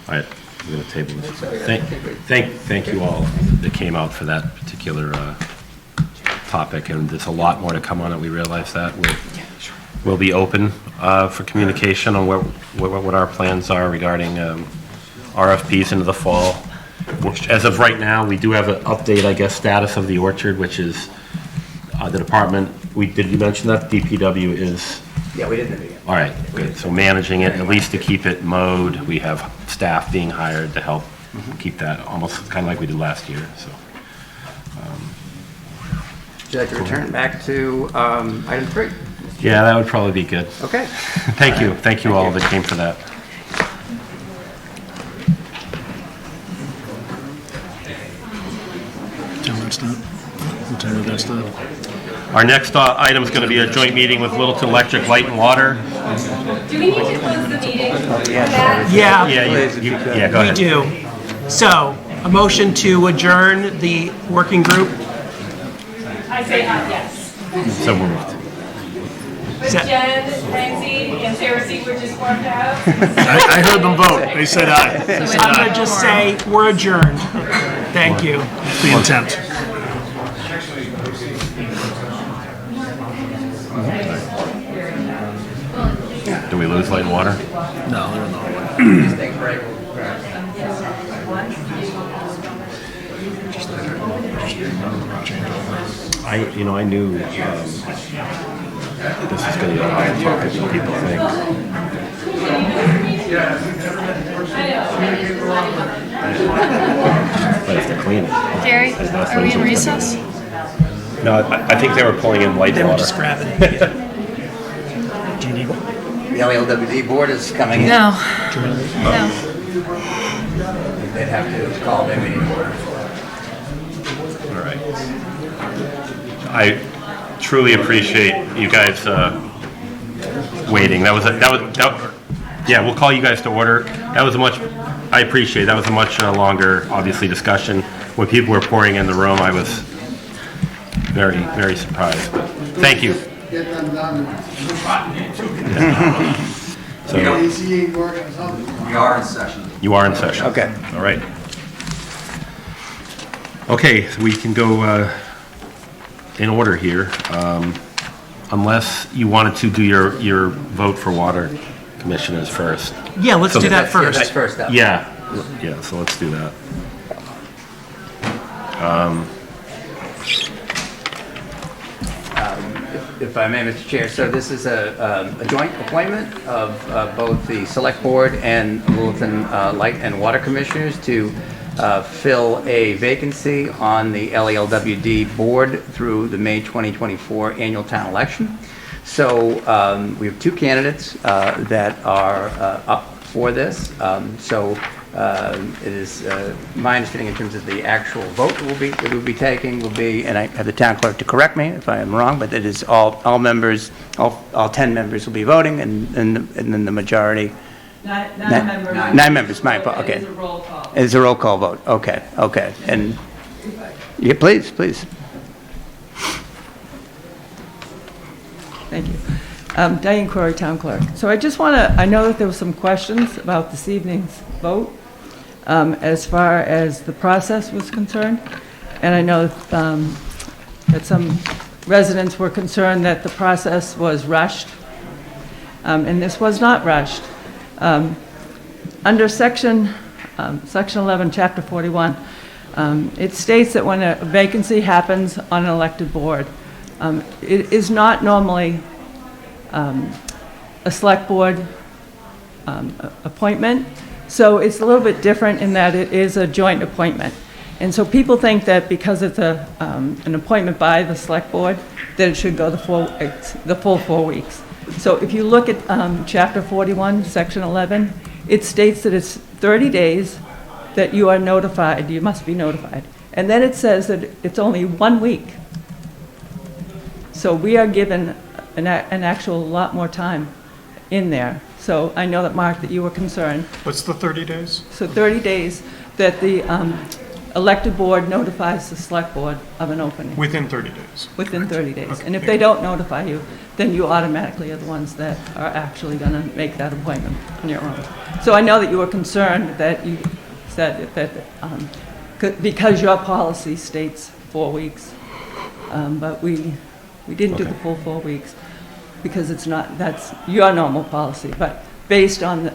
All right, we're going to table this. Thank you all that came out for that particular topic, and there's a lot more to come on it. We realize that. We'll be open for communication on what our plans are regarding RFPs into the fall. Which, as of right now, we do have an update, I guess, status of the orchard, which is the department. Did you mention that DPW is? Yeah, we did in the beginning. All right, good. So managing it, at least to keep it mowed. We have staff being hired to help keep that almost kind of like we did last year. So. Would you like to return back to item 3? Yeah, that would probably be good. Okay. Thank you. Thank you all that came for that. Our next item is going to be a joint meeting with Littleton Electric, Light and Water. Do we need to close the meeting? Yeah. Yeah, go ahead. We do. So, A motion to adjourn the working group. I say yes. So moved. But Jen, Nancy, and Teresi were just formed out. I heard them vote. They said aye. They said I'm aye. going to just say we're adjourned. Thank you. It's the intent. Do we lose light and water? No, they're not. I knew this is going to be a higher topic than people think. But if they're cleaning. Gary, are we in recess? No, I think they were pulling in light They were water. just grabbing. Do you need one? The LALWD board is coming in. No. No. They'd have to call their meeting order. All right. I truly appreciate you guys waiting. Yeah, we'll call you guys to order. I appreciate that was a much longer, obviously, discussion. When people were pouring in the room, I was very, very surprised. But thank you. Get them done. So You ain't working or something. We are in session. you are in session. Okay. All right. Okay, so we can go in order here, unless you wanted to do your vote for water commissioners first. Yeah, let's do that first. That's first up. Yeah, so let's do that. If I may, Mr. Chair, so this is a joint appointment of both the Select Board and Littleton Light and Water Commissioners to fill a vacancy on the LALWD Board through the May 2024 annual town election. So we have two candidates that are up for this. It is my understanding in terms of the actual vote that we'll be taking will be, and I have the town clerk to correct me if I am wrong, but it is all members, all 10 members will be voting, and then the majority. Nine members, my fault, okay. It is a roll call. It's a roll call vote, okay. And, yeah, please. Thank you. Diane Corey, Town Clerk. So I just want to, I know that there were some questions about this evening's vote as far as the process was concerned. And I know that some residents were concerned that the process was rushed. And this was not rushed. Under Section 11, Chapter 41, it states that when a vacancy happens on an elected board, it is not normally a select board appointment. So it's a little bit different in that it is a joint appointment. And so people think that because it's an appointment by the select board, that it should go the full 4 weeks. So if you look at Chapter 41, Section 11, it states that it's 30 days that you are notified, you must be notified. And then it says that it's only 1 week. So we are given an actual lot more time in there. So I know that, Mark, that you were concerned. What's the 30 days? So 30 days that the elected board notifies the select board of an opening. Within 30 days. Within 30 days. Okay. And if they don't notify you, then you automatically are the ones that are actually going to make that appointment on your own. So I know that you were concerned that you said that because your policy states 4 weeks, but we didn't do the full 4 weeks because that's your normal policy. But based on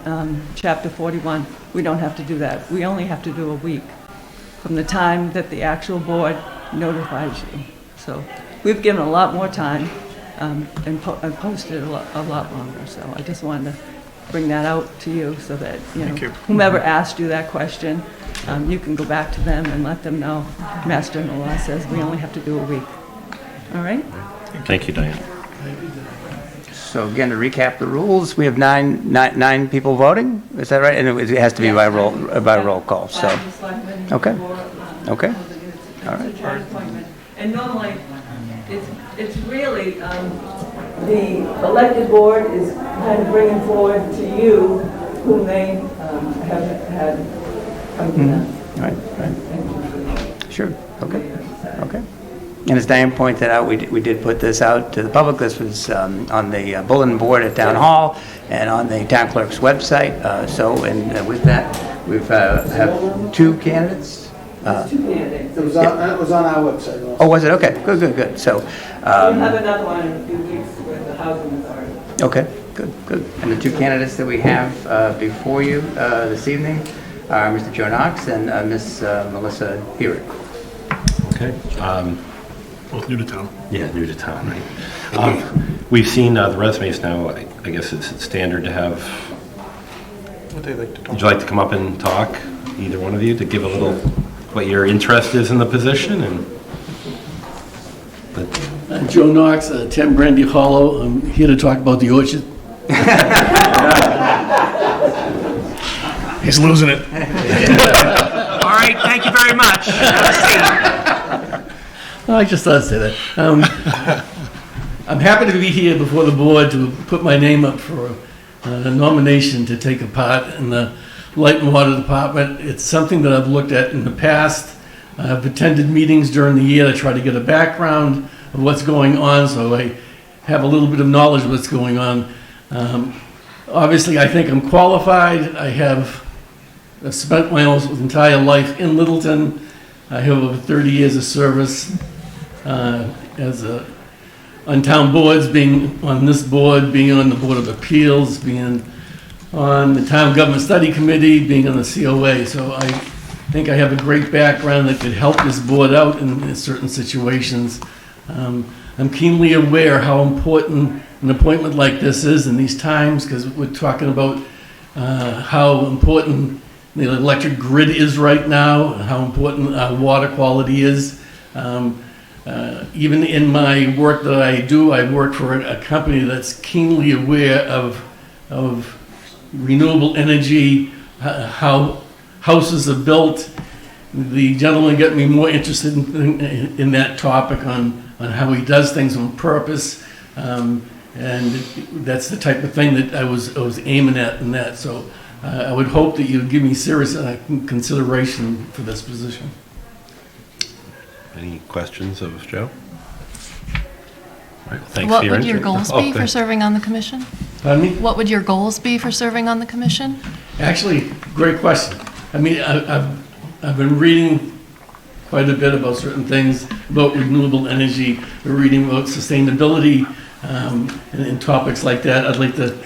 Chapter 41, we don't have to do that. We only have to do a week from the time that the actual board notifies you. So we've given a lot more time and posted a lot longer. So I just wanted to bring that out to you so that, whomever asked you that question, you can go back to them and let them know Mass General Law says we only have to do a week. All right? Thank you, Diane. So again, to recap the rules, we have nine people voting, is that right? And it has to be by roll call, so. Okay, all right. And normally, it's really, the elected board is kind of bringing forward to you whom they have had come to them. All right. Sure, okay, okay. And as Diane pointed out, we did put this out to the public. This was on the bulletin board at Town Hall and on the town clerk's website. And with that, we have 2 candidates. It was on our website also. Oh, was it? Okay, good. So, We'll have another one in a few weeks with the housing authority. okay, good. And the 2 candidates that we have before you this evening are Mr. Joe Knox and Miss Melissa Hewitt. Okay. Both new to town. Yeah, new to town, right? We've seen the resumes now. I guess it's standard to have. Would they like to talk? Would you like to come up and talk, either one of you, to give a little what your interest is in the position? And Joe Knox, 10 Brandy Hollow. I'm here to talk about the orchard. He's losing it. All right, thank you very much. I just thought I'd say that. I'm happy to be here before the board to put my name up for a nomination to take a part in the Light and Water Department. It's something that I've looked at in the past. I've attended meetings during the year to try to get a background of what's going on, so I have a little bit of knowledge of what's going on. Obviously, I think I'm qualified. I've spent my entire life in Littleton. I have over 30 years of service on town boards, being on this board, being on the Board of Appeals, being on the Town Government Study Committee, being on the COA. So I think I have a great background that could help this board out in certain situations. I'm keenly aware how important an appointment like this is in these times, because we're talking about how important the electric grid is right now, how important water quality is. Even in my work that I do, I work for a company that's keenly aware of renewable energy, how houses are built. The gentleman got me more interested in that topic on how he does things on purpose, and that's the type of thing that I was aiming at in that. So I would hope that you would give me serious consideration for this position. any questions of Joe? All right, thanks What for your would your interest. goals be for serving on the commission? Pardon me? What would your goals be for serving on the commission? Actually, great question. I mean, I've been reading quite a bit about certain things, about renewable energy, reading about sustainability, and topics like that. I'd like to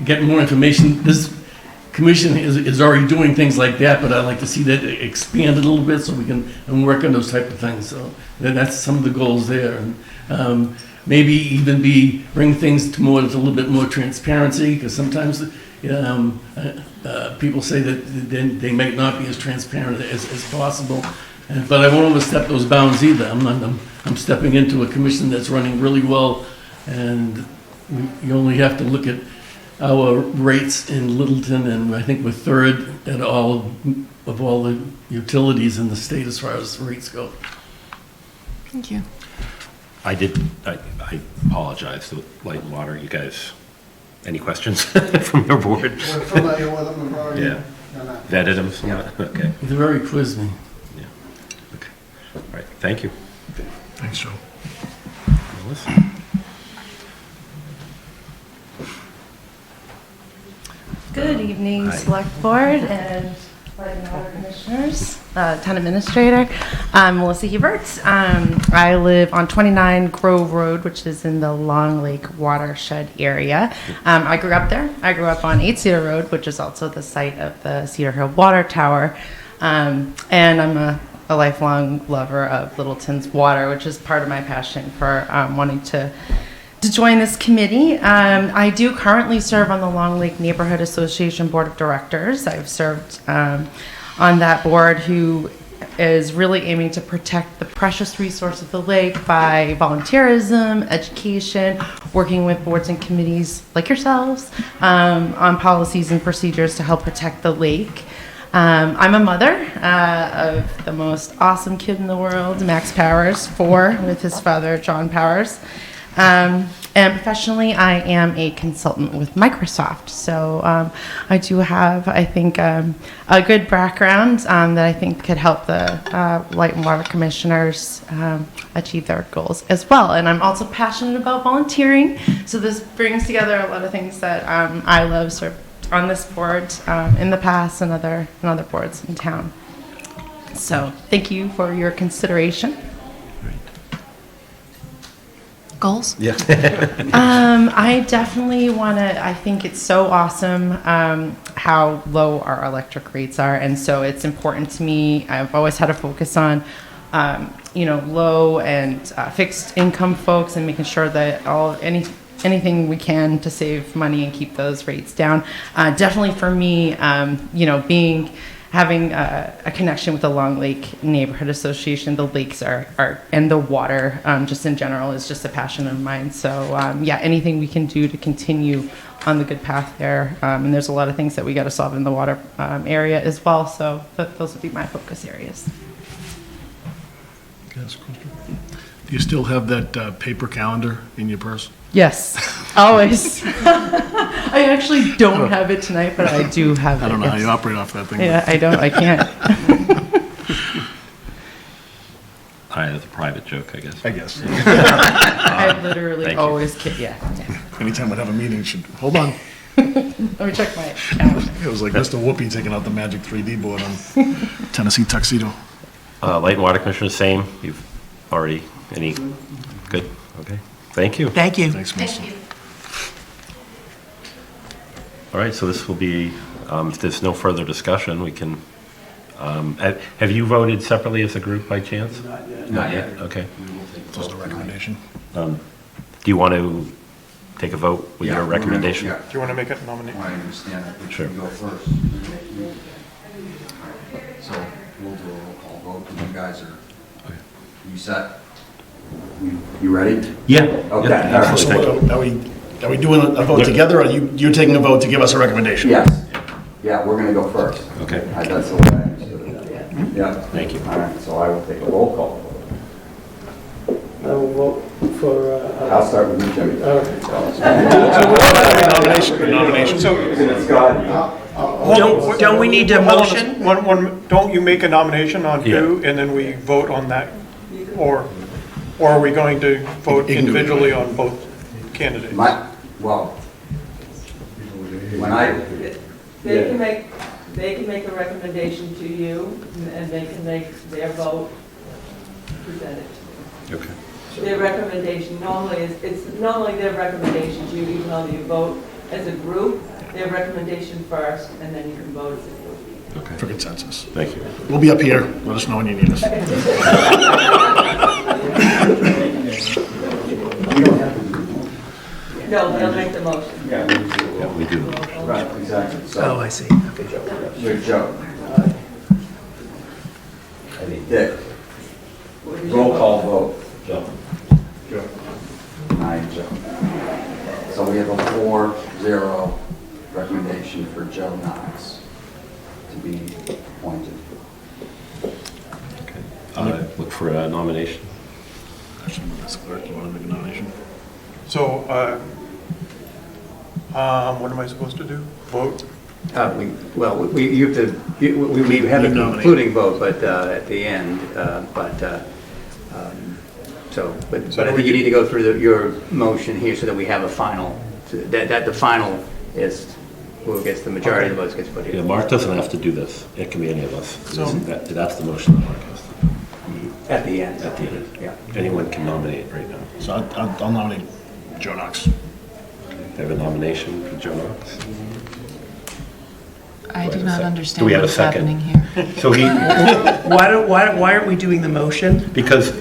get more information. This commission is already doing things like that, but I'd like to see that expand a little bit so we can work on those type of things. So that's some of the goals there. And maybe even bring things to a little bit more transparency, because sometimes people say that they might not be as transparent as possible. But I won't overstep those bounds either. I'm stepping into a commission that's running really well, and you only have to look at our rates in Littleton, and I think we're third at all the utilities in the state as far as rates go. Thank you. I apologize to Light and Water. You guys, any questions from your board? We're familiar with them, we've already Yeah. done that. Vetted them somewhat? Okay. They're very quizzing. Yeah. Okay. All right. Thank you. Thanks, Joe. Melissa? Good evening, Hi. Select Board and Light and Water Commissioners, Town Administrator. I'm Melissa Huberts. I live on 29 Grove Road, which is in the Long Lake watershed area. I grew up there. I grew up on 8 Cedar Road, which is also the site of the Cedar Hill Water Tower. And I'm a lifelong lover of Littleton's water, which is part of my passion for wanting to join this committee. I do currently serve on the Long Lake Neighborhood Association Board of Directors. I've served on that board, who is really aiming to protect the precious resource of the lake by volunteerism, education, working with boards and committees like yourselves on policies and procedures to help protect the lake. I'm a mother of the most awesome kid in the world, Max Powers, 4, with his father, John Powers. And professionally, I am a consultant with Microsoft. So I do have, I think, a good background that I think could help the Light and Water Commissioners achieve their goals as well. And I'm also passionate about volunteering. So this brings together a lot of things that I love sort of on this board in the past and other boards in town. So thank you for your consideration. Goals? Yeah. I definitely want to, I think it's so awesome how low our electric rates are. And so it's important to me. I've always had a focus on, low and fixed income folks and making sure that anything we can to save money and keep those rates down. Definitely for me, having a connection with the Long Lake Neighborhood Association, the lakes are and the water, just in general, is just a passion of mine. So anything we can do to continue on the good path there. And there's a lot of things that we got to solve in the water area as well. So those would be my focus areas. Can I ask a question? Do you still have that paper calendar in your purse? Yes, always. I actually don't have it tonight, but I do have it. I don't know how you operate off that thing. Yeah, I can't. All right, that's a private joke, I guess. I guess. I literally Thank you. always kid. Yeah. Anytime we'd have a meeting, hold on. Let me check my calendar. It was like Mr. Whoopi taking out the magic 3D board on Tennessee Tuxedo. Light and Water Commissioner, same. You've already, any, good? Okay. Thank you. Thank you. Thanks, Melissa. All right, so this will be, if there's no further discussion, we can, have you voted separately as a group by chance? Not yet. Okay. Just a recommendation. Do you want to take a vote with your recommendation? Do you want to make a nomination? I understand that. Sure. You go first. So we'll do a roll call vote, and you guys are, you set? You ready? Yeah. Okay. Yeah, all right. So are we doing a vote together, or you're taking a vote to give us a recommendation? Yes. Yeah, we're gonna go first. Okay. That's the way I understood it. Yeah. Thank you. All right, so I will take a roll call. I will vote for, I'll start with you, Jimmy. Nomination. So, Don't we need a motion? Don't you make a nomination on who, and then we vote on that? Or are we going to vote individually on both candidates? Well, when I, They can make a recommendation to you, and they can make their vote presented. Okay. Their recommendation normally it's normally their recommendation to you, even though you vote as a group, their recommendation first, and then you can vote as a group. Okay. For consensus. Thank you. We'll be up here. Let us know when you need us. No, they'll make the motion. Yeah, we do. right, exactly. So, Oh, I see. Okay. you're Joe. Dick. Roll call vote. Joe. Aye, Joe. So we have a 4-0 recommendation for Joe Knox to be appointed. Okay. Look for a nomination. Actually, Ms. Clerk, you want to make a nomination? So, what am I supposed to do? Vote? You have to, we have a concluding vote, but at the end, but I think you need to go through your motion here so that we have a final, that the final is who gets the majority of the votes gets put here. Yeah, Mark doesn't have to do this. It can be any of us. So- That's the motion that Mark has to do. At the end. At the end. Yeah. Anyone can nominate right now. So I'll nominate Joe Knox. They have a nomination for Joe Knox. I do Do not we understand have a what's second? happening here. So Why aren't we doing the motion? because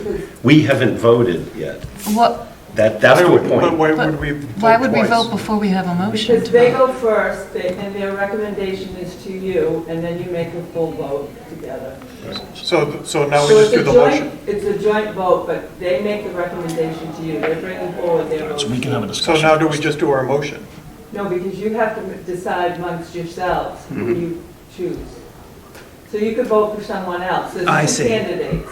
we haven't voted yet. What, That's the But point. why But would we why would we twice? vote before we have a motion? Because they go first, and their recommendation is to you, and then you make a full vote together. So now we just do the motion. It's a joint vote, but they make the recommendation to you. They're bringing forward their vote. So we can have a So discussion. now do we just do our motion? No, because you have to decide amongst yourselves who you choose. So you could vote for someone else. I There's see. two candidates.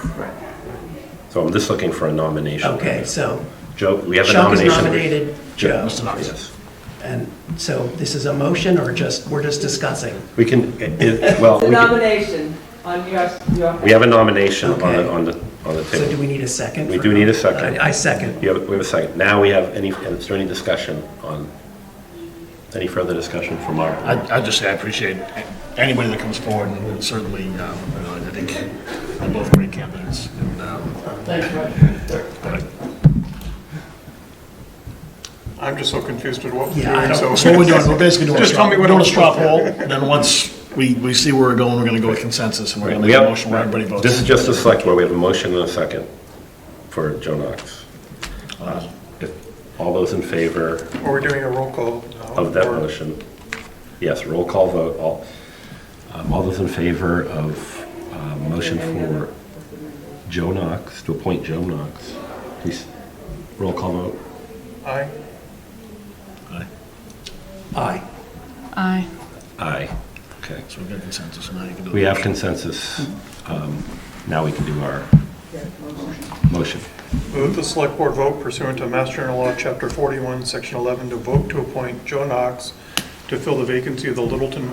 So I'm just looking for a nomination. Okay, so Joe, we have a Chuck has nomination. nominated Joe. Mr. Knox. Yes. And so this is a motion or we're just discussing? We can, well, The we can- nomination on your. we have a nomination Okay. on the So do table. we need a second? We for- do need a second. I second. We have a second. Now we have is there any discussion on, any further discussion from our? I'd just say I appreciate anybody that comes forward, and certainly, I think they're both great candidates. I'm just so confused with what we're Yeah, I doing, know. so. So what we're doing, we're basically doing Just tell me what a I'm straw supposed poll, to do. and then once we see where we're going, we're gonna go with consensus, and we're gonna We make a have- motion where everybody votes. This is just a select board. We have a motion and a second for Joe Knox. All those in favor Or we're doing a roll call now. of that or- motion? Yes, roll call vote. All those in favor of motion for Joe Knox, to appoint Joe Knox, please, roll call vote. Aye. Aye. Aye. Aye. Okay. So we've got consensus, and now you can do We the have motion. consensus. Now we can do our motion. Move the select board vote pursuant to Mass General Law, Chapter 41, Section 11, to vote to appoint Joe Knox to fill the vacancy of the Littleton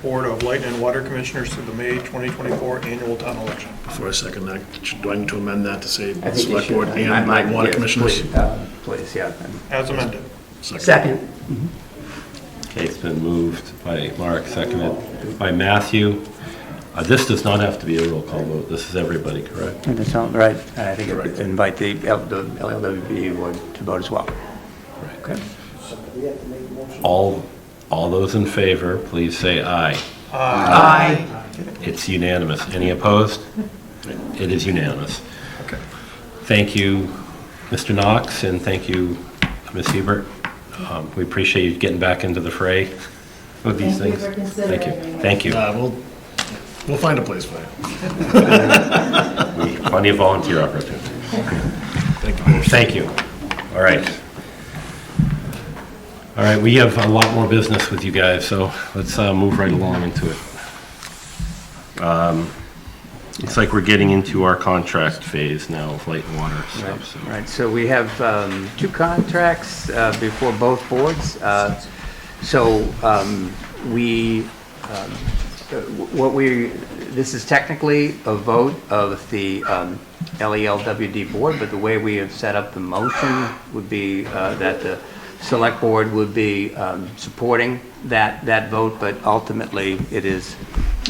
Board of Light and Water Commissioners through the May 2024 annual town election. Before I second that, do I need to amend that to say I think you select should. board I and might- water yes, commissioners? Please, yeah. As amended. Second. Okay, it's been moved by Mark, seconded by Matthew. This does not have to be a roll call vote. This is everybody, correct? That's all right. And I think invite the LLWB board to vote as well. Okay. All those in favor, please say aye. Aye. It's unanimous. Any opposed? It is unanimous. Okay. Thank you, Mr. Knox, and thank you, Ms. Hebert. We appreciate you getting back into the fray with these Thank you things. for considering Thank you. me. Thank you. We'll find a place for you. Plenty of volunteer opportunities. Thank you. Thank you. All right. All right, we have a lot more business with you guys, so let's move right along into it. Looks like we're getting into our contract phase now of light and water stuff. So. Right, so we have two contracts before both boards. This is technically a vote of the LELWD board, but the way we have set up the motion would be that the select board would be supporting that vote, but ultimately it is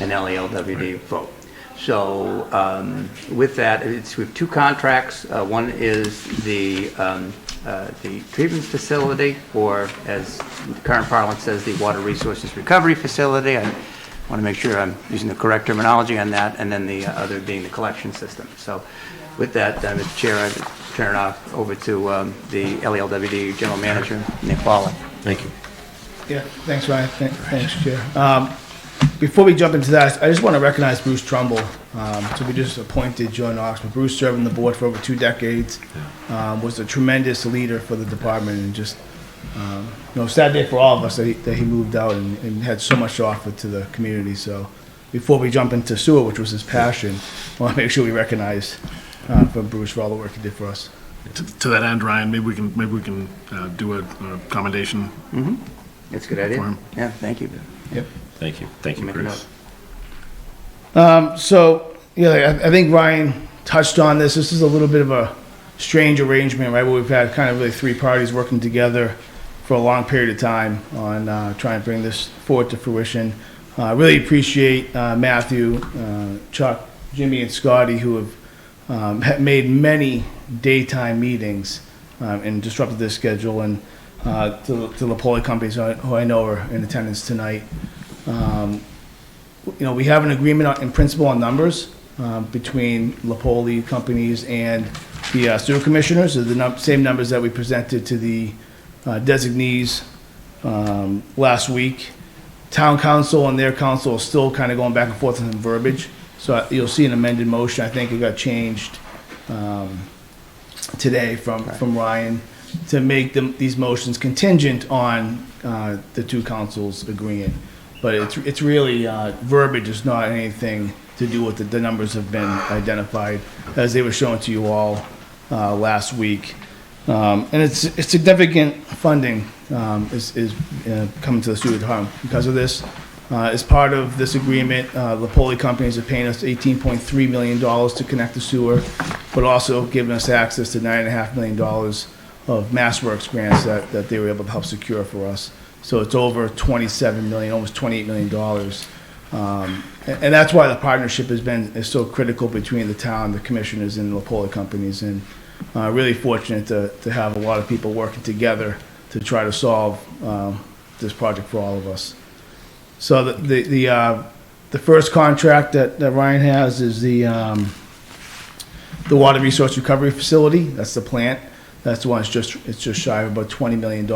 an LELWD vote. So with that, we have two contracts. One is the treatment facility, or as the current parlance says, the water resources recovery facility. I want to make sure I'm using the correct terminology on that, and then the other being the collection system. So with that, Mr. Chair, I turn it over to the LELWD General Manager, Nick Fowler. Thank you. Yeah, thanks, Ryan. Thanks, Chair. Before we jump into that, I just want to recognize Bruce Trumbull. So we just appointed Joe Knox, but Bruce served on the board for over 2 decades, was a tremendous leader for the department, and just, sad day for all of us that he moved out and had so much to offer to the community. So before we jump into sewer, which was his passion, I want to make sure we recognize for Bruce for all the work he did for us. To that end, Ryan, maybe we can do a commendation. Mm-hmm. That's a good idea. For him. Yeah, thank you. Yep. Thank you. Thank you, Make a Bruce. I think Ryan touched on this. This is a little bit of a strange arrangement, right? Where we've had kind of really 3 parties working together for a long period of time on trying to bring this forward to fruition. I really appreciate Matthew, Chuck, Jimmy, and Scotty, who have made many daytime meetings and disrupted their schedule, and to the Poli companies who I know are in attendance tonight. We have an agreement in principle on numbers between Lapoli companies and the sewer commissioners. They're the same numbers that we presented to the designees last week. Town council and their council are still kind of going back and forth on verbiage. So you'll see an amended motion. I think it got changed today from Ryan to make these motions contingent on the 2 councils agreeing. But it's really, verbiage is not anything to do with the numbers have been identified as they were shown to you all last week. And it's significant funding is coming to the sewer department because of this. As part of this agreement, the Poli companies are paying us $18.3 million to connect the sewer, but also giving us access to $9.5 million of MassWorks grants that they were able to help secure for us. So it's over $27 million, almost $28 million. And that's why the partnership is so critical between the town, the commissioners, and the Poli companies. And really fortunate to have a lot of people working together to try to solve this project for all of us. So the first contract that Ryan has is the water resource recovery facility. That's the plant. That's the one. It's just shy of about $20 million.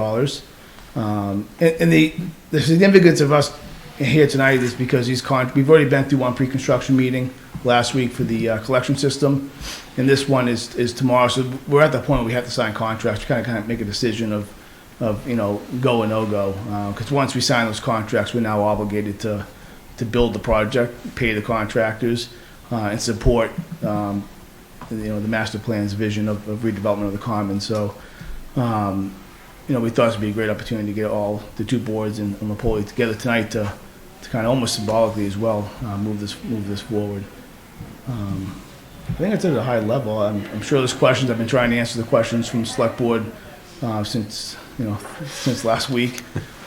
And the significance of us here tonight is because we've already been through one pre-construction meeting last week for the collection system, and this one is tomorrow. So we're at the point where we have to sign contracts to kind of make a decision of go or no go. Because once we sign those contracts, we're now obligated to build the project, pay the contractors, and support the master plan's vision of redevelopment of the common. So we thought it would be a great opportunity to get all the two boards and Napoli together tonight to kind of almost symbolically as well move this forward. I think it's at a high level. I'm sure there's questions. I've been trying to answer the questions from the select board since last week.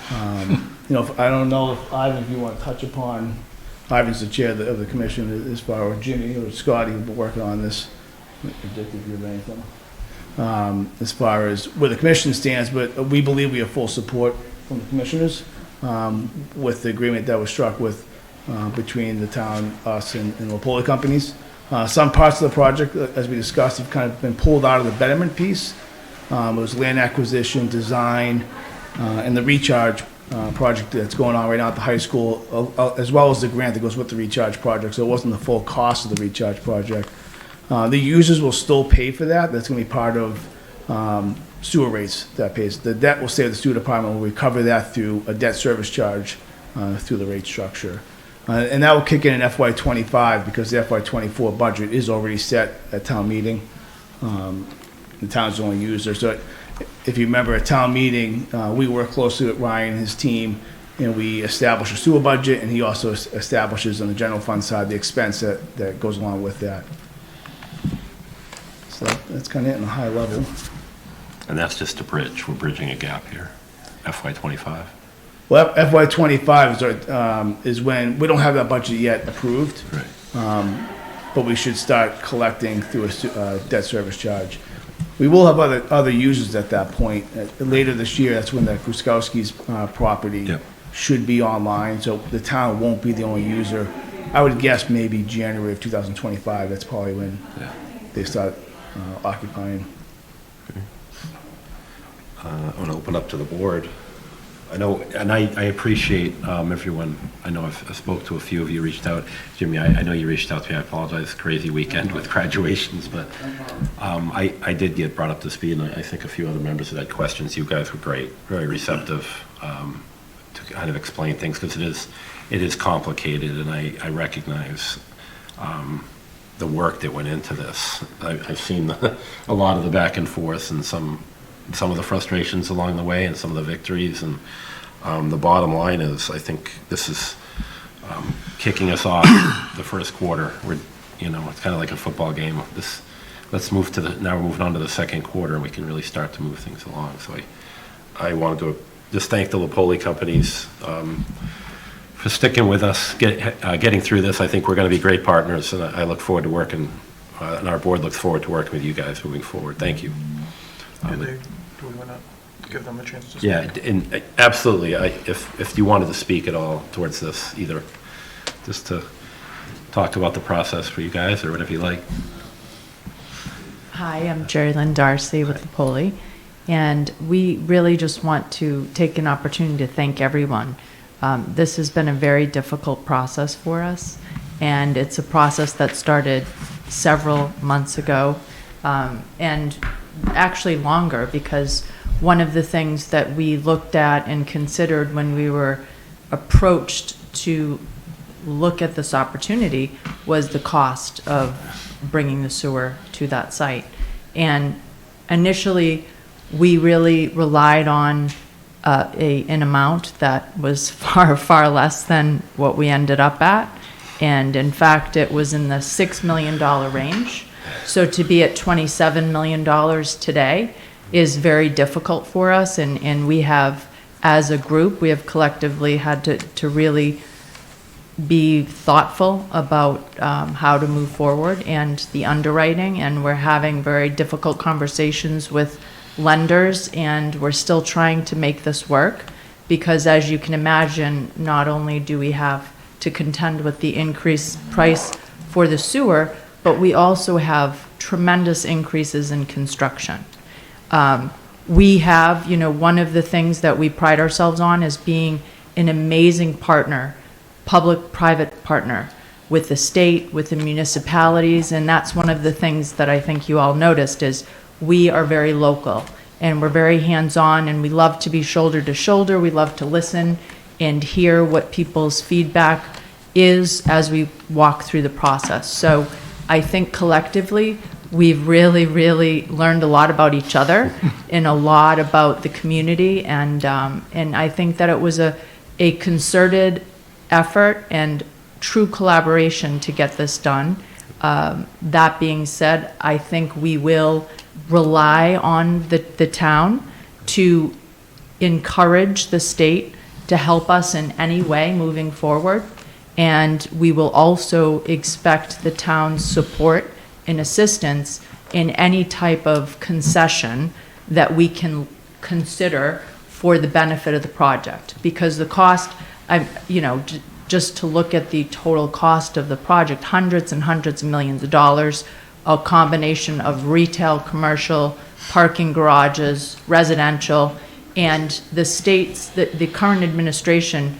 I don't know if Ivan, if you want to touch upon, Ivan's the chair of the commission as far as Jimmy or Scotty who've been working on this. If you have anything. As far as where the commission stands, but we believe we have full support from the commissioners with the agreement that was struck with between the town, us, and the Poli companies. Some parts of the project, as we discussed, have kind of been pulled out of the betterment piece. It was land acquisition, design, and the recharge project that's going on right now at the high school, as well as the grant that goes with the recharge project. So it wasn't the full cost of the recharge project. The users will still pay for that. That's going to be part of sewer rates that pays. The debt will stay with the sewer department. We'll recover that through a debt service charge through the rate structure. And that will kick in FY25 because the FY24 budget is already set at town meeting. The town's the only user. So if you remember at town meeting, we work closely with Ryan and his team, and we establish a sewer budget, and he also establishes on the general fund side the expense that goes along with that. So that's kind of it in a high level. And that's just a bridge. We're bridging a gap here. FY25. Well, FY25 is when we don't have that budget yet approved. Right. But we should start collecting through a debt service charge. We will have other users at that point. Later this year, that's when the Kruskowski's property should be online. So the town won't be the only user. I would guess maybe January of 2025. That's probably when they start occupying. Okay. I want to open up to the board. I know, and I appreciate everyone. I know I spoke to a few of you, reached out. Jimmy, I know you reached out to me. I apologize. Crazy weekend with graduations, but I did get brought up to speed, and I think a few other members that had questions. You guys were great, very receptive to kind of explain things because it is complicated, and I recognize the work that went into this. I've seen a lot of the back and forth and some of the frustrations along the way and some of the victories, and the bottom line is I think this is kicking us off the first quarter. It's kind of like a football game. Let's move now we're moving on to the second quarter, and we can really start to move things along. So I wanted to just thank the Napoli companies for sticking with us, getting through this. I think we're going to be great partners, and I look forward to working, and our board looks forward to working with you guys moving forward. Thank you. Do we want to give them a chance to speak? Yeah, and absolutely. If you wanted to speak at all towards this, either just to talk about the process for you guys or whatever you like. Hi, I'm Jerry Lynn Darcy with the Poli, and we really just want to take an opportunity to thank everyone. This has been a very difficult process for us, and it's a process that started several months ago, and actually longer, because one of the things that we looked at and considered when we were approached to look at this opportunity was the cost of bringing the sewer to that site. And initially, we really relied on an amount that was far less than what we ended up at. And in fact, it was in the $6 million range. So to be at $27 million today is very difficult for us. And we have, as a group, we have collectively had to really be thoughtful about how to move forward and the underwriting. And we're having very difficult conversations with lenders, and we're still trying to make this work because, as you can imagine, not only do we have to contend with the increased price for the sewer, but we also have tremendous increases in construction. We have, one of the things that we pride ourselves on is being an amazing partner, public-private partner with the state, with the municipalities, and that's one of the things that I think you all noticed is we are very local and we're very hands-on, and we love to be shoulder to shoulder. We love to listen and hear what people's feedback is as we walk through the process. So I think collectively, we've really learned a lot about each other and a lot about the community, and I think that it was a concerted effort and true collaboration to get this done. That being said, I think we will rely on the town to encourage the state to help us in any way moving forward. And we will also expect the town's support and assistance in any type of concession that we can consider for the benefit of the project. Because the cost, just to look at the total cost of the project, hundreds and hundreds of millions of dollars, a combination of retail, commercial, parking garages, residential, and the state's, the current administration,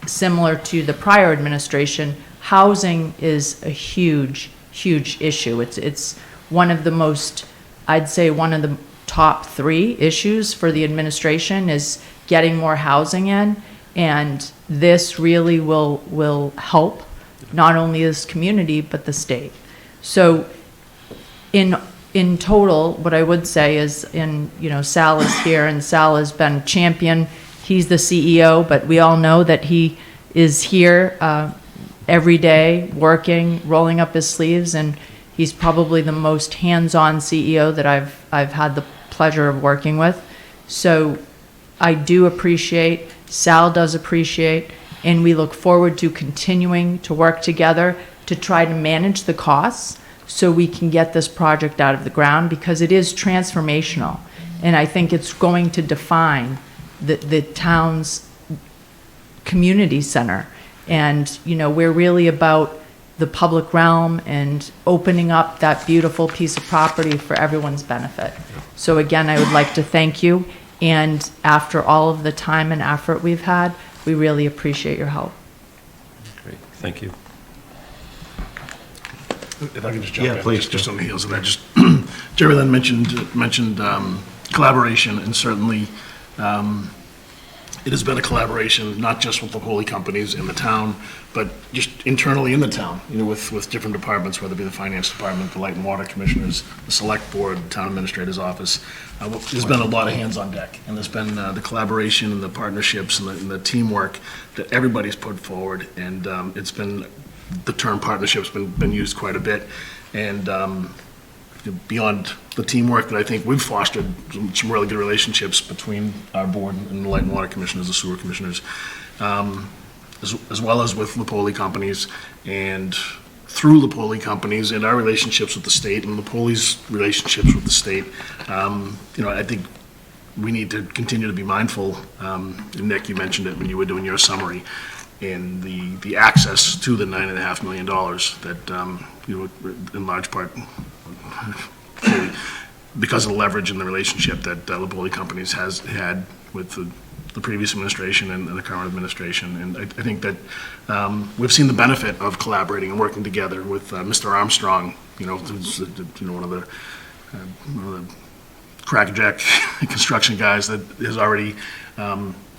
similar to the prior administration, housing is a huge issue. It's one of the most, I'd say one of the top 3 issues for the administration is getting more housing in, and this really will help not only this community but the state. So in total, what I would say is, Sal is here, and Sal has been champion. He's the CEO, but we all know that he is here every day, working, rolling up his sleeves, and he's probably the most hands-on CEO that I've had the pleasure of working with. So I do appreciate, Sal does appreciate, and we look forward to continuing to work together to try to manage the costs so we can get this project out of the ground, because it is transformational. And I think it's going to define the town's community center. And, we're really about the public realm and opening up that beautiful piece of property for everyone's benefit. So again, I would like to thank you. And after all of the time and effort we've had, we really appreciate your help. Great, thank you. If I can just jump in, please, just on the heels of that, Jerry Lynn mentioned collaboration, and certainly it has been a collaboration, not just with the Holy companies in the town, but just internally in the town, with different departments, whether it be the finance department, the light and water commissioners, the select board, the town administrator's office. There's been a lot of hands on deck, and there's been the collaboration and the partnerships and the teamwork that everybody's put forward, and it's been, the term partnership's been used quite a bit, and beyond the teamwork that I think we've fostered some really good relationships between our board and the light and water commissioners, the sewer commissioners, as well as with Lipoli companies, and through Lipoli companies and our relationships with the state and Lipoli's relationships with the state. I think we need to continue to be mindful, and Nick, you mentioned it when you were doing your summary, and the access to the $9.5 million that, in large part, because of the leverage and the relationship that Lipoli companies has had with the previous administration and the current administration. And I think that we've seen the benefit of collaborating and working together with Mr. Armstrong, who's one of the crackerjack construction guys that has already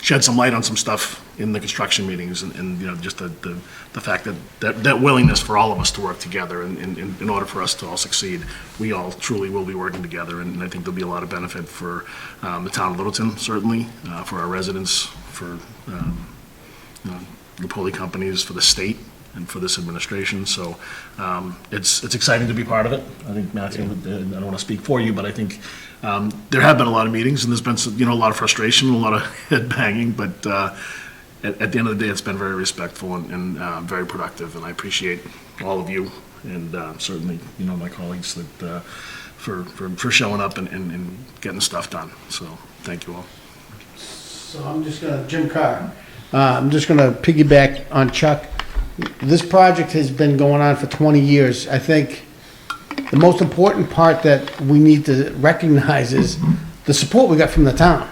shed some light on some stuff in the construction meetings, and you know, just the fact that willingness for all of us to work together in order for us to all succeed. We all truly will be working together, and I think there'll be a lot of benefit for the town of Littleton, certainly, for our residents, for you know, the Poli companies, for the state, and for this administration. So it's exciting to be part of it. I think, Matthew, I don't want to speak for you, but I think there have been a lot of meetings, and there's been some, you know, a lot of frustration, a lot of head banging, but at the end of the day, it's been very respectful and very productive, and I appreciate all of you, and certainly, you know, my colleagues that for showing up and getting stuff done. So thank you all. So I'm just gonna, Jim Carr, I'm just gonna piggyback on Chuck. This project has been going on for 20 years. I think the most important part that we need to recognize is the support we got from the town.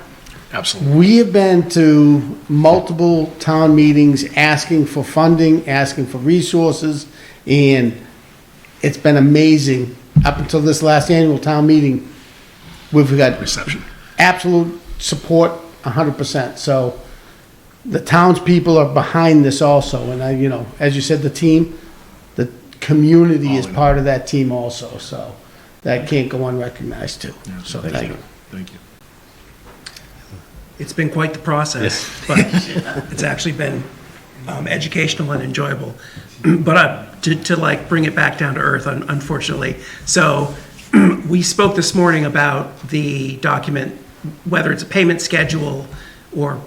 Absolutely. We have been to multiple town meetings asking for funding, asking for resources, and it's been amazing. Up until this last annual town meeting, we've got reception, absolute support, 100%. So the townspeople are behind this also, and I, you know, as you said, the community is part of that team also. So that can't go unrecognized too. Yeah, so thank you. you. Thank you. It's been quite the process, but it's actually been educational and enjoyable. But to like bring it back down to earth, unfortunately. So we spoke this morning about the document, whether it's a payment schedule or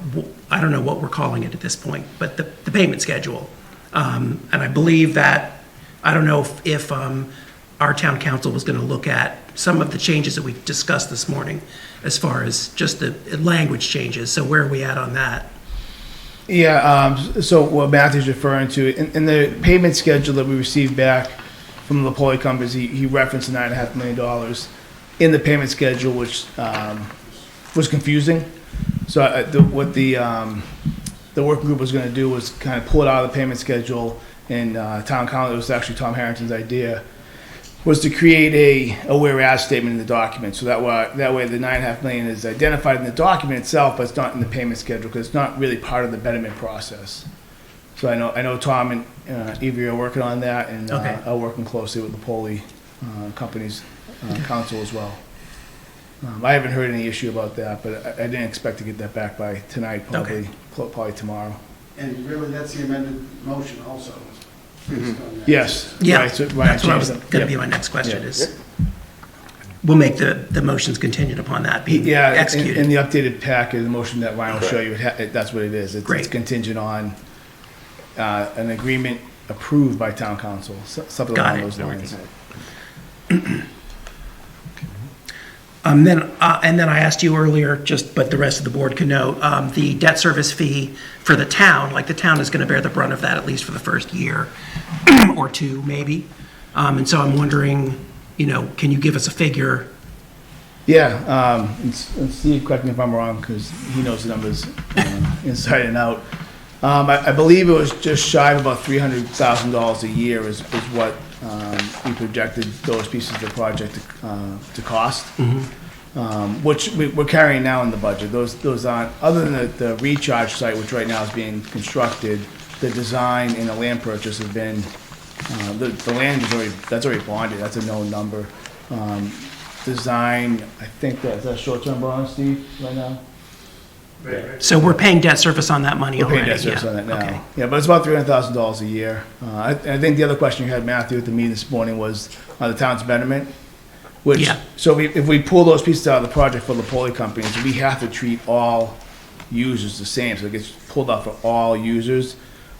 I don't know what we're calling it at this point, but the payment schedule. And I believe that, I don't know if our town council was going to look at some of the changes that we discussed this morning as far as just the language changes. So where are we at on that? Yeah, so what Matthew's referring to, in the payment schedule that we received back from the Poli companies, he referenced $9.5 million in the payment schedule, which was confusing. So what the working group was going to do was kind of pull it out of the payment schedule, and town council, it was actually Tom Harrington's idea, was to create a whereas statement in the document. So that way the $9.5 million is identified in the document itself, but it's not in the payment schedule because it's not really part of the betterment process. So I know Tom and Evie are working on that, and are working closely with the Poli company's council as well. I haven't heard any issue about that, but I didn't expect to get that back by tonight, probably tomorrow. And really, that's the amended motion also. Yes. Yeah, right, so, that's what was going to be my next question is, we'll make the motions contingent upon that being executed. In the updated packet, the motion that Ryan will show you, that's what it is. It's contingent on an agreement approved by town council, something along those lines. And then I asked you earlier, but the rest of the board can know, the debt service fee for the town, like the town is going to bear the brunt of that at least for the first year or two, maybe. And so I'm wondering, you know, can you give us a figure? Yeah, and Steve, correct me if I'm wrong, because he knows the numbers inside and out. I believe it was just shy of about $300,000 a year is what we projected those pieces of the project to cost, which we're carrying now in the budget. Those aren't, other than the recharge site, which right now is being constructed, the design and the land purchase have been, the land is that's already bonded, that's a known number. Design, I think that's a short-term bond, Steve, right now? So we're paying debt service on that money already? We're paying debt service on that now. Yeah, but it's about $300,000 a year. I think the other question you had, Matthew, at the meeting this morning was on the town's betterment, which, so if we pull those pieces out of the project for the Poli companies, we have to treat all users the same. So it gets pulled out for all users,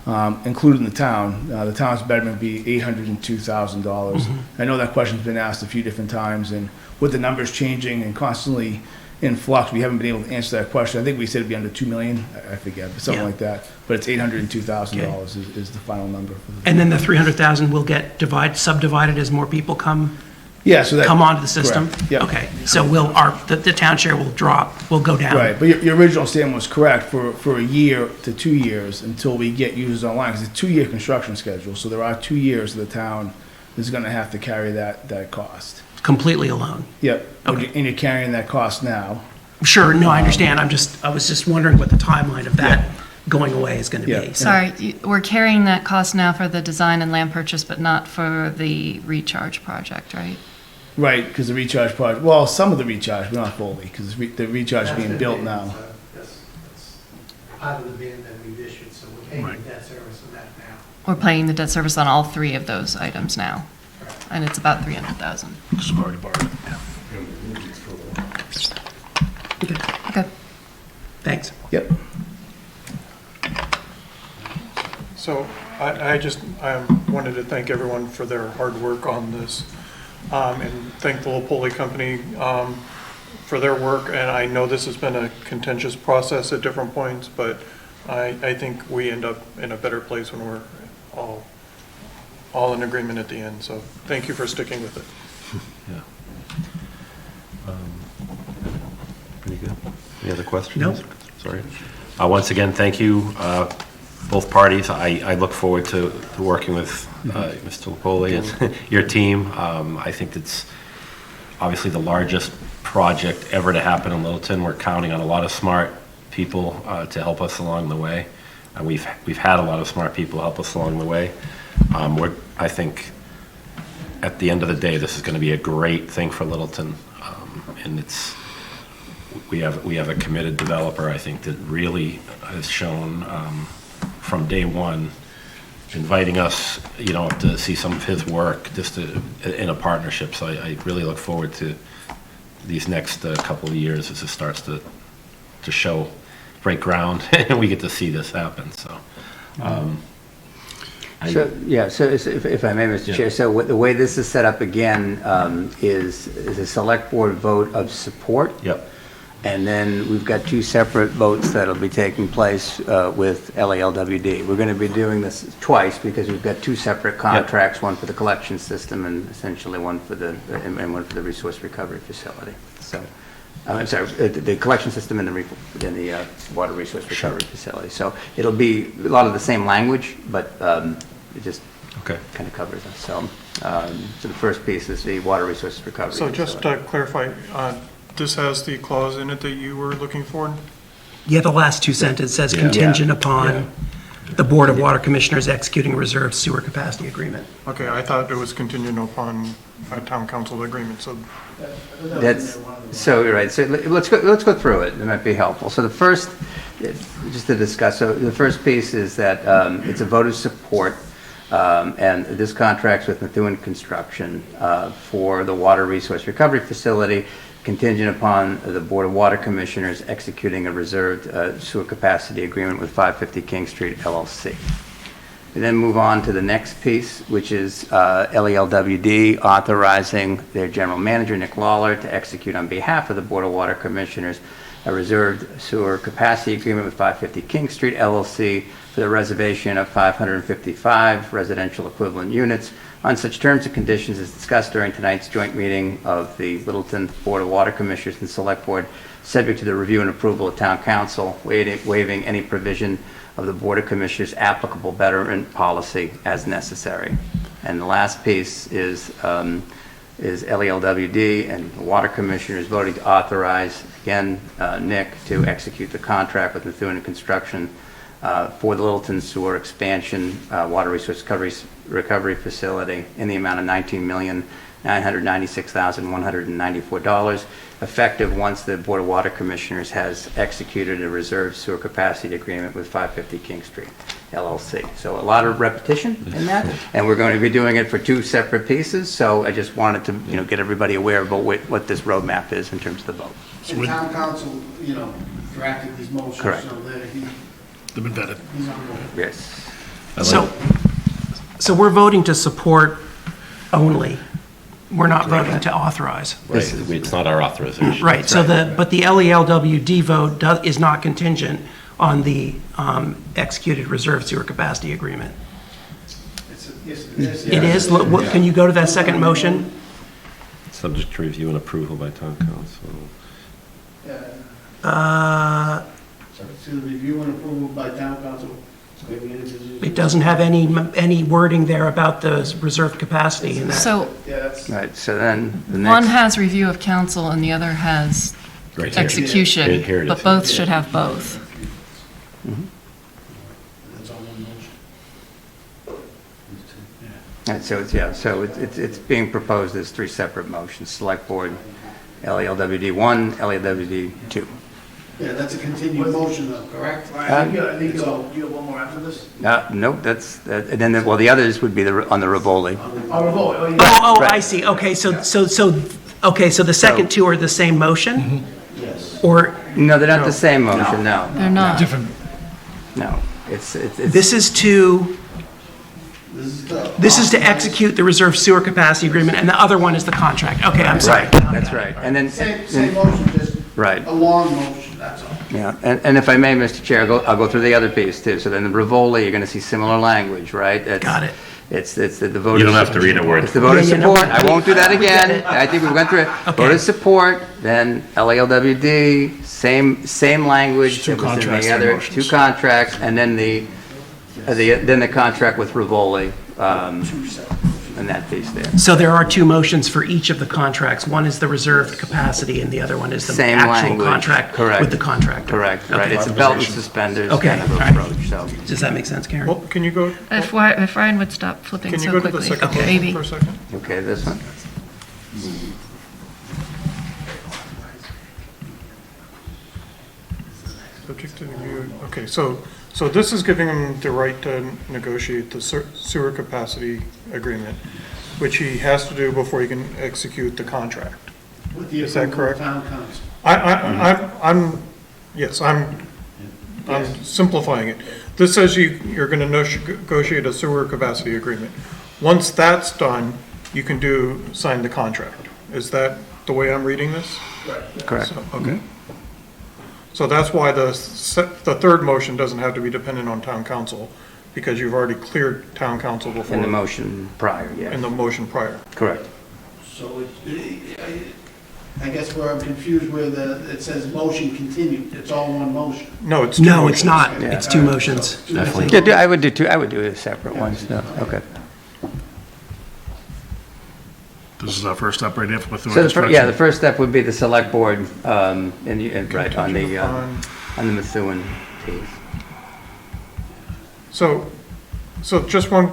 including the town. The town's betterment would be $802,000. I know that question's been asked a few different times, and with the numbers changing and constantly in flux, we haven't been able to answer that question. I think we said it'd be under $2 million. I forget, but something like that. But it's $802,000 is the final number. And then the $300,000 will get subdivided as more people come. Yeah, so that come onto the system. Correct. Yep. Okay, so the town share will go down. Right, but your original statement was correct for a year to 2 years until we get users online. Because it's a 2-year construction schedule, so there are 2 years the town is going to have to carry that cost. Completely alone. Yep. Okay. And you're carrying that cost now. Sure, no, I understand. I was just wondering what the timeline of that going away is going to be. Sorry, we're carrying that cost now for the design and land purchase, but not for the recharge project, right? Right, because the recharge project, well, some of the recharge, but not fully, because the recharge is being built now. That's part of the bid that we've issued, so we're paying the debt service on that now. We're paying the debt service on all three of those items now, and it's about 300,000. Sorry, Bart. Okay. Thanks. Yep. So I wanted to thank everyone for their hard work on this, and thank the Lopoli Company for their work. And I know this has been a contentious process at different points, but I think we end up in a better place when we're all in agreement at the end. So thank you for sticking with it. Yeah. Pretty good. Any other questions? No. Sorry. Once again, thank you, both parties. I look forward to working with Mr. Lopoli and your team. I think it's obviously the largest project ever to happen in Littleton. We're counting on a lot of smart people to help us along the way. We've had a lot of smart people help us along the way. I think at the end of the day, this is going to be a great thing for Littleton, and we have a committed developer, I think, that really has shown from day one, inviting us, to see some of his work just in a partnership. So I really look forward to these next couple of years as it starts to break ground and we get to see this happen. So. So if I may, Mr. Chair, so the way this is set up again is a select board vote of support. Yep. And then we've got two separate votes that'll be taking place with LALWD. We're going to be doing this twice because we've got two separate contracts, one for the collection system and essentially one for the resource recovery facility. So, I'm sorry, the collection system and the water resource recovery facility. So it'll be a lot of the same language, but it just kind of covers us. So, so the first piece is the water resource recovery. So just to clarify, this has the clause in it that you were looking for? Yeah, the last two sentences says contingent upon the Board of Water Commissioners executing a reserved sewer capacity agreement. Okay, I thought it was contingent upon a town council agreement, so. That's, so you're right. So let's go through it. It might be helpful. So the first, just to discuss, so the first piece is that it's a vote of support, and this contract's with Methuen Construction for the water resource recovery facility, contingent upon the Board of Water Commissioners executing a reserved sewer capacity agreement with 550 King Street LLC. We then move on to the next piece, which is LALWD authorizing their general manager, Nick Lawler, to execute on behalf of the Board of Water Commissioners a reserved sewer capacity agreement with 550 King Street LLC for the reservation of 555 residential equivalent units on such terms and conditions as discussed during tonight's joint meeting of the Littleton Board of Water Commissioners and Select Board, subject to the review and approval of Town Council, waiving any provision of the Board of Commissioners' applicable betterment policy as necessary. And the last piece is LALWD and the Water Commissioners voting to authorize, again, Nick to execute the contract with Methuen Construction for the Littleton Sewer Expansion Water Resource Recovery Facility in the amount of $19,996,194, effective once the Board of Water Commissioners has executed a reserved sewer capacity agreement with 550 King Street LLC. So a lot of repetition in that, and we're going to be doing it for two separate pieces. So I just wanted to, get everybody aware about what this roadmap is in terms of the vote. The town council, drafted these motions. Correct. So that They've been vetted. he's on board. Yes. So we're voting to support only. We're not voting to authorize. Right, it's not our authorization. Right, so but the LALWD vote is not contingent on the executed reserved sewer capacity agreement. Yes, it is. It is? Can you go to that second motion? Subject to review and approval by town council. To review and approval by town council. It doesn't have any wording there about the reserved capacity in that. So Right, so then the next. one has review of council and the other has Right here. execution, Here it but is. both should have both. And so it's, yeah, so it's being proposed as three separate motions, Select Board, LELWD 1, LELWD 2. Yeah, that's a continued motion though, correct? I think you have one more after this? Nope, and then, well, the others would be on the Rivoli. I see. Okay, so the second two are the same motion? Yes. Or, No, they're not the same motion, no. They're not. Different. No, it's. this is to, this is to execute the reserve sewer capacity agreement, and the other one is the contract. Okay, I'm sorry. Right, that's right. And then. Same motion, just Right. a long motion, that's all. Yeah, and if I may, Mr. Chair, I'll go through the other piece too. So then the Rivoli, you're going to see similar language, right? Got it. It's the voter. You don't have to read a word. It's the voter Yeah, no, support. I won't do that we get again. it. I think we went through it. Okay. Voter support, then LALWD, same language. Two that was in the contracts, three other- motions. Two contracts, and then the contract with Rivoli, and that piece there. So there are two motions for each of the contracts. One is the reserved capacity, and the other one is the Same actual language. contract Correct. with the contractor. Correct, right. Okay. It's a belt and suspenders Okay, kind of all right. approach, so. Does that make sense, Karen? Well, can you go, If Ryan would stop flipping can you so go to quickly. the second motion Maybe. for a second? Okay, this one. Subject to review, okay, so this is giving him the right to negotiate the sewer capacity agreement, which he has to do before he can execute the contract. With the Is that approval of correct? town council. I'm simplifying it. This says you're gonna negotiate a sewer capacity agreement. Once that's done, you can sign the contract. Is that the way I'm reading this? Correct. So, okay. So that's why the third motion doesn't have to be dependent on town council, because you've already cleared town council before. In the motion prior, yeah. In the motion prior. Correct. So I guess where I'm confused with, it says motion continued, it's all one motion. No, it's two No, it's motions. not. Yeah. It's two motions. Yeah, I would do it as separate ones, no, okay. This is our first step right here with the So, construction. the first step would be the select board, right, on the Methuen piece. So just one,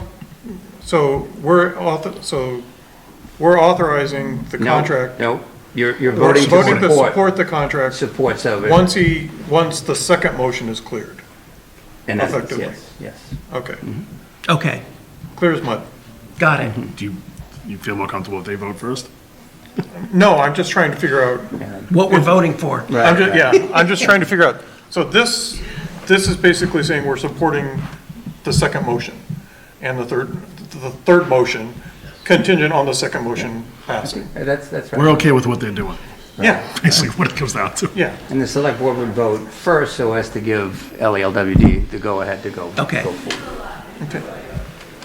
so we're authorizing the contract. No, you're We're voting to voting to support. support the contract Support, so. once the second motion is cleared. In essence, effectively. yes. Okay, Okay, clear as mud. got it. Do you feel more comfortable if they vote first? No, I'm just trying to figure out, What we're voting for. I'm just trying to figure out. So this is basically saying we're supporting the second motion and the third motion contingent on the second motion passing. That's right. We're okay with what they're doing. Yeah, Basically what it comes down to. yeah. And the select board would vote first so as to give LELWD the go-ahead to go. Okay. Go forward. Okay.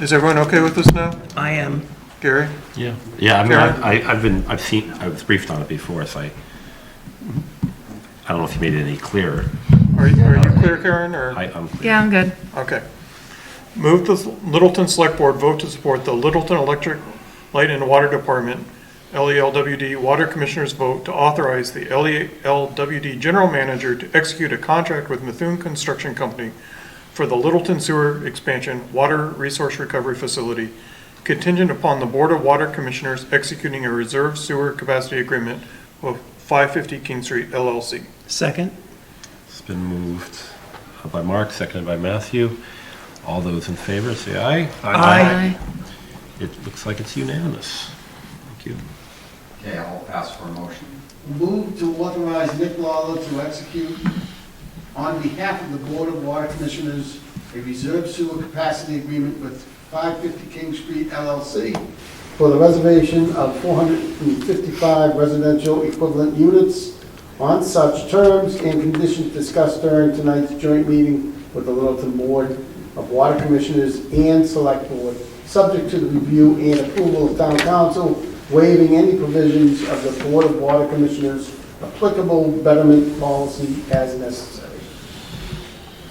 Is everyone okay with this now? I am. Gary? Yeah. Yeah, I mean, Karen? I was briefed on it before, so I don't know if you made it any clearer. Are you clear, Karen, or? I'm clear. Yeah, I'm good. Okay. Move the Littleton Select Board vote to support the Littleton Electric, Light and Water Department, LELWD Water Commissioners vote to authorize the LELWD General Manager to execute a contract with Methuen Construction Company for the Littleton Sewer Expansion Water Resource Recovery Facility, contingent upon the Board of Water Commissioners executing a reserve sewer capacity agreement with 550 King Street LLC. Second? It's been moved by Mark, seconded by Matthew. All those in favor, say aye. Aye. It looks like it's unanimous. Thank you. Okay, I'll ask for a motion. Move to authorize Nick Lawler to execute on behalf of the Board of Water Commissioners a reserve sewer capacity agreement with 550 King Street LLC for the reservation of 455 residential equivalent units on such terms and conditions discussed during tonight's joint meeting with the Littleton Board of Water Commissioners and Select Board, subject to the review and approval of Town Council, waiving any provisions of the Board of Water Commissioners applicable betterment policy as necessary.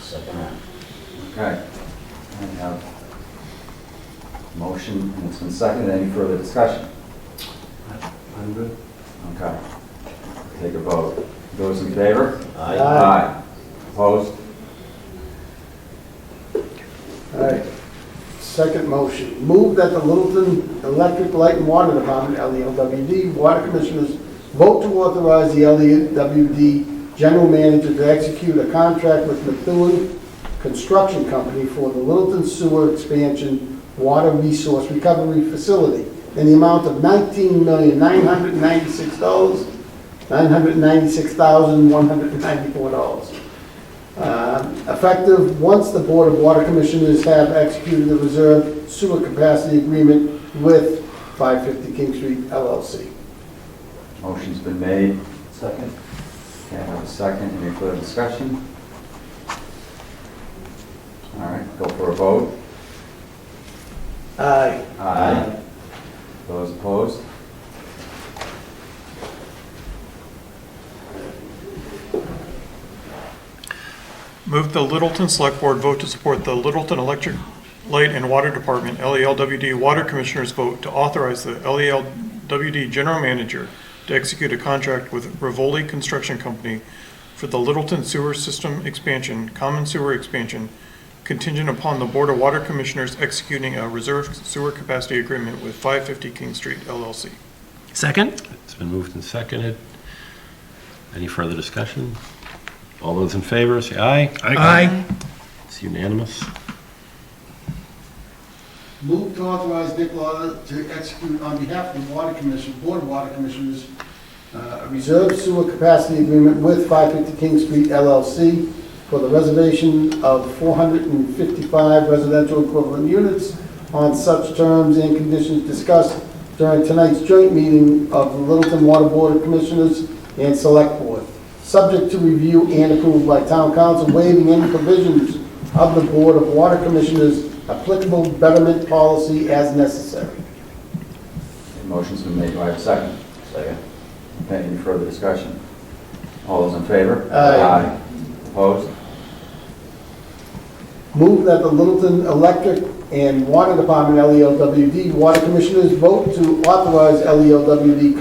Second. Okay. I have a motion, and it's been seconded. Any further discussion? I'm good. Okay. Take a vote. Those in favor? Aye. Aye. Opposed? All right. Second motion, move that the Littleton Electric Light and Water Department, LELWD, Water Commissioners vote to authorize the LELWD General Manager to execute a contract with Methuen Construction Company for the Littleton Sewer Expansion Water Resource Recovery Facility in the amount of $19,996,194. Effective once the Board of Water Commissioners have executed the reserve sewer capacity agreement with 550 King Street LLC. Motion's been made. Second. Okay, I have a second. Any further discussion? All right, go for a vote. Aye. Aye. Those opposed? Move the Littleton Select Board vote to support the Littleton Electric Light and Water Department, LELWD Water Commissioners vote to authorize the LELWD General Manager to execute a contract with Rivoli Construction Company for the Littleton Sewer System Expansion, Common Sewer Expansion, contingent upon the Board of Water Commissioners executing a reserve sewer capacity agreement with 550 King Street LLC. Second? It's been moved and seconded. Any further discussion? All those in favor, say aye. Aye. It's unanimous. Move to authorize Nick Lawler to execute on behalf of the Water Commission, Board of Water Commissioners, a reserve sewer capacity agreement with 550 King Street LLC for the reservation of 455 residential equivalent units on such terms and conditions discussed during tonight's joint meeting of the Littleton Water Board of Commissioners and Select Board, subject to review and approval by Town Council, waiving any provisions of the Board of Water Commissioners' applicable betterment policy as necessary. Motion's been made. Do I have a second? Second. Okay, any further discussion? All those in favor? Aye. Opposed? Move that the Littleton Electric and Water Department, LELWD, Water Commissioners vote to authorize LELWD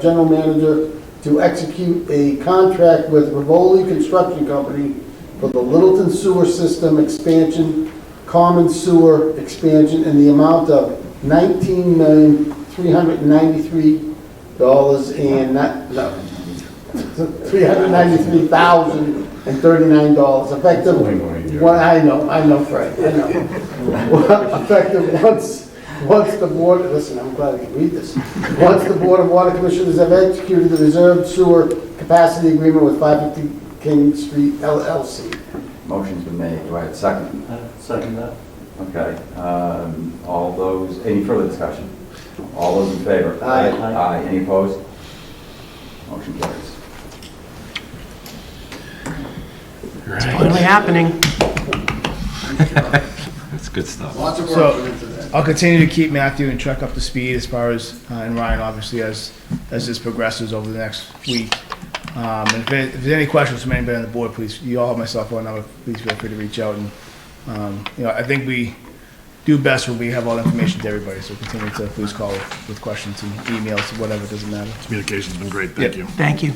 General Manager to execute a contract with Rivoli Construction Company for the Littleton Sewer System Expansion, Common Sewer Expansion in the amount of $393,039 effective. I know, Fred. I know. Effective once the board. Listen, I'm glad I can read this. Once the Board of Water Commissioners have executed the reserved sewer capacity agreement with 550 King Street LLC. Motion's been made. Do I have a second? Second that. Okay. All those, any further discussion? All those in favor? Aye. Aye. Any opposed? Motion carries. It's finally happening. That's good stuff. Lots of work So, went into that. I'll continue to keep Matthew and Chuck up to speed as far as, and Ryan, obviously, as this progresses over the next week. And if there's any questions from anybody on the board, please, you all have my cell phone number, please feel free to reach out. And, I think we do best when we have all the information to everybody, so continue to please call with questions and emails, whatever, doesn't matter. Communication's been great, thank you. Thank you.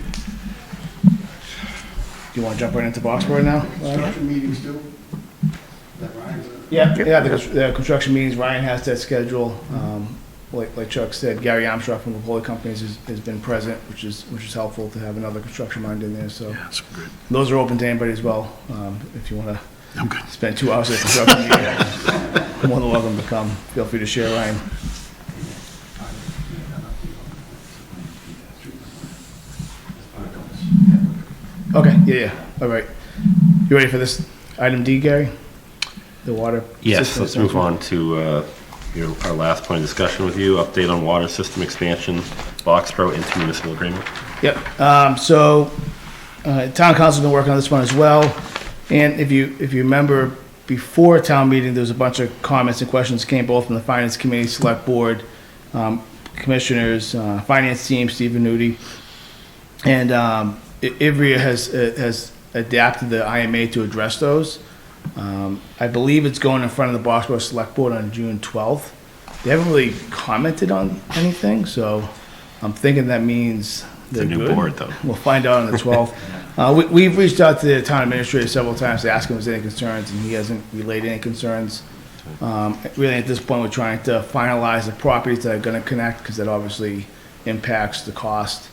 Do you want to jump right into Boxford now? Construction meetings too. That Ryan's Yeah, the construction meetings, Ryan has that schedule. Like Chuck said, Gary Armstrong from Rivoli Companies has been present, which is helpful to have another construction mind in there, so. Yeah, that's great. Those are open to anybody as well, if you want I'm good. to spend 2 hours at a construction meeting. More than welcome to come. Feel free to share, Ryan. Okay, yeah, all right. You ready for this item D, Gary? The water? Yes, system let's move expansion? on to our last point of discussion with you, update on water system expansion, Boxborough intermunicipal agreement. Yep, town council's been working on this one as well, and if you remember, before town meeting, there was a bunch of comments and questions came both from the finance committee, select board, commissioners, finance team, Steve Venuti, and Ivrea has adapted the IMA to address those. I believe it's going in front of the Boxborough Select Board on June 12th. They haven't really commented on anything, so I'm thinking that means It's a new good. board, though. We'll find out on the 12th. We've reached out to the town administrator several times to ask him if there's any concerns, and he hasn't relayed any concerns. Really, at this point, we're trying to finalize the properties that are going to connect, because that obviously impacts the cost,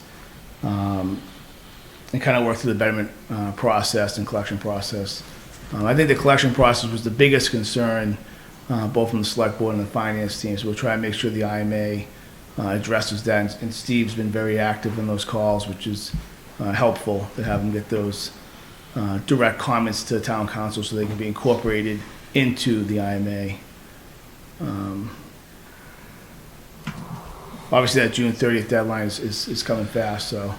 and kind of work through the betterment process and collection process. I think the collection process was the biggest concern, both from the select board and the finance team, so we'll try and make sure the IMA addresses that, and Steve's been very active in those calls, which is helpful to have them get those direct comments to the town council so they can be incorporated into the IMA. Obviously, that June 30th deadline is coming fast, so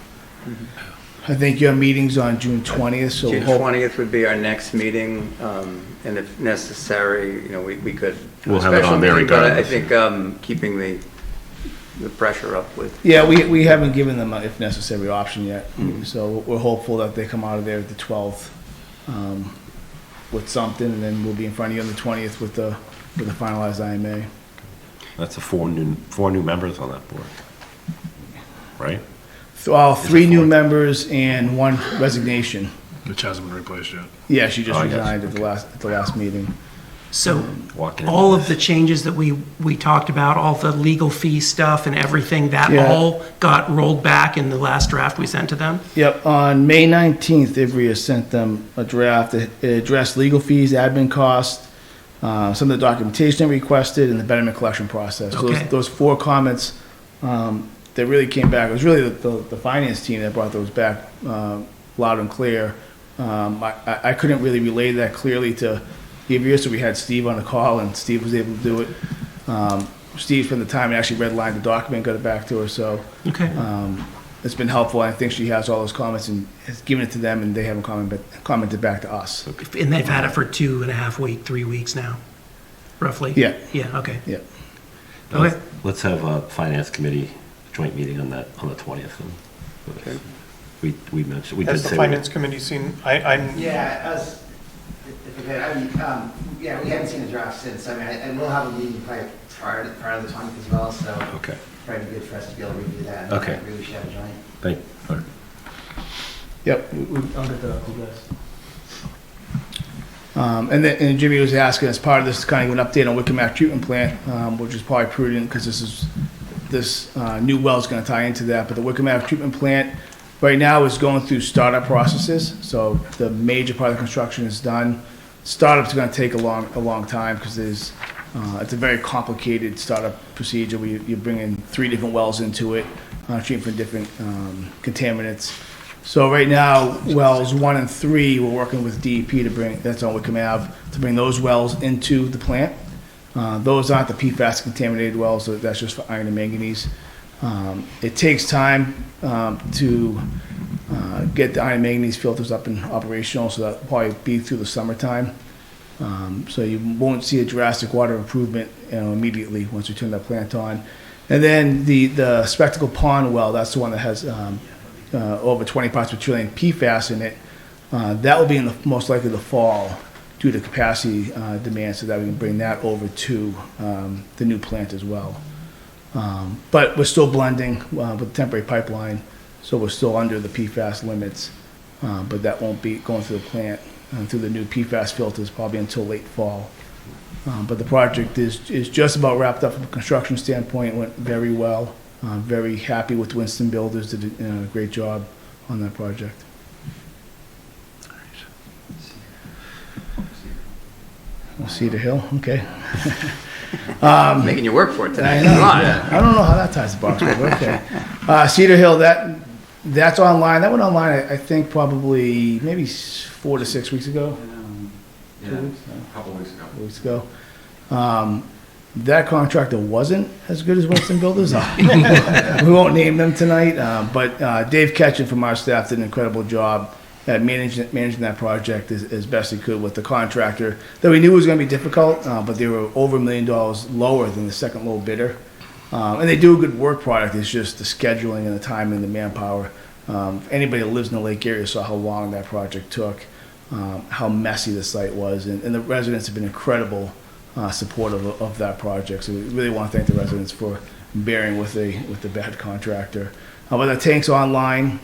I think you have meetings on June 20th, so June 20th would be our next meeting, and if necessary, we could. We'll have it on there regardless. I think keeping the pressure up with. Yeah, we haven't given them a if necessary option yet, so we're hopeful that they come out of there at the 12th with something, and then we'll be in front of you on the 20th with the finalized IMA. That's four new members on that board, right? Well, 3 new members and 1 resignation. Which hasn't been replaced yet. Yeah, she just Oh, yes. resigned at the last meeting. So Walking all in. of the changes that we talked about, all the legal fee stuff and everything, that Yeah. all got rolled back in the last draft we sent to them? Yep, on May 19th, Ivrea sent them a draft that addressed legal fees, admin costs, some of the documentation they requested, and the betterment collection process. So Okay. those 4 comments that really came back, it was really the finance team that brought those back loud and clear. I couldn't really relay that clearly to Ivrea, so we had Steve on the call, and Steve was able to do it. Steve spent the time and actually redlined the document, got it back to her, so Okay. it's been helpful. I think she has all those comments and has given it to them, and they haven't commented back to us. And they've had it for 2.5 weeks, 3 weeks now, roughly? Yeah. Yeah, okay. Yeah. Okay. Let's have a finance committee joint meeting on the 20th. Okay. We mentioned, we did Has the say. finance committee seen, I'm, Yeah, if we could, yeah, we haven't seen a draft since. I mean, and we'll have a meeting probably prior to the 20th as well, so Okay, probably good for us to be able to review that. And Okay. I agree we should have a joint. thank, all right. Yep. I'll get that up to you guys. And Jimmy was asking, as part of this, kind of an update on Wickham treatment plant, which is probably prudent because this new well is going to tie into that. But the Wickham treatment plant right now is going through startup processes. So the major part of the construction is done. Startup's going to take a long time because it's a very complicated startup procedure where you bring in 3 different wells into it, treating for different contaminants. So right now, wells 1 and 3, we're working with DEP that's on Wickham Ave, to bring those wells into the plant. Those aren't the PFAS contaminated wells, so that's just for iron and manganese. It takes time to get the iron and manganese filters up and operational, so that'll probably be through the summertime. So you won't see a drastic water improvement immediately once we turn that plant on. And then the Spectacle Pond well, that's the one that has over 20 parts per trillion PFAS in it. That will be in most likely the fall due to capacity demand, so that we can bring that over to the new plant as well. But we're still blending with the temporary pipeline, so we're still under the PFAS limits, but that won't be going through the plant through the new PFAS filters probably until late fall. But the project is just about wrapped up from a construction standpoint. It went very well. Very happy with Winston Builders, did a great job on that project. Cedar Hill, okay. Making you work for it tonight. I know. Come on. I don't know how that ties to Boxford, but okay. Cedar Hill, that's online. That went online, I think, probably maybe 4 to 6 weeks ago. 2 weeks? A couple weeks ago. Weeks ago. That contractor wasn't as good as Winston Builders. We won't name them tonight, but Dave Ketchum from our staff did an incredible job at managing that project as best he could with the contractor that we knew was going to be difficult, but they were over $1 million lower than the second low bidder. And they do a good work product. It's just the scheduling and the time and the manpower. Anybody that lives in the lake area saw how long that project took, how messy the site was, and the residents have been incredible supportive of that project. So we really want to thank the residents for bearing with the bad contractor. But the tank's online.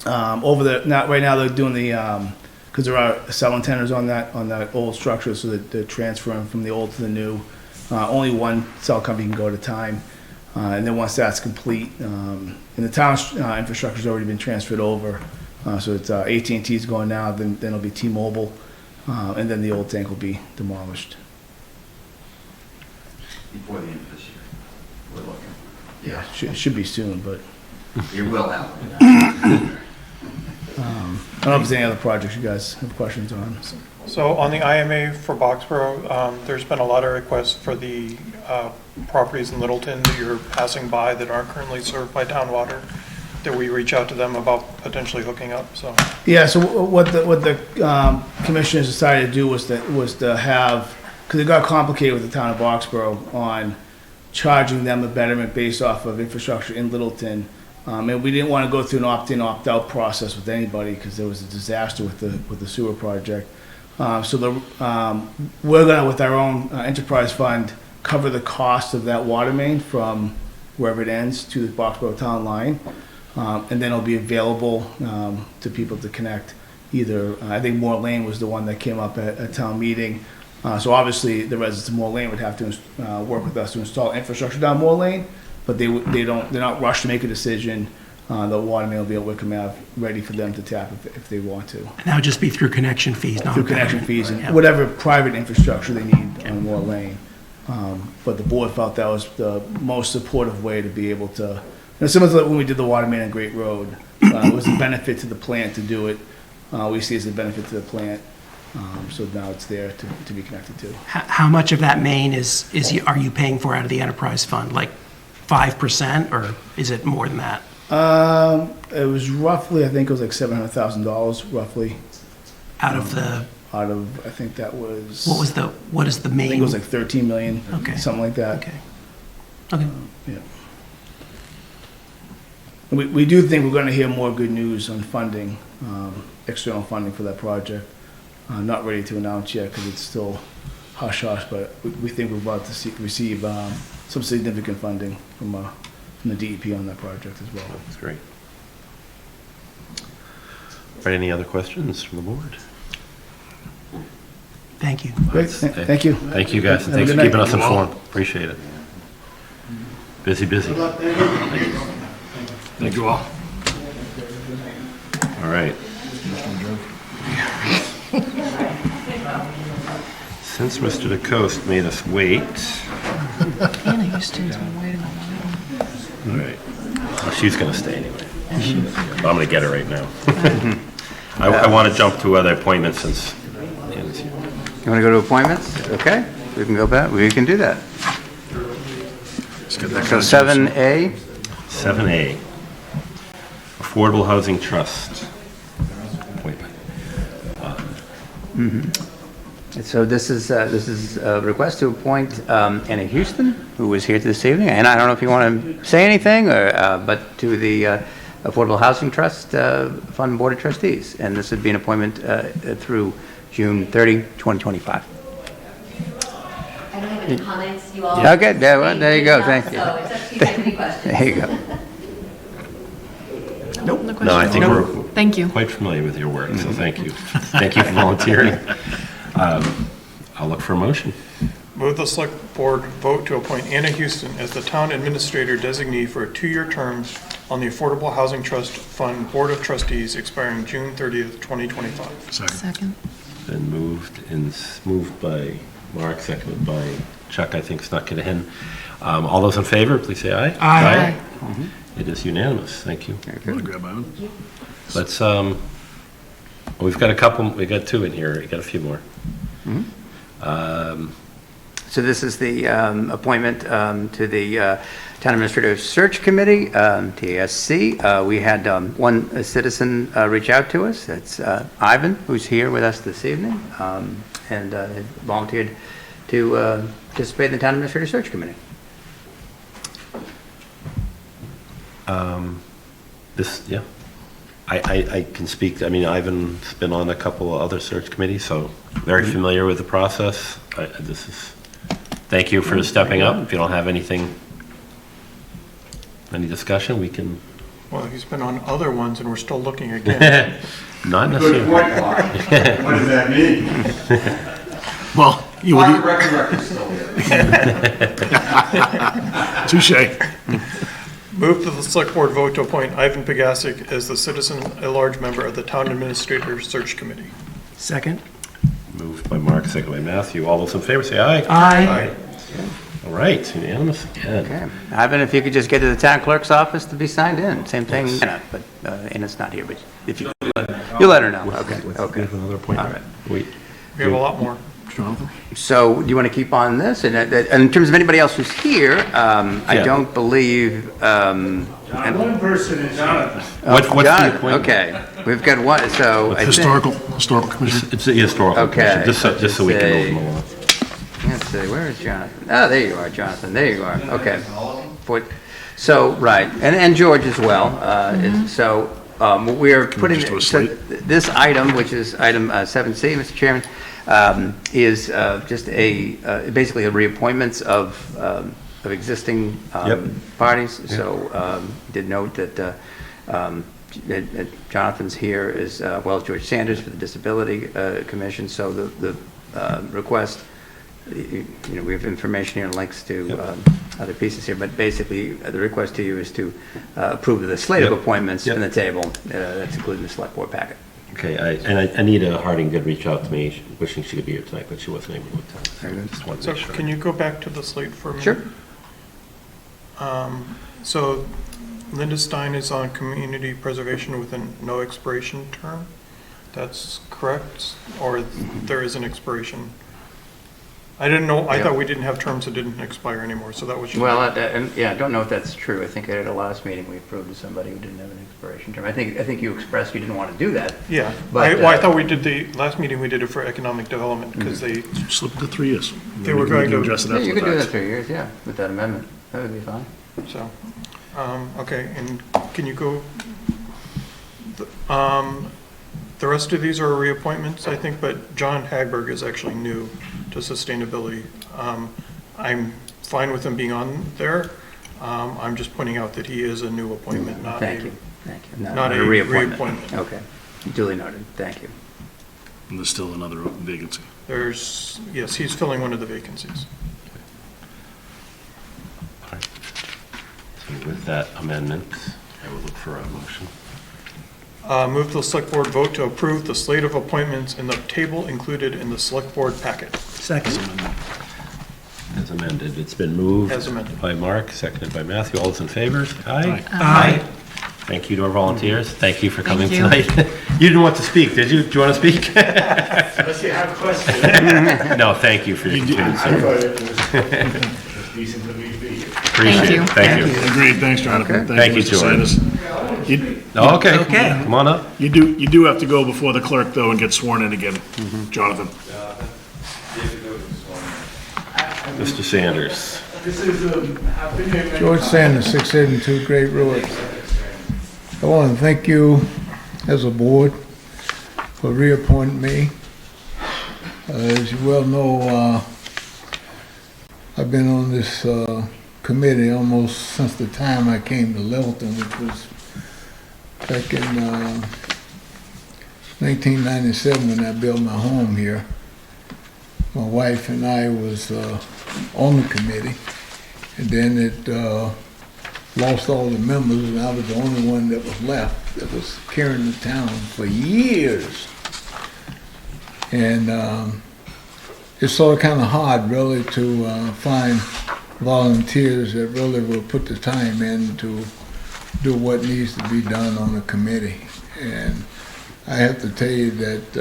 Right now they're doing the, because there are cell antennas on that old structure, so that they're transferring from the old to the new. Only one cell company can go at a time. And then once that's complete, and the town's infrastructure's already been transferred over, so it's AT&T's going now, then it'll be T-Mobile, and then the old tank will be demolished. Before the end of this year, we're looking. Yeah, should be soon, but It will happen. I don't know if there's any other projects you guys have questions on. So on the IMA for Boxborough, there's been a lot of requests for the properties in Littleton that you're passing by that aren't currently served by town water, that we reach out to them about potentially hooking up, so. Yeah, so what the commissioners decided to do was to have, because it got complicated with the town of Boxborough on charging them a betterment based off of infrastructure in Littleton. And we didn't want to go through an opt-in, opt-out process with anybody because there was a disaster with the sewer project. So we're gonna, with our own enterprise fund, cover the cost of that water main from wherever it ends to the Boxborough town line. And then it'll be available to people to connect either, I think Moore Lane was the one that came up at town meeting. So obviously the residents of Moore Lane would have to work with us to install infrastructure down Moore Lane, but they're not rushed to make a decision. The water main will be at Wickham Ave, ready for them to tap if they want to. And that would just be through connection fees, not Through connection fees and Yeah. whatever private infrastructure they need on Moore Lane. But the board felt that was the most supportive way to be able to, similar to when we did the water main on Great Road, it was a benefit to the plant to do it. We see it as a benefit to the plant. So now it's there to be connected to. How much of that main are you paying for out of the enterprise fund? Like 5%, or is it more than that? It was roughly, I think it was like $700,000 roughly. Out of, I think that was. What is the main? I think it was like 13 million, Okay. something like that. Okay. Yeah. We do think we're gonna hear more good news on funding, external funding for that project. Not ready to announce yet because it's still hush-hush, but we think we're about to receive some significant funding from the DEP on that project as well. That's great. All right, any other questions from the board? Thank you. Great, thank you. Thank you, guys, and Have a thanks good for keeping night. us informed. Appreciate it. Busy. Good luck, thank you. Thank you all. All right. Since Mr. DeCoste made us wait. Anna Houston's been waiting a while. All right. Well, she's going to stay anyway. I'm going to get her right now. I want to jump to other appointments since Anna's here. You want to go to appointments? Okay, we can go back, we can do that. So 7A, 7A, Affordable Housing Trust appointment. so this is a request to appoint Anna Houston, who is here this evening, and I don't know if you want to say anything, or but to the Affordable Housing Trust Fund Board of Trustees, and this would be an appointment through June 30, 2025. I don't have any comments, you all. Okay, there you go, thank you. So it's up to you if you have any questions. There you go. Nope. No, I think we're Thank you. quite familiar with your work, so thank you. Thank you for volunteering. I'll look for a motion. Move the select board vote to appoint Anna Houston as the town administrator designee for a 2-year term on the Affordable Housing Trust Fund Board of Trustees expiring June 30th, 2025. Second. Been moved by Mark, seconded by Chuck, I think snuck it in. All those in favor, please say aye. Aye. It is unanimous, thank you. Good. Let's, we've got a couple, we got 2 in here, we got a few more. So this is the appointment to the Town Administrative Search Committee, TASC. We had one citizen reach out to us. That's Ivan, who's here with us this evening, and volunteered to participate in the Town Administrative Search Committee. Yeah. I can speak, I mean, Ivan's been on a couple of other search committees, so very familiar with the process. Thank you for stepping up. If you don't have any discussion, we can Well, he's been on other ones and we're still looking again. Not Good necessarily. point, Mark. What does that mean? Well, you Mark, would. the record still Touche. Move that the select board vote to appoint Ivan Pegasic as the citizen at-large member of the town administrator search committee. Second? Moved by Mark, second by Matthew. All those in favor say aye. Aye. All right, unanimous again. Okay. Ivan, if you could just get to the town clerk's office to be signed in, same thing. But Anna's not here, but if you let her know. Okay. We have another appointment. All right. We have a lot more. So do you want to keep on this? And in terms of anybody else who's here, I don't believe. One person is Jonathan. What's the appointment? Okay, we've got one. So I think- Historical commission. It's the historical Okay. commission, just so we can move them along. Let's see, where is Jonathan? Oh, there you are, Jonathan, there you are, okay. So, right, and George as well. So, we're putting, so this item, which is item 7C, Mr. Chairman, is just basically a reappointments of existing parties. So, did note that Jonathan's here as well as George Sanders for the Disability Commission. So the request, we have information here and links to other pieces here, but basically the request to you is to approve of the slate of appointments in the table that's included in the select board packet. Okay, Anita Harding did reach out to me, wishing she could be here tonight, but she wasn't able to attend. Just wanted to So make sure. can you go back to the slate for a minute? Sure. So Linda Stein is on community preservation with a no expiration term. That's correct? Or there is an expiration? I didn't know, I thought we didn't have terms that didn't expire anymore, so that was. Well, I don't know if that's true. I think at the last meeting we approved somebody who didn't have an expiration term. I think you expressed you didn't want to do that. Yeah, But, I thought we did last meeting we did it for economic development, because they. Slip it to 3 years. They were going to. address it Yeah, after you the could do that fact. 3 years, yeah, with that amendment. That would be fine. So, okay, and can you go, the rest of these are reappointments, I think, but John Hagberg is actually new to sustainability. I'm fine with him being on there. I'm just pointing out that he is a new appointment, not Thank a, you. not a reappointment. Okay, duly noted. Thank you. And there's still another vacancy. Yes, he's filling one of the vacancies. So with that amendment, I will look for a motion. Move the select board vote to approve the slate of appointments in the table included in the select board packet. Second. As amended, it's been moved. As amended. By Mark, seconded by Matthew. All those in favor? Aye. Aye. Thank you to our volunteers. Thank you for coming Thank you. tonight. You didn't want to speak, did you? Do you want to speak? Unless you have a question. No, thank you for your continued service. It's decent to be here. Appreciate it. Thank you. Agreed, thanks, Jonathan. Okay. Thank you, Mr. George. Sanders. Okay, Okay. come on up. You do have to go before the clerk, though, and get sworn in again, Jonathan. Mr. Sanders. This is, I've been here many George times. Sanders, 672 Great Road. I want to thank you as a board for reappointing me. As you well know, I've been on this committee almost since the time I came to Littleton, which was back in 1997 when I built my home here. My wife and I was on the committee, and then it lost all the members, and I was the only one that was left that was carrying the town for years. And it's sort of kind of hard, really, to find volunteers that really will put the time in to do what needs to be done on the committee. And I have to tell you that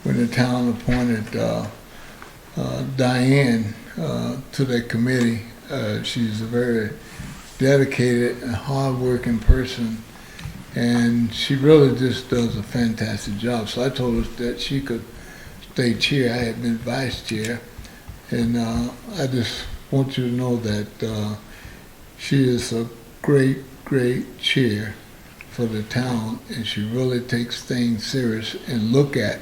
when the town appointed Diane to that committee, she's a very dedicated and hardworking person, and she really just does a fantastic job. So I told her that she could stay chair. I had been vice chair, and I just want you to know that she is a great chair for the town, and she really takes things serious and look at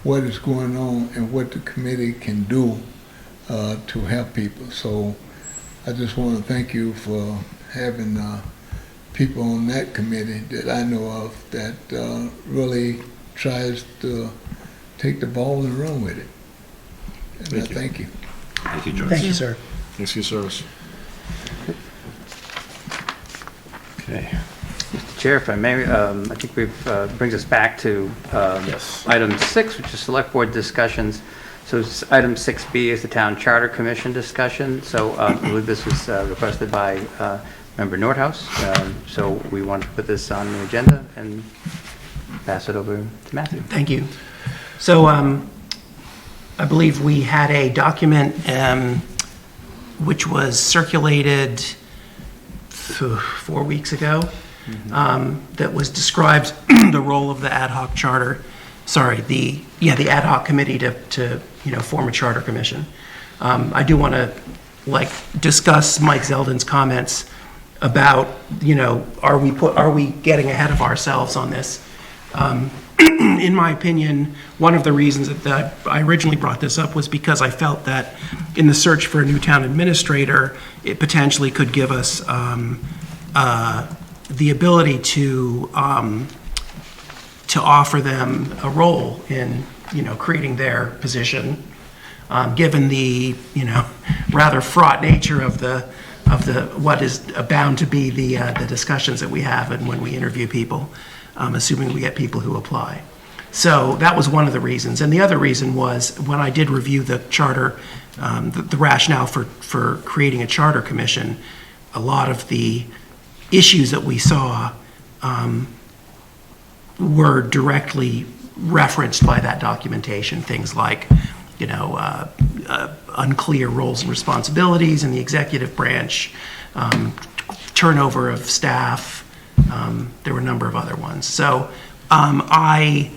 what is going on and what the committee can do to help people. So I just want to thank you for having people on that committee that I know of that really tries to take the ball and run with it. And I thank you. Thank you, George. Thank you, sir. Thanks for your service. Okay. Mr. Chair, if I may, I think brings us back to item 6, which is select board discussions. So item 6B is the town charter commission discussion. So I believe this was requested by member Nordhaus. So we want to put this on the agenda and pass it over to Matthew. Thank you. So I believe we had a document which was circulated 4 weeks ago that was described the role of the ad hoc charter, the ad hoc committee to form a charter commission. I do want to discuss Mike Zeldin's comments about, are we getting ahead of ourselves on this? In my opinion, one of the reasons that I originally brought this up was because I felt that in the search for a new town administrator, it potentially could give us the ability to offer them a role in, creating their position, given the, rather fraught nature of the what is bound to be the discussions that we have and when we interview people. Assuming we get people who apply. So that was one of the reasons. And the other reason was when I did review the charter, the rationale for creating a charter commission, a lot of the issues that we saw were directly referenced by that documentation. Things like, unclear roles and responsibilities in the executive branch, turnover of staff. There were a number of other ones. So I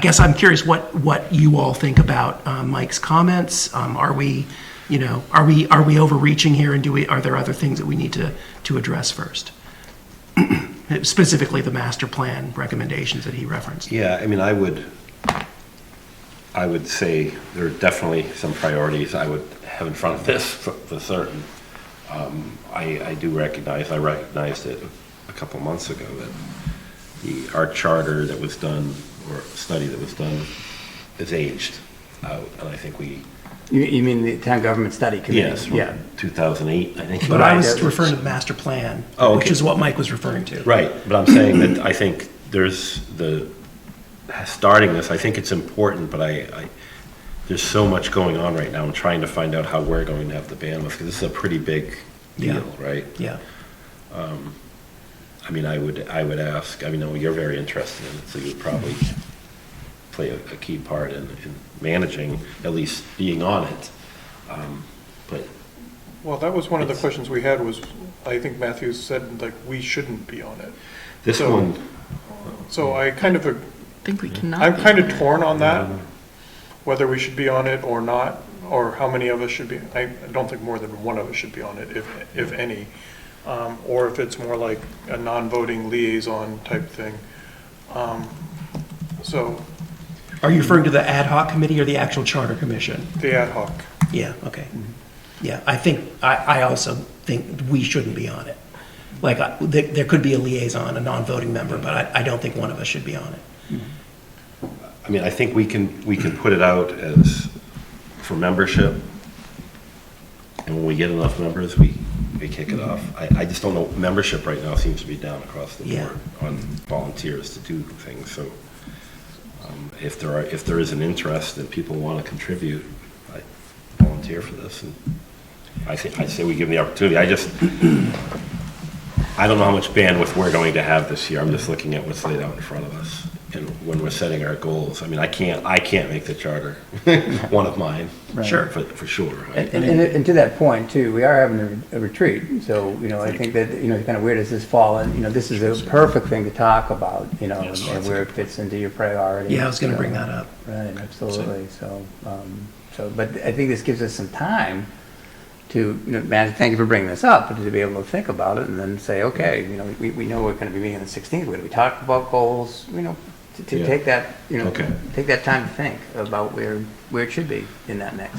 guess I'm curious what you all think about Mike's comments. Are we overreaching here, and are there other things that we need to address first? Specifically, the master plan recommendations that he referenced. Yeah, I mean, I would say there are definitely some priorities I would have in front of this for certain. I recognized it a couple months ago that our charter that was done, or study that was done, is aged out, and I think we... You mean the town government study committee? Yes, yeah. 2008, I think. But I was referring to the master plan, which is what Mike was referring to. Right, but I'm saying that I think starting this, I think it's important, but there's so much going on right now. I'm trying to find out how we're going to have the bandwidth, because this is a pretty big deal, right? Yeah. I mean, I would ask, you're very interested in it, so you'd probably play a key part in managing, at least being on it. But well, that was one of the questions we had was, I think Matthew said, we shouldn't be on it. So I kind of think we cannot. I'm kind of torn on that, whether we should be on it or not, or how many of us should be. I don't think more than one of us should be on it, if any, or if it's more like a non-voting liaison type thing. So, are you referring to the ad hoc committee or the actual charter commission? The ad hoc. Yeah. Okay. Yeah, I also think we shouldn't be on it. There could be a liaison, a non-voting member, but I don't think one of us should be on it. I mean, I think we can put it out as for membership, and when we get enough members, we kick it off. I just don't know, membership right now seems to be down across the board on volunteers to do things, so if there is an interest and people want to contribute, I volunteer for this, and I say we give them the opportunity. I don't know how much bandwidth we're going to have this year. I'm just looking at what's laid out in front of us. And when we're setting our goals, I mean, I can't make the charter one of mine. Right. Sure. For sure. Right? And to that point too, we are having a retreat. So, I think that, kind of where does this fall? And, this is a perfect thing to talk about, and where it fits into your priorities. Yeah, I was going to bring that up. Right, absolutely. So, but I think this gives us some time to, Matt, thank you for bringing this up, but to be able to think about it and then say, okay, we know we're going to be meeting on the 16th. We're going to be talking about goals, to take that, take that time to think about where it should be in that mix.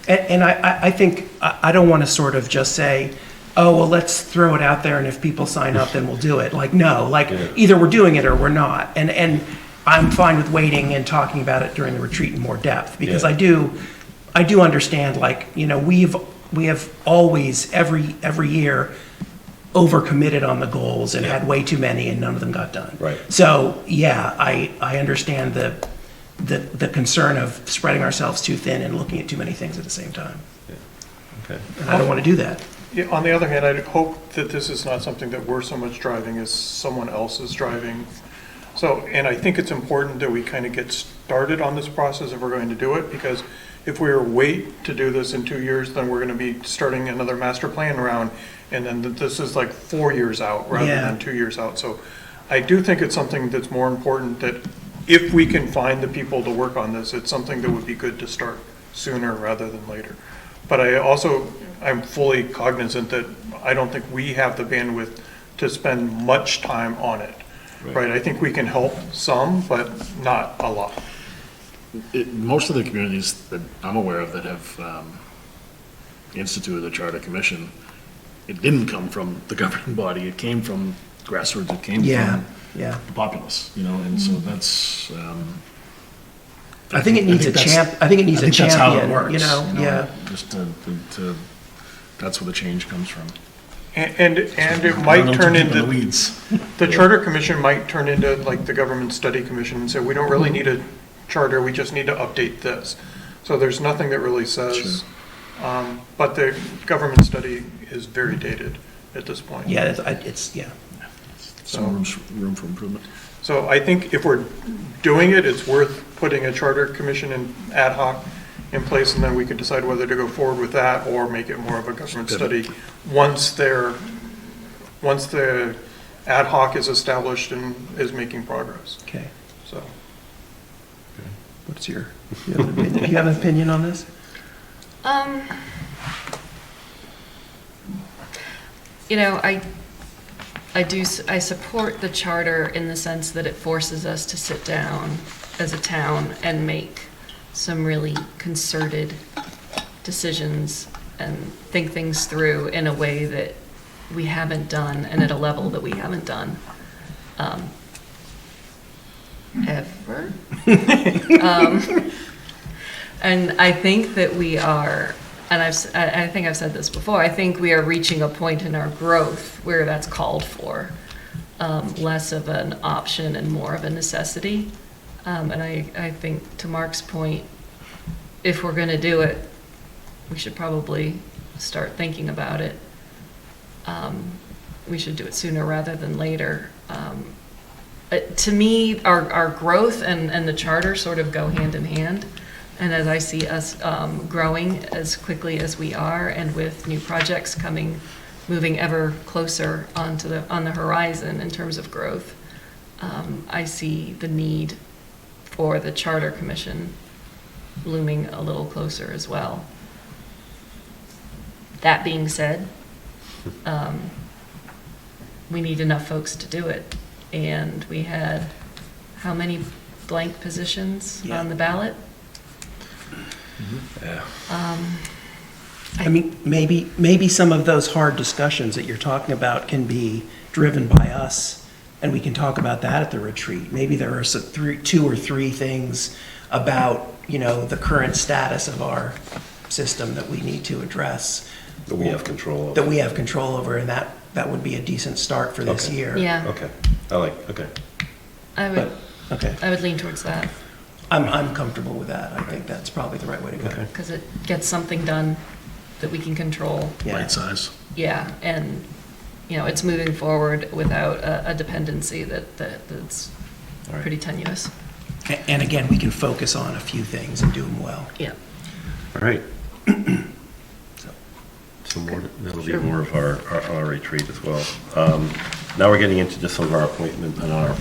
And I think I don't want to sort of just say, oh, well, let's throw it out there, and if people sign up, then we'll do it. Like, no, like, either we're doing it or we're not. And I'm fine with waiting and talking about it during the retreat in more depth, because I do understand, like, you know, we have always, every year, overcommitted on the goals and had way too many, and none of them got done. Right. So, yeah, I understand the concern of spreading ourselves too thin and looking at too many things at the same time. Okay. And I don't want to do that. Yeah, on the other hand, I'd hope that this is not something that we're so much driving as someone else is driving. So, and I think it's important that we kind of get started on this process if we're going to do it, because if we wait to do this in 2 years, then we're going to be starting another master plan round, and then this is like 4 years out rather than 2 years out. So I do think it's something that's more important, that if we can find the people to work on this, it's something that would be good to start sooner rather than later. But I'm fully cognizant that I don't think we have the bandwidth to spend much time on it. Right? I think we can help some, but not a lot. Most of the communities that I'm aware of that have instituted a charter commission, it didn't come from the governing body. It came from grassroots. It came from the populace. You know, and so that's. I think it needs a champion. That's how it works, you know. Just that's where the change comes from. And it might turn into the charter commission might turn into like the government study commission and say, we don't really need a charter, we just need to update this. So there's nothing that really says, but the government study is very dated at this point. Yeah, Some room for improvement. So I think if we're doing it, it's worth putting a charter commission and ad hoc in place, and then we can decide whether to go forward with that or make it more of a government study once the ad hoc is established and is making progress. Okay. So. What's do you have an opinion on this? You know, I support the charter in the sense that it forces us to sit down as a town and make some really concerted decisions and think things through in a way that we haven't done and at a level that we haven't done ever. And I think that we are, and I think I've said this before, I think we are reaching a point in our growth where that's called for, less of an option and more of a necessity. And I think, to Mark's point, if we're going to do it, we should probably start thinking about it. We should do it sooner rather than later. To me, our growth and the charter sort of go hand in hand. And as I see us growing as quickly as we are, and with new projects moving ever closer on the horizon in terms of growth, I see the need for the Charter Commission looming a little closer as well. That being said, we need enough folks to do it. And we had how many blank positions on the ballot? Yeah. I mean, maybe some of those hard discussions that you're talking about can be driven by us, and we can talk about that at the retreat. Maybe there are two or three things about, you know, the current status of our system that we need to address. That we have control over. That we have control over, and that would be a decent start for this year. Yeah. Okay. I would lean towards that. I'm comfortable with that. I think that's probably the right way to go. Because it gets something done that we can control. Right size. Yeah, and, you know, it's moving forward without a dependency that's pretty tenuous. And again, we can focus on a few things and do them well. Yeah. All right. So that'll be more of our retreat as well. Now we're getting into just some of our appointments, our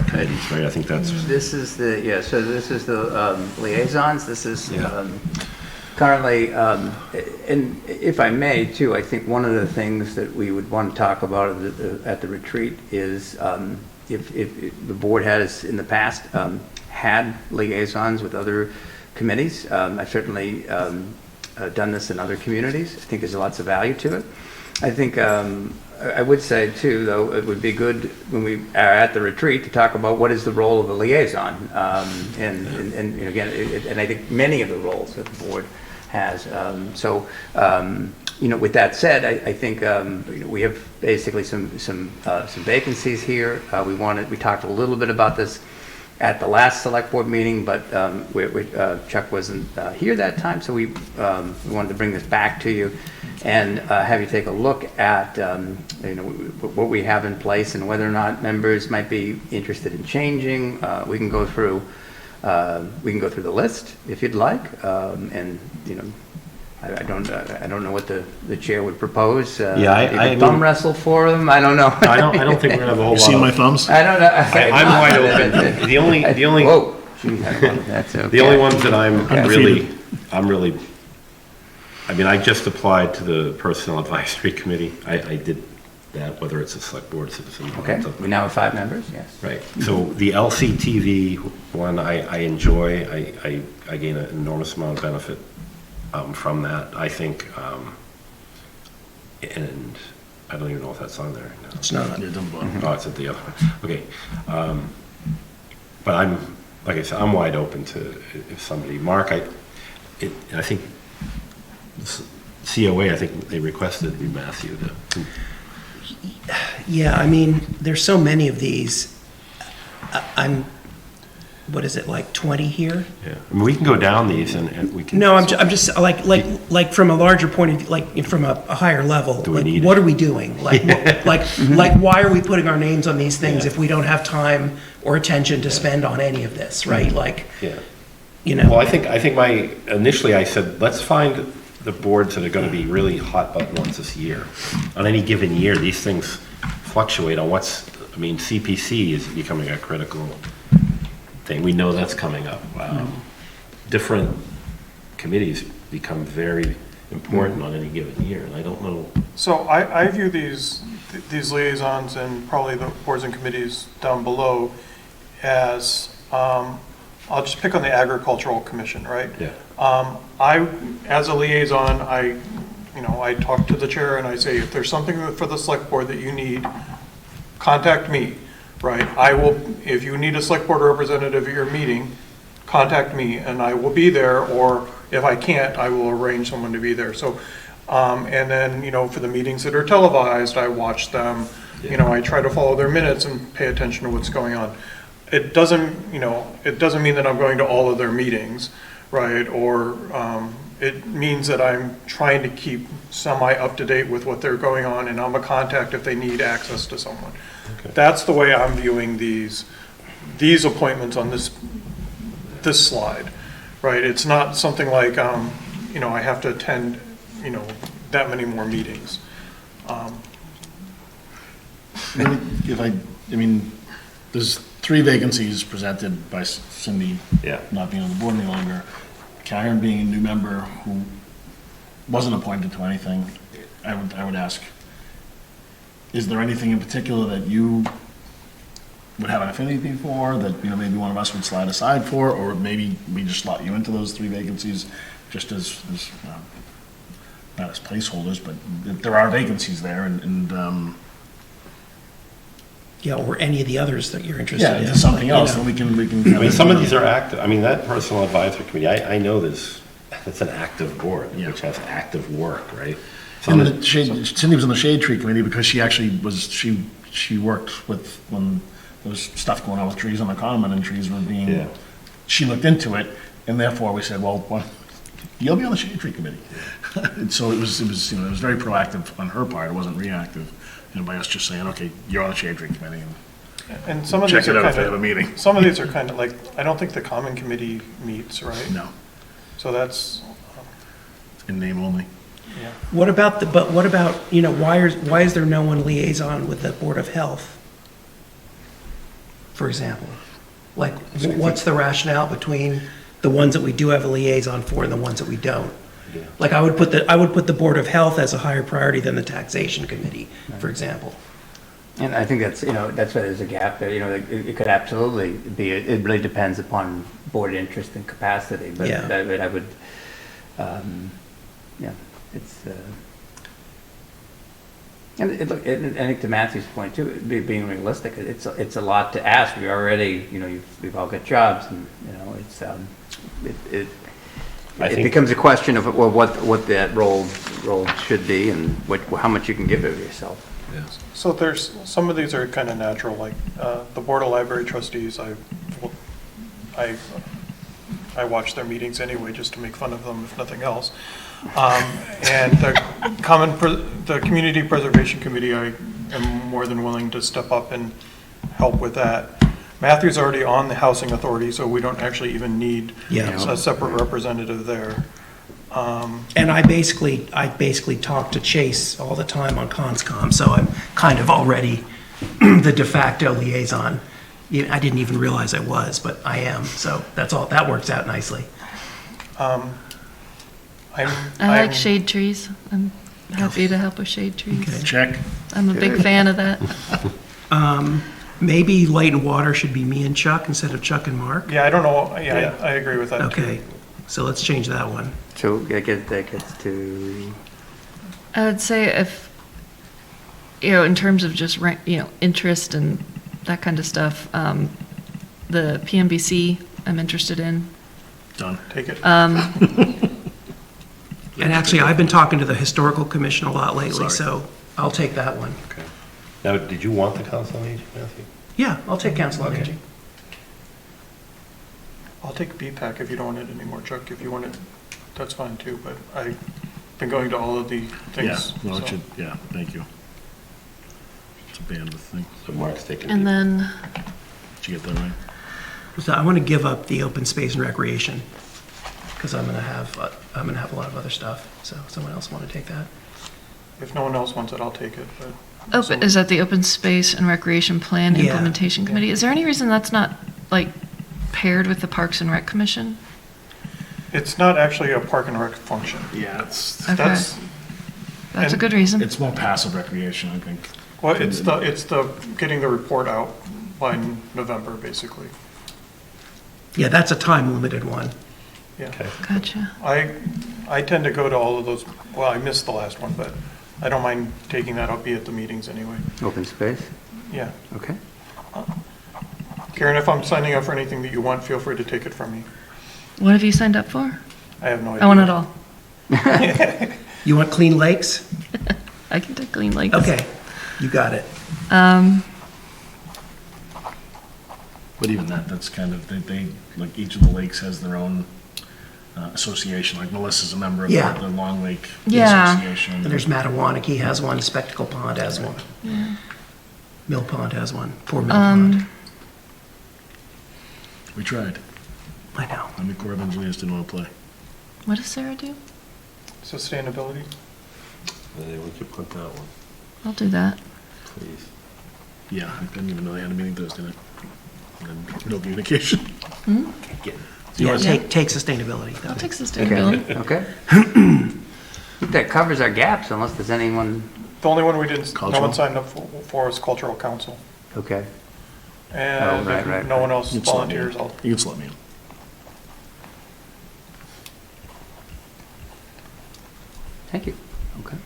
committees, right? I think that's. This is the liaisons. This is currently, and if I may too, I think one of the things that we would want to talk about at the retreat is if the board has in the past had liaisons with other committees. I've certainly done this in other communities. I think there's lots of value to it. I think I would say too, though, it would be good when we are at the retreat to talk about what is the role of a liaison. And again, and I think many of the roles that the board has. With that said, I think we have basically some vacancies here. We talked a little bit about this at the last select board meeting, but Chuck wasn't here that time, so we wanted to bring this back to you and have you take a look at what we have in place and whether or not members might be interested in changing. We can go through the list if you'd like, and I don't know what the chair would propose. I thumb wrestle for them. I don't know. I don't think we're gonna have a whole lot. You see my thumbs? I don't know. I'm wide open. The only. Whoa. That's okay. The only ones that I'm really. I mean, I just applied to the Personnel Advisory Committee. I did that, whether it's a select board citizen. Okay. We now have 5 members. Yes. Right. So the LCTV one, I enjoy. I gain an enormous amount of benefit from that. I think, and I don't even know if that's on there. No. It's not. Oh, it's at the other one. Okay. But I'm, like I said, I'm wide open to if somebody, Mark, I think COA, I think they requested Matthew to. Yeah, I mean, there's so many of these. What is it, like 20 here? Yeah, I mean, we can go down these and we can. No, I'm just like from a larger point of view, like from a higher level. Do we need what it? are we doing? Like, like why are we putting our names on these things if we don't have time or attention to spend on any of this, right? Like, Well, I think initially I said, let's find the boards that are going to be really hot button ones this year. On any given year, these things fluctuate on CPC is becoming a critical thing. We know that's coming up. Different committees become very important on any given year, and I don't know. So I view these liaisons and probably the boards and committees down below as, I'll just pick on the Agricultural Commission, right? Yeah. As a liaison, I talk to the chair and I say, if there's something for the select board that you need, contact me, right? If you need a select board representative at your meeting, contact me and I will be there, or if I can't, I will arrange someone to be there. So, and then, for the meetings that are televised, I watch them, I try to follow their minutes and pay attention to what's going on. It doesn't mean that I'm going to all of their meetings, right? Or it means that I'm trying to keep semi up to date with what they're going on, and I'm a contact if they need access to someone. Okay. That's the way I'm viewing these appointments on this slide, right? It's not something like I have to attend that many more meetings. There's 3 vacancies presented by Cindy not being on the board any longer. Karen being a new member who wasn't appointed to anything. I would ask, is there anything in particular that you would have an affinity for that maybe one of us would slide aside for, or maybe we just slot you into those 3 vacancies just as not as placeholders, but there are vacancies there and or any of the others that you're interested in. Something else, then we can. Some of these are active. That Personal Advisory Committee, I know this. It's an active board, which has active work, right? Cindy was on the Shade Tree Committee because she actually was. She worked with when there was stuff going on with trees on the common and trees were being. Yeah. She looked into it, and therefore we said, well, you'll be on the Shade Tree Committee. And so it was very proactive on her part. It wasn't reactive. By us just saying, okay, you're on the Shade Tree Committee. And some of these are kind of a meeting. Some of these are kind of like, I don't think the Common Committee meets, right? No. So that's in name only. Yeah. What about why is there no one liaison with the Board of Health, for example? Like, what's the rationale between the ones that we do have a liaison for and the ones that we don't? Yeah. Like I would put the Board of Health as a higher priority than the Taxation Committee, for example. And I think that's why there's a gap there. It could absolutely be. It really depends upon board interest and capacity. But I would, it's. And look, I think to Matthew's point too, being realistic, it's a lot to ask. We already, we've all got jobs, and it's it becomes a question of what that role should be and how much you can give of yourself. Yes. So there's, some of these are kind of natural, like the Board of Library Trustees, I watch their meetings anyway, just to make fun of them, if nothing else. And the Community Preservation Committee, I am more than willing to step up and help with that. Matthew's already on the Housing Authority, so we don't actually even need a separate representative there. And I basically talk to Chase all the time on Conscom, so I'm kind of already the de facto liaison. I didn't even realize I was, but I am, so that works out nicely. I like shade trees. I'm happy to help with shade trees. Okay. Check. I'm a big fan of that. Maybe Light and Water should be me and Chuck instead of Chuck and Mark. Yeah, I don't know, I agree with that too. Okay, so let's change that one. So that gets to. I would say if, in terms of just, interest and that kind of stuff, the PMBC I'm interested in. Done. Take it. And actually, I've been talking to the Historical Commission a lot lately, so I'll take that one. Okay. Now, did you want the Council on Aging, Matthew? Yeah, I'll take Council on Aging. I'll take BPAC if you don't want it anymore, Chuck. If you want it, that's fine too, but I've been going to all of the things. Yeah, well, so. thank you. It's a bandwidth thing. So Mark's taking And then, Did you get that right? So I want to give up the open space and recreation, because I'm gonna have a lot of other stuff, so someone else want to take that? If no one else wants it, I'll take it, but. but is that the Open Space and Recreation Plan Yeah. Implementation Committee? Is there any reason that's not, paired with the Parks and Rec Commission? It's not actually a park and rec function. Yeah, it's. That's a good reason. It's more passive recreation, I think. Well, it's the getting the report out by November, basically. Yeah, that's a time-limited one. Yeah. Okay. Gotcha. I tend to go to all of those, well, I missed the last one, but I don't mind taking that. I'll be at the meetings anyway. Open space? Yeah. Okay. Karen, if I'm signing up for anything that you want, feel free to take it from me. What have you signed up for? I have no idea. I want it all. You want Clean Lakes? I can take Clean Lakes. Okay, you got it. But even that's kind of, they like each of the lakes has their own association. Like Melissa's a member of Yeah. the Long Lake Yeah. Association. And there's Mattawanakee has one, Spectacle Pond has one, Yeah. Mill Pond has one, Poor Mill Pond. We tried. I know. I mean, Corps of Engineers didn't want to play. What does Sarah do? Sustainability. We could put that one, I'll do that. please. Yeah, I didn't even know they had a meeting Thursday night. And no communication. Yeah, take sustainability. I'll take sustainability. Okay. I think that covers our gaps unless there's anyone. The only one we didn't, no Cultural? one signed up for is Cultural Council. Okay. And right, if no one else You can slot me in. volunteers, I'll. You can slot me in. Thank you. Okay.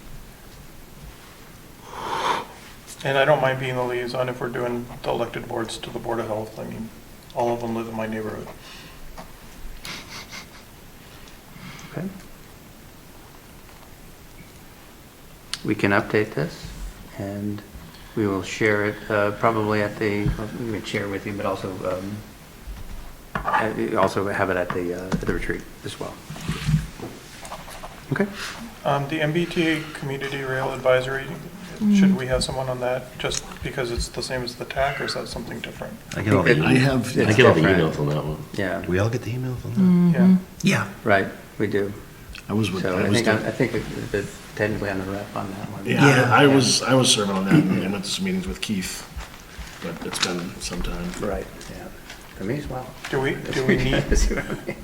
And I don't mind being the liaison if we're doing the elected boards to the Board of Health. I mean, all of them live in my neighborhood. Okay. We can update this, and we will share it probably at the, we would share with you, but also have it at the retreat as well. Okay. The MBTA Community Rail Advisory, should we have someone on that just because it's the same as the TAC, or is that something different? I get all the emails on that one. Yeah. Do we all get the emails on that? Yeah. Yeah. Right, we do. I was with. So I I was think that technically on the rep on that one. Yeah, I was serving on that, and I went to some meetings with Keith, but it's been some time. Right, yeah. For me as well. Do we need,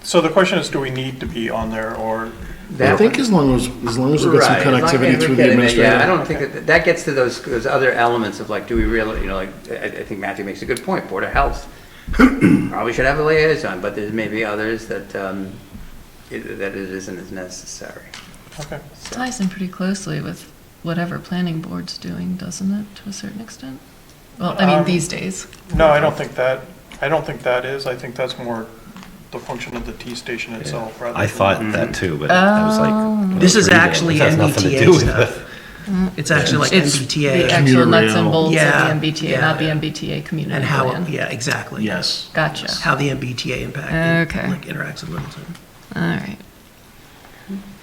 so the question is, do we need to be on there, or? I think as long as we've got some Right, connectivity through the administrator. Yeah, I don't think that gets to those other elements of do we really, I think Matthew makes a good point. Board of Health probably should have a liaison, but there may be others that it isn't as necessary. Okay. It ties in pretty closely with whatever planning board's doing, doesn't it, to a certain extent? Well, I mean, these days. No, I don't think that is. I think that's more the function of the T station itself. Rather I than- thought that too, but I was like. when I This was is reading it, actually this has nothing to MBTA do with stuff. it. It's actually like It's MBTA. the actual nuts and bolts Yeah, of the MBTA, yeah. not the MBTA community And how, plan. yeah, exactly. Yes. Gotcha. How the MBTA impact, Okay. like interacts with Littleton. All right.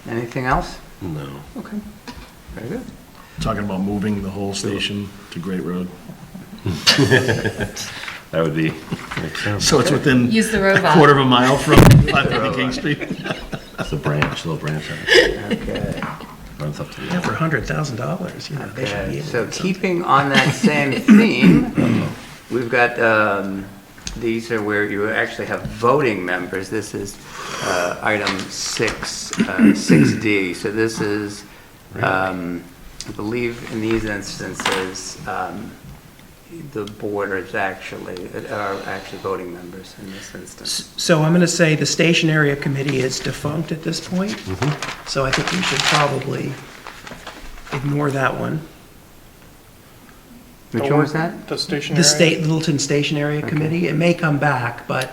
Anything else? No. Okay. Very good. Talking about moving the whole station to Great Road. That would be. Makes sense. So it's within Use the a robot. quarter of a mile from 550 King Street. It's a branch, little branch. Okay. Runs up to the. Yeah, for $100,000, you know, they should be Okay, able to so do something. keeping on that same theme, we've got, these are where you actually have voting members. This is item 6D. So this is, I believe in these instances, the board are actually voting members in this instance. So I'm going to say the station area committee is defunct at this point. So I think we should probably ignore that one. Which one was that? The station The area? Littleton Station Area Committee. It may come back, but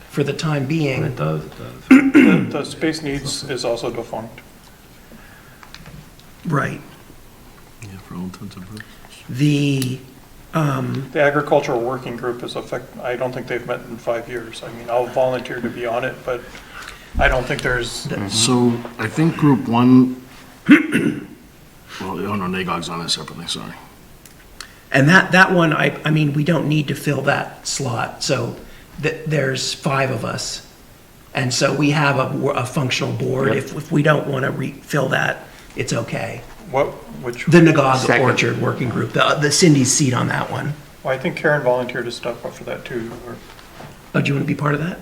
for the time being. It does. The space needs is also defunct. Right. Yeah, for all intents and purposes. The, The agricultural working group is I don't think they've met in 5 years. I mean, I'll volunteer to be on it, but I don't think there's, So I think group one, well, oh no, NAGOG's on it separately, sorry. and that one, I mean, we don't need to fill that slot. So there's 5 of us. And so we have a functional board. Yep. If we don't want to fill that, it's okay. which, The Nagog Second. Orchard Working Group, the Cindy's seat on that one. well, I think Karen volunteered to step up for that too. Oh, do you want to be part of that?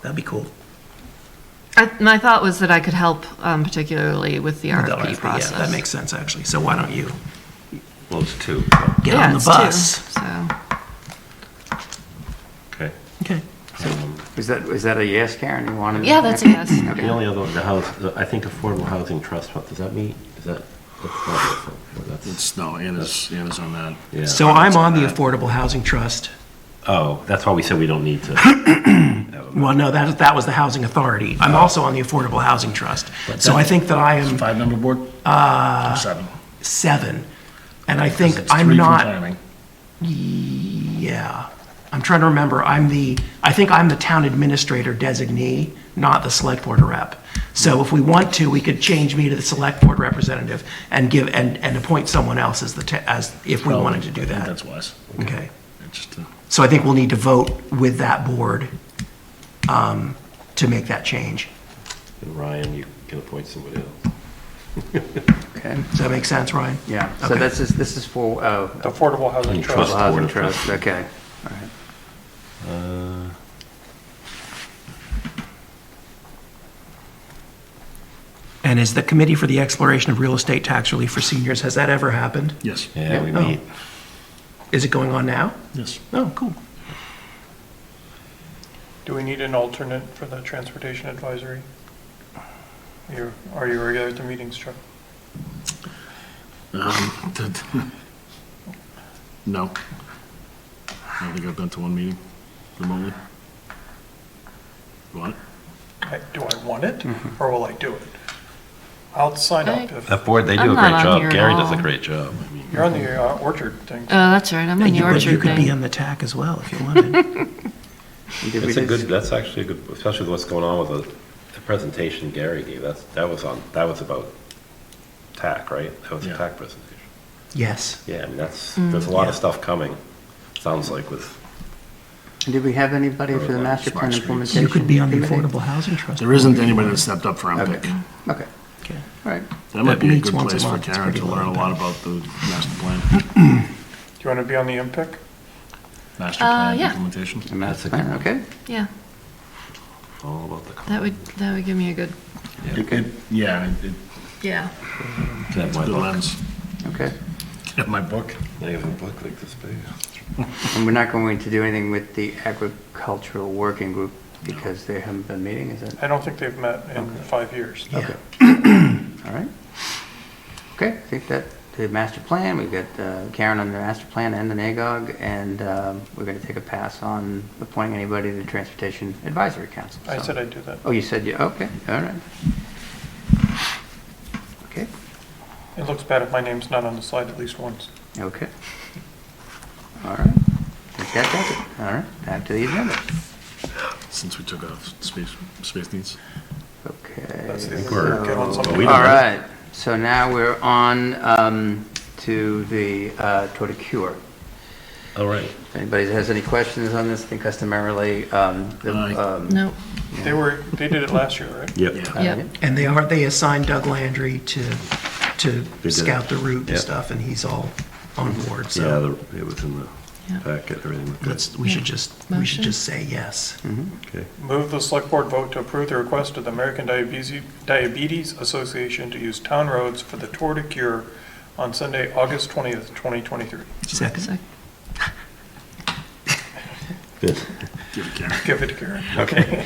That'd be cool. My thought was that I could help, particularly with the With the RFP process. Yeah, that makes sense, actually. So why don't you Well, it's 2. get Yeah, on the it's bus? 2, so. Okay. Okay. Is that a yes, Karen? You want to? Yeah, that's a yes. The only other, I think Affordable Housing Trust Fund, does that meet, that's not, that's, It's, no, Anna's on that. yeah. So I'm on the Affordable Housing Trust. Oh, that's why we said we don't need to. Well, no, that was the Housing Authority. I'm also on the Affordable Housing Trust. So I think that I am 5-member board? 7. 7. And I think It's I'm 3 from not, planning. yeah. I'm trying to remember. I think I'm the town administrator designee, not the select board rep. So if we want to, we could change me to the select board representative and give, and appoint someone else as if we wanted to do I think that. that's wise. Okay. It's just, So I think we'll need to vote with that board to make that change. And Ryan, you can appoint somebody else. Okay. Does that make sense, Ryan? Yeah, so Okay. this is for, The Affordable Housing Trust. Affordable Housing Board of Trust, okay. All right. And is the Committee for the Exploration of Real Estate Tax Relief for Seniors, has that ever happened? yes. Yeah, we Oh. meet. Is it going on now? Yes. Oh, cool. Do we need an alternate for the Transportation Advisory? Are you regular at the meetings, Chuck? No. I don't think I've been to one meeting remotely. You want it? Do I want it, or will I do it? I'll sign up if, That board, they do I'm a not great on here job. at Gary does a all. great job. I mean, you're on the Orchard thing. Oh, that's right, I'm on the You orchard could be thing. on the TAC as well if you wanted. that's actually a good, especially with what's going on with the presentation Gary gave. That was about TAC, right? That was a Yeah. TAC presentation. Yes. Yeah, I mean, there's a lot of Yeah. stuff coming, sounds like, with, Did we have anybody for the master plan Smart streets. implementation? You could be on the committee? Affordable Housing Trust. There isn't anybody that stepped up for Okay, MPIC. okay, Okay. all right. That might be a meets good once a place for month. It's Karen pretty to learn a low lot impact. about the master plan. Do you want to be on the MPIC? Master plan yeah. implementation. The master plan, okay. Yeah, all about the. that would give me a good, Yeah, yeah. That it's my a good book. lens. Okay. Get my book. I have a book like this big. And we're not going to do anything with the agricultural working group because they haven't been meeting, is it? I don't think they've met in 5 years. Yeah. Okay. All right. Okay, I think that the master plan, we've got Karen on the master plan and the NAGOG, and we're going to take a pass on appointing anybody to the Transportation Advisory Council. I So- said I'd do that. Oh, you said you, okay, all right. Okay, It looks bad if my name's not on the slide at least once. okay. All right. I think that does it. All right, back to the agenda. Since we took off space needs. Okay. That's the think other we're- get on well, something. we All didn't- right, so now we're on to the Tour de Cure. All right. If anybody has any questions on this, I think customarily, No. They did it last year, right? Yep. Yep. And they assigned Doug Landry to did. scout the route and Yep. stuff, and he's all on board, Yeah, so it was in the Yeah. packet, everything looked good. we should just Motion? say yes. Okay. Move the select board vote to approve the request of the American Diabetes Association to use town roads for the Tour de Cure on Sunday, August 20th, 2023. Second. Good. Give it to Karen. Okay.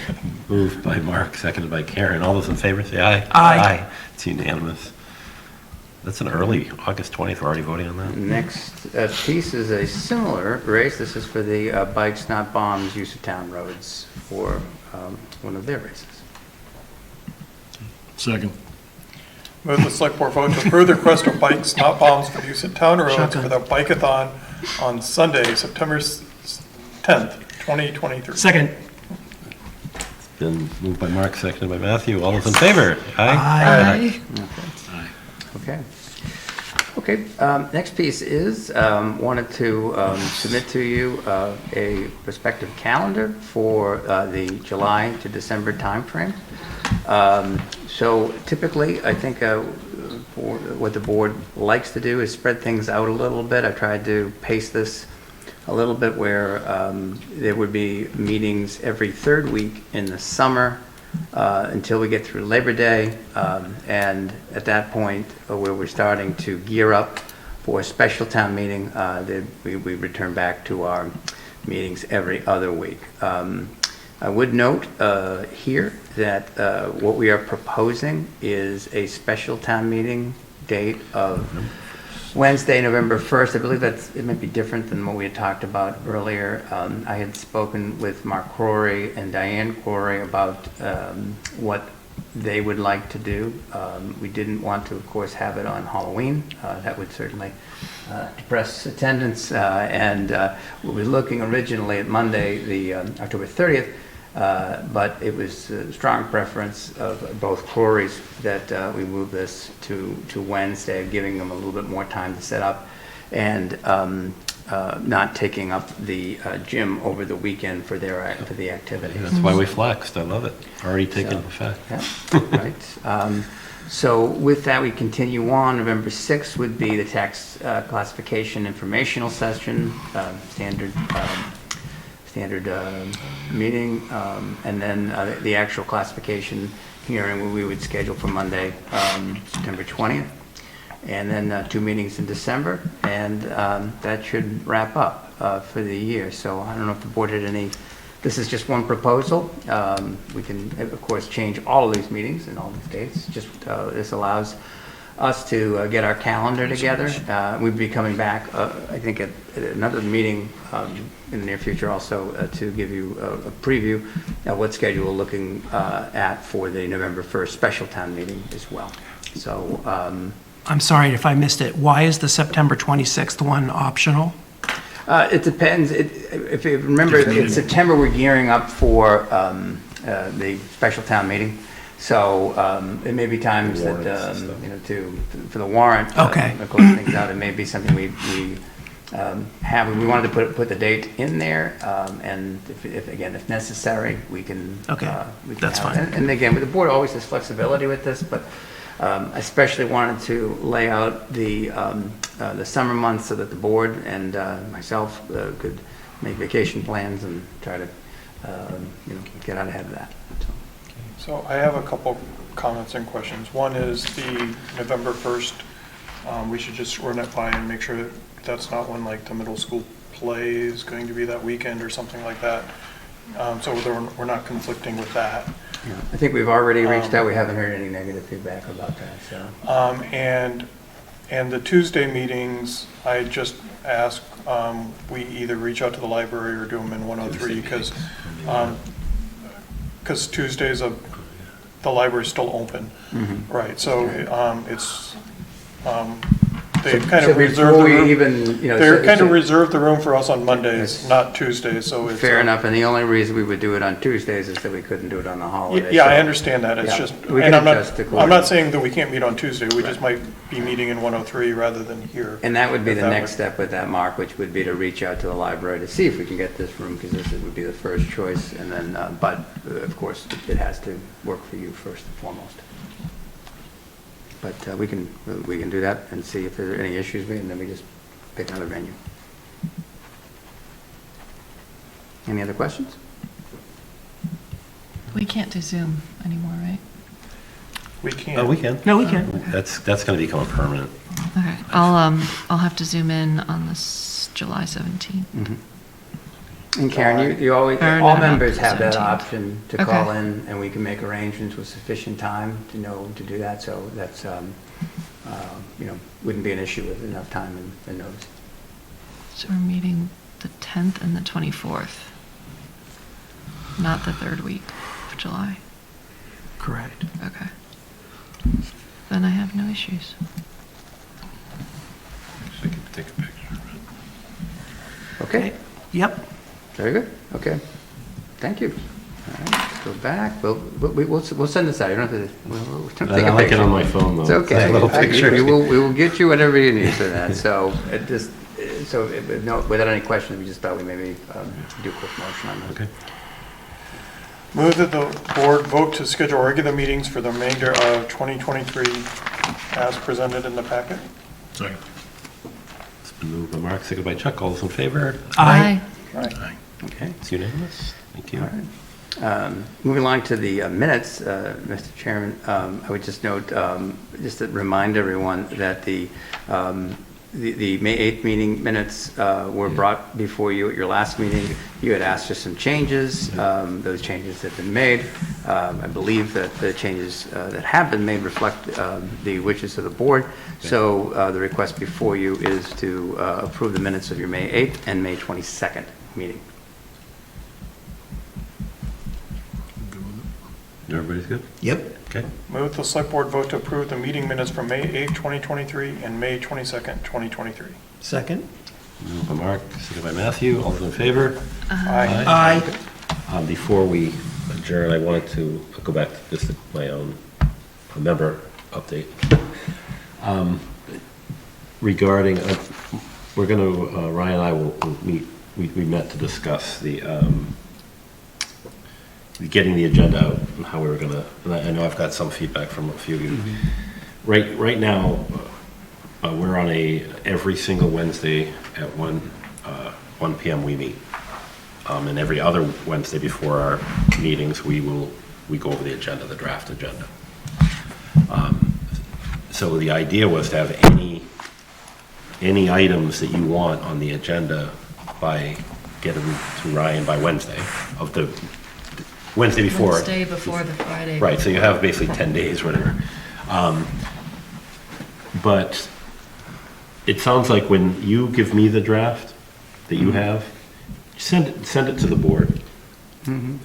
Moved by Mark, seconded by Karen. All those in favor, say aye. Aye. It's unanimous. That's an early, August 20th, we're already voting on that? Next piece is a similar race. This is for the Bikes Not Bombs use of town roads for one of their races. Second. Move the select board vote to approve the request of bikes, not bombs, for use of town roads for the bike-a-thon on Sunday, September 10th, 2023. Second. Been moved by Mark, seconded by Matthew. All those in favor? Aye. Okay. Okay, next piece is, wanted to submit to you a prospective calendar for the July to December timeframe. So typically, I think what the board likes to do is spread things out a little bit. I tried to pace this a little bit where there would be meetings every third week in the summer until we get through Labor Day, and at that point where we're starting to gear up for a special town meeting, we return back to our meetings every other week. I would note here that what we are proposing is a special town meeting date of Wednesday, November 1st. I believe it might be different than what we had talked about earlier. I had spoken with Mark Crory and Diane Crory about what they would like to do. We didn't want to, of course, have it on Halloween. That would certainly depress attendance. And we were looking originally at Monday, the October 30th, but it was a strong preference of both Crory's that we move this to Wednesday, giving them a little bit more time to set up and not taking up the gym over the weekend for the activity. That's why we flexed. I love it. Already taken effect. Yeah, right. So with that, we continue on. November 6th would be the tax classification informational session, standard meeting, and then the actual classification hearing we would schedule for Monday, September 20th, and then 2 meetings in December, and that should wrap up for the year. So I don't know if the board had any. This is just one proposal. We can, of course, change all of these meetings and all these dates. Just this allows us to get our calendar together. We'd be coming back, I think, at another meeting in the near future also to give you a preview of what schedule we're looking at for the November 1st special town meeting as well. So I'm sorry if I missed it. Why is the September 26th one optional? it depends. If you remember, in September, we're gearing up for the special town meting. So it may be times that, for the warrant, Okay. to close things out, it may be something we have. We wanted to put the date in there, and if necessary, we can. That's fine. And again, the board always has flexibility with this, but I especially wanted to lay out the summer months so that the board and myself could make vacation plans and try to get out ahead of that. So I have a couple comments and questions. One is the November 1st, we should just run it by and make sure that that's not when like the middle school play is going to be that weekend or something like that. So we're not conflicting with that. Yeah. I think we've already reached out. We haven't heard any negative feedback about that. So. And And the Tuesday meetings, I just ask, we either reach out to the library or do them in 103, because Tuesdays the library's still open. Right, so it's, they kind of reserve the room. They kind of reserve the room for us on Mondays, not Tuesdays, so it's. Fair enough, and the only reason we would do it on Tuesdays is that we couldn't do it on the holiday. Yeah, I understand that, it's just, we and can adjust I'm not saying that we can't meet on Tuesday, we just might be meeting in 103 rather than here. And that would be the next step with that, Mark, which would be to reach out to the library to see if we can get this room, because this would be the first choice, and then, but, of course, it has to work for you first and foremost. But we can do that and see if there are any issues, and then we just pick another venue. Any other questions? We can't do Zoom anymore, right? We can't. Oh, we can. No, we can. That's going to become permanent. Okay, I'll have to zoom in on this July 17th. And Karen, you always, Or all no, members have that 17th. option to Okay. call in, and we can make arrangements with sufficient time to do that, so that's, wouldn't be an issue with enough time and notice. So we're meeting the 10th and the 24th, not the third week of July. Correct. Okay. Then I have no issues. I can take a picture. Okay? Yep. Very good, okay. Thank you. All right, let's go back, we'll send this out, you don't have to, we'll take a picture. I like it on my phone, though. It's okay. That little picture. We will get you whatever you need for that, so, without any questions, we just thought we maybe do a quick motion on that. Okay. Move that the board vote to schedule regular meetings for the remainder of 2023 as presented in the packet. Second. It's been moved by Mark, seconded by Chuck. All those in favor? Aye. Aye. Okay, it's unanimous. Thank you. All right. Moving along to the minutes, Mr. Chairman, I would just note, just to remind everyone that the May 8th meeting minutes were brought before you at your last meeting. You had asked for some changes. Those changes have been made. I believe that the changes that have been made reflect the wishes of the board. So the request before you is to approve the minutes of your May 8th and May 22nd meeting. Everybody's good? Yep. Okay. Move the select board vote to approve the meeting minutes from May 8th, 2023 and May 22nd, 2023. Second. Moved by Mark, seconded by Matthew. All those in favor? Aye. Aye. Before we adjourn, I wanted to go back to just my own member update. Regarding, we're going to, Ryan and I will meet, we met to discuss the, getting the agenda out and how we were going to, and I know I've got some feedback from a few of you. Right now, we're on every single Wednesday at 1 p.m. we meet. And every other Wednesday before our meetings, we go over the agenda, the draft agenda. So the idea was to have any items that you want on the agenda get them to Ryan by Wednesday of the Wednesday before. Wednesday before the Friday. Right, so you have basically 10 days, whatever. But it sounds like when you give me the draft that you have, send it to the board.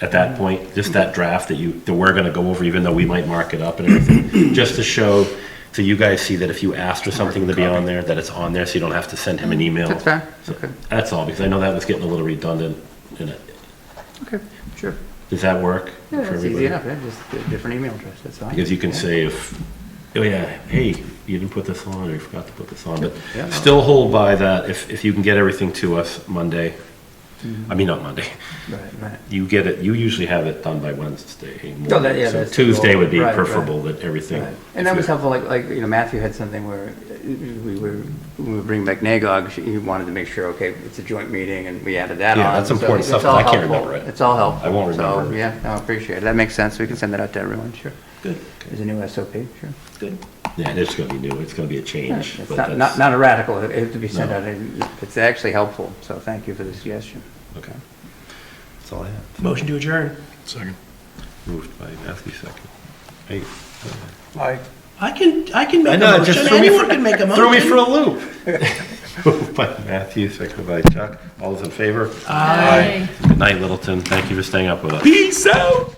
At that point, just that draft that we're going to go over, even though we might mark it up and everything, just to show, so you guys see that if you asked for something to be on there, that it's on there, so you don't have to send him an email. That's fair. So Okay. that's all, because I know that was getting a little redundant in it. Okay, sure. Does that work? Yeah, for that's everybody? easy enough, yeah, just a different email address, that's fine. Because you can say oh yeah, hey, you didn't put this on, or you forgot to put this on, but Yeah, no. still hold by that if you can get everything to us Monday. I mean, not Monday. Right. You get it, you usually have it done by Wednesday morning. Oh, So that's the Tuesday goal. would be Right, preferable right. that everything. Right. And that was helpful, like, Matthew had something where when we bring back NAGOG, he wanted to make sure, okay, it's a joint meeting, and we added that on. Yeah, that's So important it's stuff, all I can't helpful. remember it. It's all helpful. I won't remember. So, yeah, no, I appreciate it. That makes sense. We can send that out to everyone, sure. Good. There's a new SOP, sure. Good. Yeah, it's gonna be new, it's gonna be a change. It's but not a radical, it has to be sent No. out. It's actually helpful, so thank you for the suggestion. Okay. That's all I have. Motion to adjourn. Second. Moved by Matthew, second. Hey. Aye. I can make I a know, it just motion. threw me Anyone for, can make a motion. threw me for a loop. Moved by Matthew, seconded by Chuck. All those in favor? Aye. Good night, Littleton. Thank you for staying up with us. Peace out.